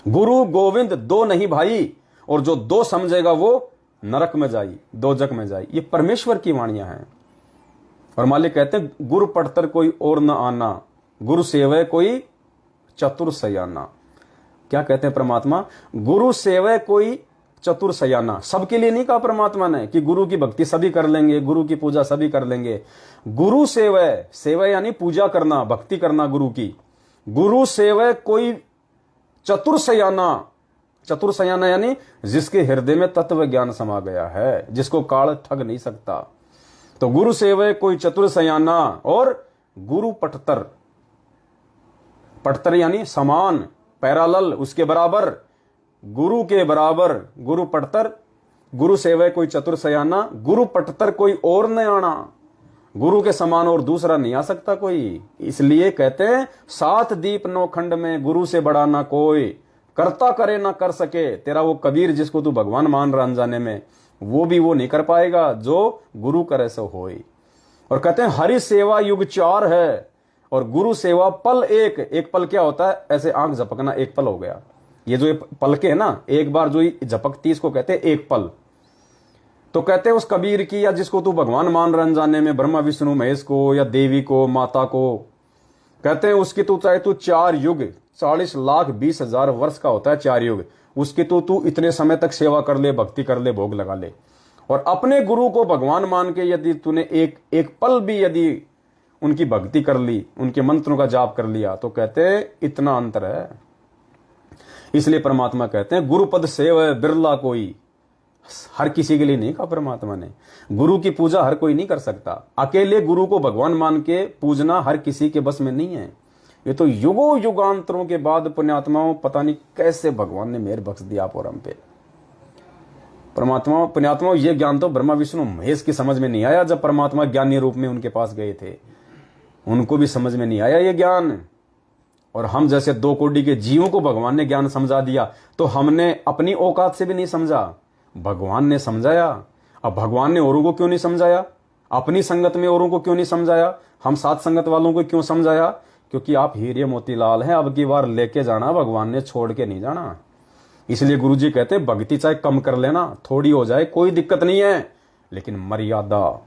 गुरु गोविंद दो नहीं भाई, और जो दो समझेगा वो नरक में जाई, दोजक में जाई। ये परमेश्वर की वाणियां हैं। और मालिक कहते हैं गुरु पढ़तर कोई और न आना, गुरु सेवय कोई चतुर सयाना। क्या कहते हैं परमात्मा? गुरु सेवय कोई चतुर सयाना। सबके लिए नहीं कहा परमात्मा ने कि गुरु की भक्ति सभी कर लेंगे, गुरु की पूजा सभी कर लेंगे। गुरु सेवय, सेवय यानी पूजा करना, भक्ति करना गुरु की। गुरु सेवय कोई चतुर सयाना। चतुर सयाना यानी जिसके हृदय में तत्व ज्ञान समा गया है, जिसको काल ठग नहीं सकता। तो गुरु सेवय कोई चतुर सयाना। और गुरु पटतर, पटतर यानी समान, पैरालल, उसके बराबर, गुरु के बराबर, गुरु पटतर, गुरु सेवय कोई चतुर सयाना, गुरु पटतर कोई और न आना, गुरु के समान और दूसरा नहीं आ सकता कोई। इसलिए कहते हैं सात दीप नौ खंड में गुरु से बड़ा ना कोई, करता करे ना कर सके। तेरा वो कबीर जिसको तू भगवान मान रहा अनजाने में, वो भी वो नहीं कर पाएगा जो गुरु करे सो होए। और कहते हैं हरि सेवा युग 4 है और गुरु सेवा पल एक। एक पल क्या होता है? ऐसे आंख झपकना एक पल हो गया। ये जो पल के है ना, एक बार जो झपकती इसको कहते हैं एक पल। तो कहते हैं उस कबीर की, या जिसको तू भगवान मान रहा अनजाने में, ब्रह्मा विष्णु महेश को या देवी को, माता को, कहते हैं उसकी तू चाहे तू 4 युग 40,20,000 वर्ष का होता है 4 युग, उसकी तू इतने समय तक सेवा कर ले, भक्ति कर ले, भोग लगा ले। और अपने गुरु को भगवान मान के यदि तूने एक पल भी यदि उनकी भक्ति कर ली, उनके मंत्रों का जाप कर लिया, तो कहते हैं इतना अंतर है। इसलिए परमात्मा कहते हैं गुरुपद सेव बिरला कोई। हर किसी के लिए नहीं कहा परमात्मा ने। गुरु की पूजा हर कोई नहीं कर सकता। अकेले गुरु को भगवान मान के पूजना हर किसी के बस में नहीं है। ये तो युगों युगांतरों के बाद पुण्यात्माओं, पता नहीं कैसे भगवान ने मेहर बख्श दिया आप और हम पे। परमात्मा पुण्यात्माओं, ये ज्ञान तो ब्रह्मा विष्णु महेश की समझ में नहीं आया। जब परमात्मा ज्ञानी रूप में उनके पास गए थे, उनको भी समझ में नहीं आया ये ज्ञान। और हम जैसे 2 कोटि के जीवों को भगवान ने ज्ञान समझा दिया, तो हमने अपनी औकात से भी नहीं समझा, भगवान ने समझाया। अब भगवान ने औरों को क्यों नहीं समझाया? अपनी संगत में औरों को क्यों नहीं समझाया? हम साथ संगत वालों को क्यों समझाया? क्योंकि आप हीरे मोतीलाल हैं, अब की बार लेके जाना, भगवान ने छोड़ के नहीं जाना। इसलिए गुरुजी कहते हैं भक्ति चाहे कम कर लेना, थोड़ी हो जाए कोई दिक्कत नहीं है, लेकिन मर्यादा,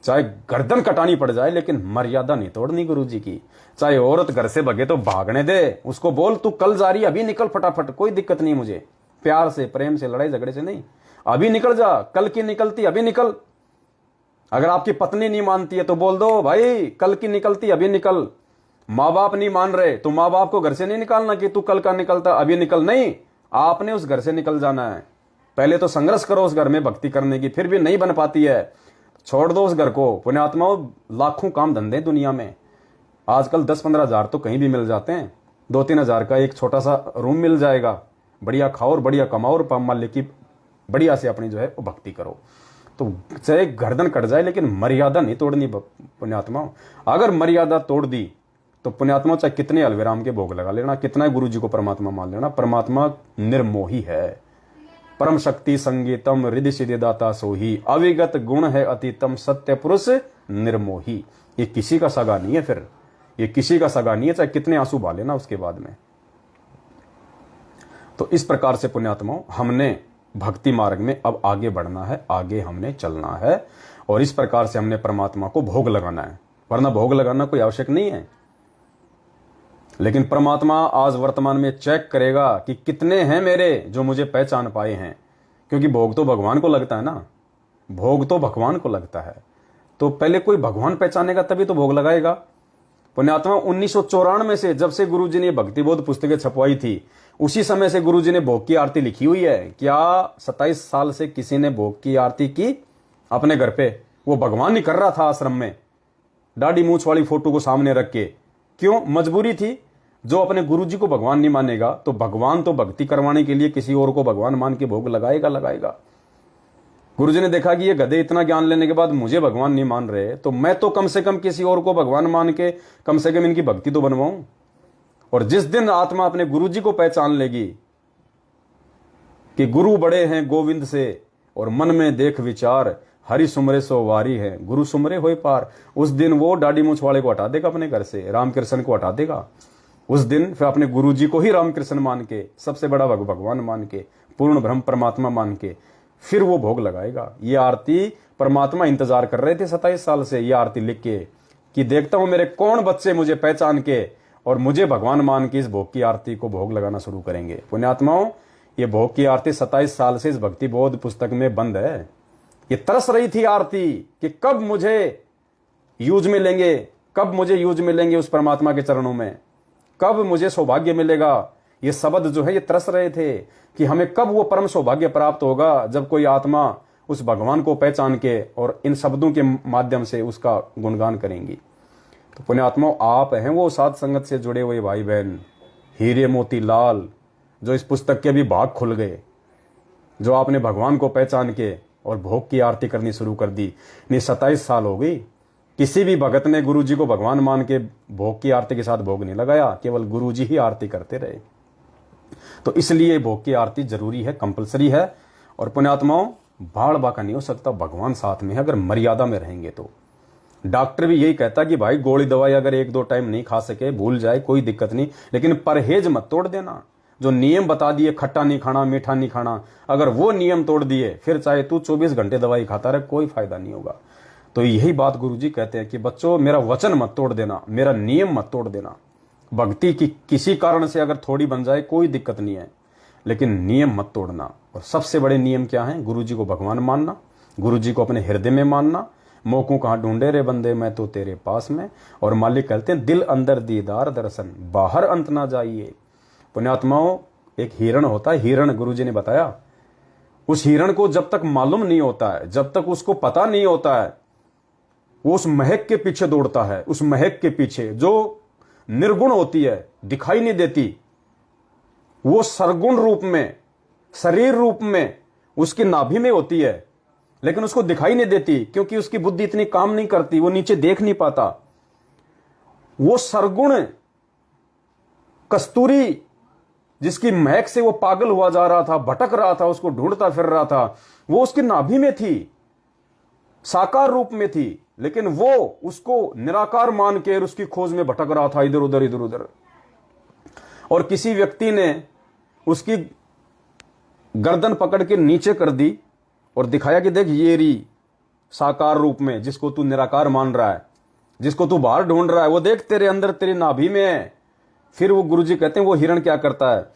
चाहे गर्दन कटानी पड़ जाए लेकिन मर्यादा नहीं तोड़नी गुरुजी की। चाहे औरत घर से भगे तो भागने दे, उसको बोल तू कल जा रही, अभी निकल फटाफट, कोई दिक्कत नहीं मुझे, प्यार से, प्रेम से, लड़ाई झगड़े से नहीं, अभी निकल जा, कल की निकलती अभी निकल। अगर आपकी पत्नी नहीं मानती है तो बोल दो भाई कल की निकलती अभी निकल। माँ बाप नहीं मान रहे तो माँ बाप को घर से नहीं निकालना कि तू कल का निकलता अभी निकल, नहीं, आपने उस घर से निकल जाना है। पहले तो संघर्ष करो उस घर में भक्ति करने की, फिर भी नहीं बन पाती है, छोड़ दो उस घर को। पुण्यात्माओं, लाखों काम धंधे दुनिया में, आजकल 10-15 हजार तो कहीं भी मिल जाते हैं। 2-3 हजार का एक छोटा सा रूम मिल जाएगा, बढ़िया खाओ और बढ़िया कमाओ और मालिक की बढ़िया से अपनी जो है वो भक्ति करो। तो चाहे गर्दन कट जाए लेकिन मर्यादा नहीं तोड़नी पुण्यात्माओं। अगर मर्यादा तोड़ दी तो पुण्यात्मा चाहे कितने अलविराम के भोग लगा लेना, कितना गुरु जी को परमात्मा मान लेना, परमात्मा निर्मोही है। परम शक्ति संगीतम रिद्धि सिद्धि दाता सोही, अविगत गुण है अतीतम सत्य पुरुष निर्मोही। ये किसी का सगा नहीं है, फिर ये किसी का सगा नहीं है, चाहे कितने आंसू बहा लेना उसके बाद में। तो इस प्रकार से पुण्यात्माओं, हमने भक्ति मार्ग में अब आगे बढ़ना है, आगे हमने चलना है, और इस प्रकार से हमने परमात्मा को भोग लगाना है। वरना भोग लगाना कोई आवश्यक नहीं है, लेकिन परमात्मा आज वर्तमान में चेक करेगा कि कितने हैं मेरे जो मुझे पहचान पाए हैं। क्योंकि भोग तो भगवान को लगता है ना, भोग तो भगवान को लगता है। तो पहले कोई भगवान पहचानेगा तभी तो भोग लगाएगा। पुण्यात्मा 1994 से, जब से गुरुजी ने भक्ति बोध पुस्तकें छपवाई थी, उसी समय से गुरुजी ने भोग की आरती लिखी हुई है। क्या 27 साल से किसी ने भोग की आरती की अपने घर पे? वो भगवान ही कर रहा था आश्रम में, दाढ़ी मूछ वाली फोटो को सामने रख के। क्यों? मजबूरी थी। जो अपने गुरुजी को भगवान नहीं मानेगा तो भगवान तो भक्ति करवाने के लिए किसी और को भगवान मान के भोग लगाएगा। गुरुजी ने देखा कि ये गधे इतना ज्ञान लेने के बाद मुझे भगवान नहीं मान रहे, तो मैं तो कम से कम किसी और को भगवान मान के कम से कम इनकी भक्ति तो बनवाऊं। और जिस दिन आत्मा अपने गुरुजी को पहचान लेगी कि गुरु बड़े हैं गोविंद से, और मन में देख विचार हरि सुमरे सो वारी है, गुरु सुमरे होए पार, उस दिन वो दाढ़ी मूछ वाले को हटा देगा अपने घर से, रामकृष्ण को हटा देगा। उस दिन फिर अपने गुरुजी को ही रामकृष्ण मान के, सबसे बड़ा भगवान मान के, पूर्ण ब्रह्म परमात्मा मान के, फिर वो भोग लगाएगा। ये आरती परमात्मा इंतजार कर रहे थे 27 साल से, ये आरती लिख के कि देखता हूं मेरे कौन बच्चे मुझे पहचान के और मुझे भगवान मान के इस भोग की आरती को भोग लगाना शुरू करेंगे। पुण्यात्माओं, ये भोग की आरती 27 साल से इस भक्ति बोध पुस्तक में बंद है। ये तरस रही थी आरती कि कब मुझे यूज में लेंगे, कब मुझे यूज में लेंगे उस परमात्मा के चरणों में, कब मुझे सौभाग्य मिलेगा। ये शब्द जो है ये तरस रहे थे कि हमें कब वो परम सौभाग्य प्राप्त होगा जब कोई आत्मा उस भगवान को पहचान के और इन शब्दों के माध्यम से उसका गुणगान करेंगी। तो पुण्यात्माओं, आप हैं वो साध संगत से जुड़े हुए भाई बहन, हीरे मोती लाल, जो इस पुस्तक के भी भाग खुल गए, जो आपने भगवान को पहचान के और भोग की आरती करनी शुरू कर दी। नहीं 27 साल हो गई, किसी भी भगत ने गुरु जी को भगवान मान के भोग की आरती के साथ भोग नहीं लगाया, केवल गुरु जी ही आरती करते रहे। तो इसलिए भोग की आरती जरूरी है, कंपलसरी है। और पुण्यात्माओं, भाड़ बाका नहीं हो सकता, भगवान साथ में है अगर मर्यादा में रहेंगे तो। डॉक्टर भी यही कहता कि भाई गोली दवाई अगर 1-2 टाइम नहीं खा सके, भूल जाए, कोई दिक्कत नहीं, लेकिन परहेज मत तोड़ देना। जो नियम बता दिए, खट्टा नहीं खाना, मीठा नहीं खाना, अगर वो नियम तोड़ दिए, फिर चाहे तू 24 घंटे दवाई खाता रहे, कोई फायदा नहीं होगा। तो यही बात गुरुजी कहते हैं कि बच्चों, मेरा वचन मत तोड़ देना, मेरा नियम मत तोड़ देना। भक्ति की किसी कारण से अगर थोड़ी बन जाए कोई दिक्कत नहीं है, लेकिन नियम मत तोड़ना। और सबसे बड़े नियम क्या है? गुरुजी को भगवान मानना, गुरुजी को अपने हृदय में मानना। मौकों कहाँ ढूंढे रे बंदे, मैं तो तेरे पास में। और मालिक कहते हैं, दिल अंदर दीदार दर्शन, बाहर अंत ना जाइए। पुण्यात्माओं, एक हिरण होता है, हिरण गुरुजी ने बताया, उस हिरण को जब तक मालूम नहीं होता है, जब तक उसको पता नहीं होता है, वो उस महक के पीछे दौड़ता है। उस महक के पीछे जो निर्गुण होती है, दिखाई नहीं देती, वो सरगुण रूप में, शरीर रूप में उसकी नाभि में होती है, लेकिन उसको दिखाई नहीं देती क्योंकि उसकी बुद्धि इतनी काम नहीं करती, वो नीचे देख नहीं पाता। वो सरगुण कस्तूरी जिसकी महक से वो पागल हुआ जा रहा था, भटक रहा था, उसको ढूंढता फिर रहा था, वो उसकी नाभि में थी, साकार रूप में थी, लेकिन वो उसको निराकार मान के उसकी खोज में भटक रहा था, इधर उधर इधर उधर। और किसी व्यक्ति ने उसकी गर्दन पकड़ के नीचे कर दी और दिखाया कि देख ये री साकार रूप में, जिसको तू निराकार मान रहा है, जिसको तू बाहर ढूंढ रहा है, वो देख तेरे अंदर, तेरी नाभि में है। फिर वो गुरुजी कहते हैं, वो हिरण क्या करता है,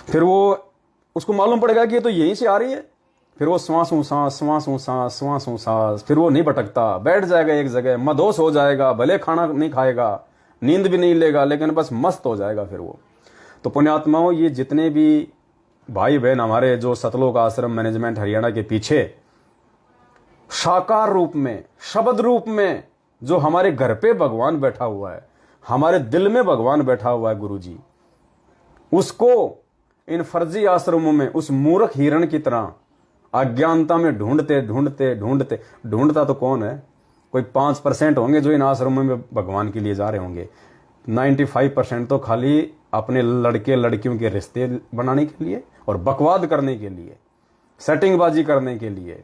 फिर वो उसको मालूम पड़ेगा कि ये तो यहीं से आ रही है, फिर वो श्वासों सांस, श्वासों सांस, श्वासों सांस, फिर वो नहीं भटकता, बैठ जाएगा एक जगह, मदोस हो जाएगा, भले खाना नहीं खाएगा, नींद भी नहीं लेगा, लेकिन बस मस्त हो जाएगा फिर वो। तो पुण्यात्माओं, ये जितने भी भाई बहन हमारे जो सतलोक आश्रम मैनेजमेंट हरियाणा के पीछे साकार रूप में, शब्द रूप में, जो हमारे घर पे भगवान बैठा हुआ है, हमारे दिल में भगवान बैठा हुआ है गुरुजी, उसको इन फर्जी आश्रमों में उस मूर्ख हिरण की तरह अज्ञानता में ढूंढते ढूंढते ढूंढते, ढूंढता तो कौन है? कोई 5% होंगे जो इन आश्रमों में भगवान के लिए जा रहे होंगे। 95% तो खाली अपने लड़के लड़कियों के रिश्ते बनाने के लिए और बकवाद करने के लिए, सेटिंगबाजी करने के लिए।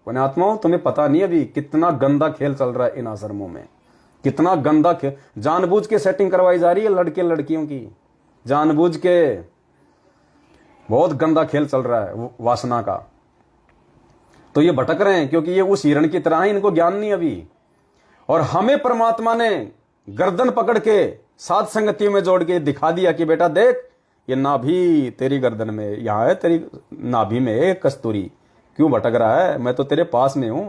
पुण्यात्माओं, तुम्हें पता नहीं अभी कितना गंदा खेल चल रहा है इन आश्रमों में, कितना गंदा खेल, जानबूझ के सेटिंग करवाई जा रही है लड़के लड़कियों की, जानबूझ के बहुत गंदा खेल चल रहा है वासना का। तो ये भटक रहे हैं क्योंकि ये उस हिरण की तरह है, इनको ज्ञान नहीं अभी। और हमें परमात्मा ने गर्दन पकड़ के सात संगति में जोड़ के दिखा दिया कि बेटा देख, ये नाभि तेरी गर्दन में, यहां है तेरी नाभि में एक कस्तूरी, क्यों भटक रहा है? मैं तो तेरे पास में हूं।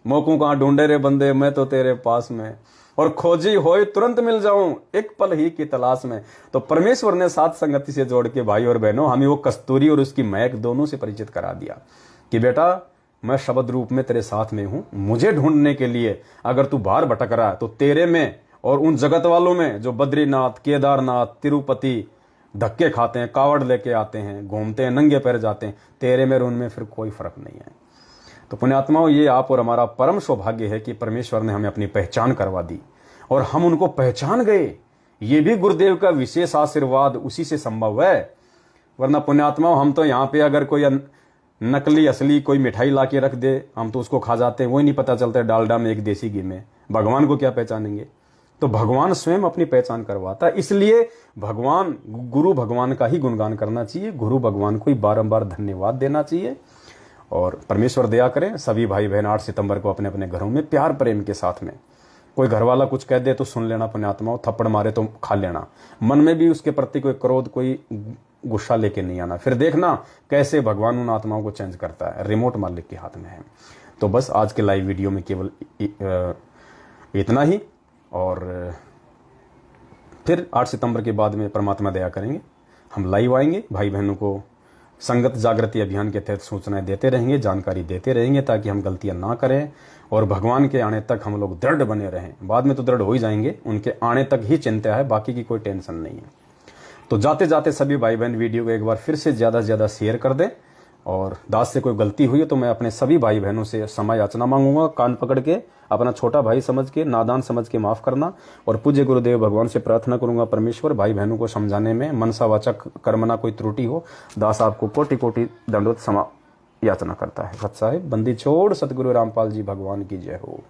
मौकों कहां ढूंढे रे बंदे, मैं तो तेरे पास में, और खोजी होए तुरंत मिल जाऊं, एक पल ही की तलाश में। तो परमेश्वर ने सात संगति से जोड़ के भाई और बहनों हमें वो कस्तूरी और उसकी महक दोनों से परिचित करा दिया कि बेटा मैं शब्द रूप में तेरे साथ में हूं। मुझे ढूंढने के लिए अगर तू बाहर भटक रहा है तो तेरे में और उन जगत वालों में जो बद्रीनाथ, केदारनाथ, तिरुपति धक्के खाते हैं, कावड़ लेके आते हैं, घूमते हैं, नंगे पैर जाते हैं, तेरे में और उनमें फिर कोई फर्क नहीं है। तो पुण्यात्माओं, ये आप और हमारा परम सौभाग्य है कि परमेश्वर ने हमें अपनी पहचान करवा दी और हम उनको पहचान गए। ये भी गुरुदेव का विशेष आशीर्वाद, उसी से संभव है। वरना पुण्यात्माओं, हम तो यहाँ पे अगर कोई नकली असली कोई मिठाई ला के रख दे, हम तो उसको खा जाते हैं, वही नहीं पता चलता है डालडा में एक देसी घी में। भगवान को क्या पहचानेंगे? तो भगवान स्वयं अपनी पहचान करवाता है। इसलिए भगवान, गुरु भगवान का ही गुणगान करना चाहिए, गुरु भगवान को ही बारंबार धन्यवाद देना चाहिए। और परमेश्वर दया करें, सभी भाई बहन 8 सितंबर को अपने अपने घरों में प्यार प्रेम के साथ में, कोई घर वाला कुछ कह दे तो सुन लेना पुण्यात्माओं, थप्पड़ मारे तो खा लेना, मन में भी उसके प्रति कोई क्रोध, कोई गुस्सा लेके नहीं आना। फिर देखना कैसे भगवान उन आत्माओं को चेंज करता है, रिमोट मालिक के हाथ में है। तो बस आज के लाइव वीडियो में केवल इतना ही, और फिर 8 सितंबर के बाद में परमात्मा दया करेंगे, हम लाइव आएंगे, भाई बहनों को संगत जागृति अभियान के तहत सूचनाएं देते रहेंगे, जानकारी देते रहेंगे, ताकि हम गलतियां ना करें और भगवान के आने तक हम लोग दृढ़ बने रहें। बाद में तो दृढ़ हो ही जाएंगे, उनके आने तक ही चिंता है, बाकी की कोई टेंशन नहीं है। तो जाते जाते सभी भाई बहन वीडियो को एक बार फिर से ज़्यादा से ज़्यादा शेयर कर दें, और दास से कोई गलती हुई है तो मैं अपने सभी भाई बहनों से क्षमा याचना मांगूंगा। कान पकड़ के अपना छोटा भाई समझ के, नादान समझ के माफ करना, और पूज्य गुरुदेव भगवान से प्रार्थना करूंगा, परमेश्वर भाई बहनों को समझाने में मनसा वाचक कर्मना कोई त्रुटि हो, दास आपको कोटि कोटि दंडवत क्षमा याचना करता है। सत साहिब बंदी छोड़ सतगुरु रामपाल जी भगवान की जय हो।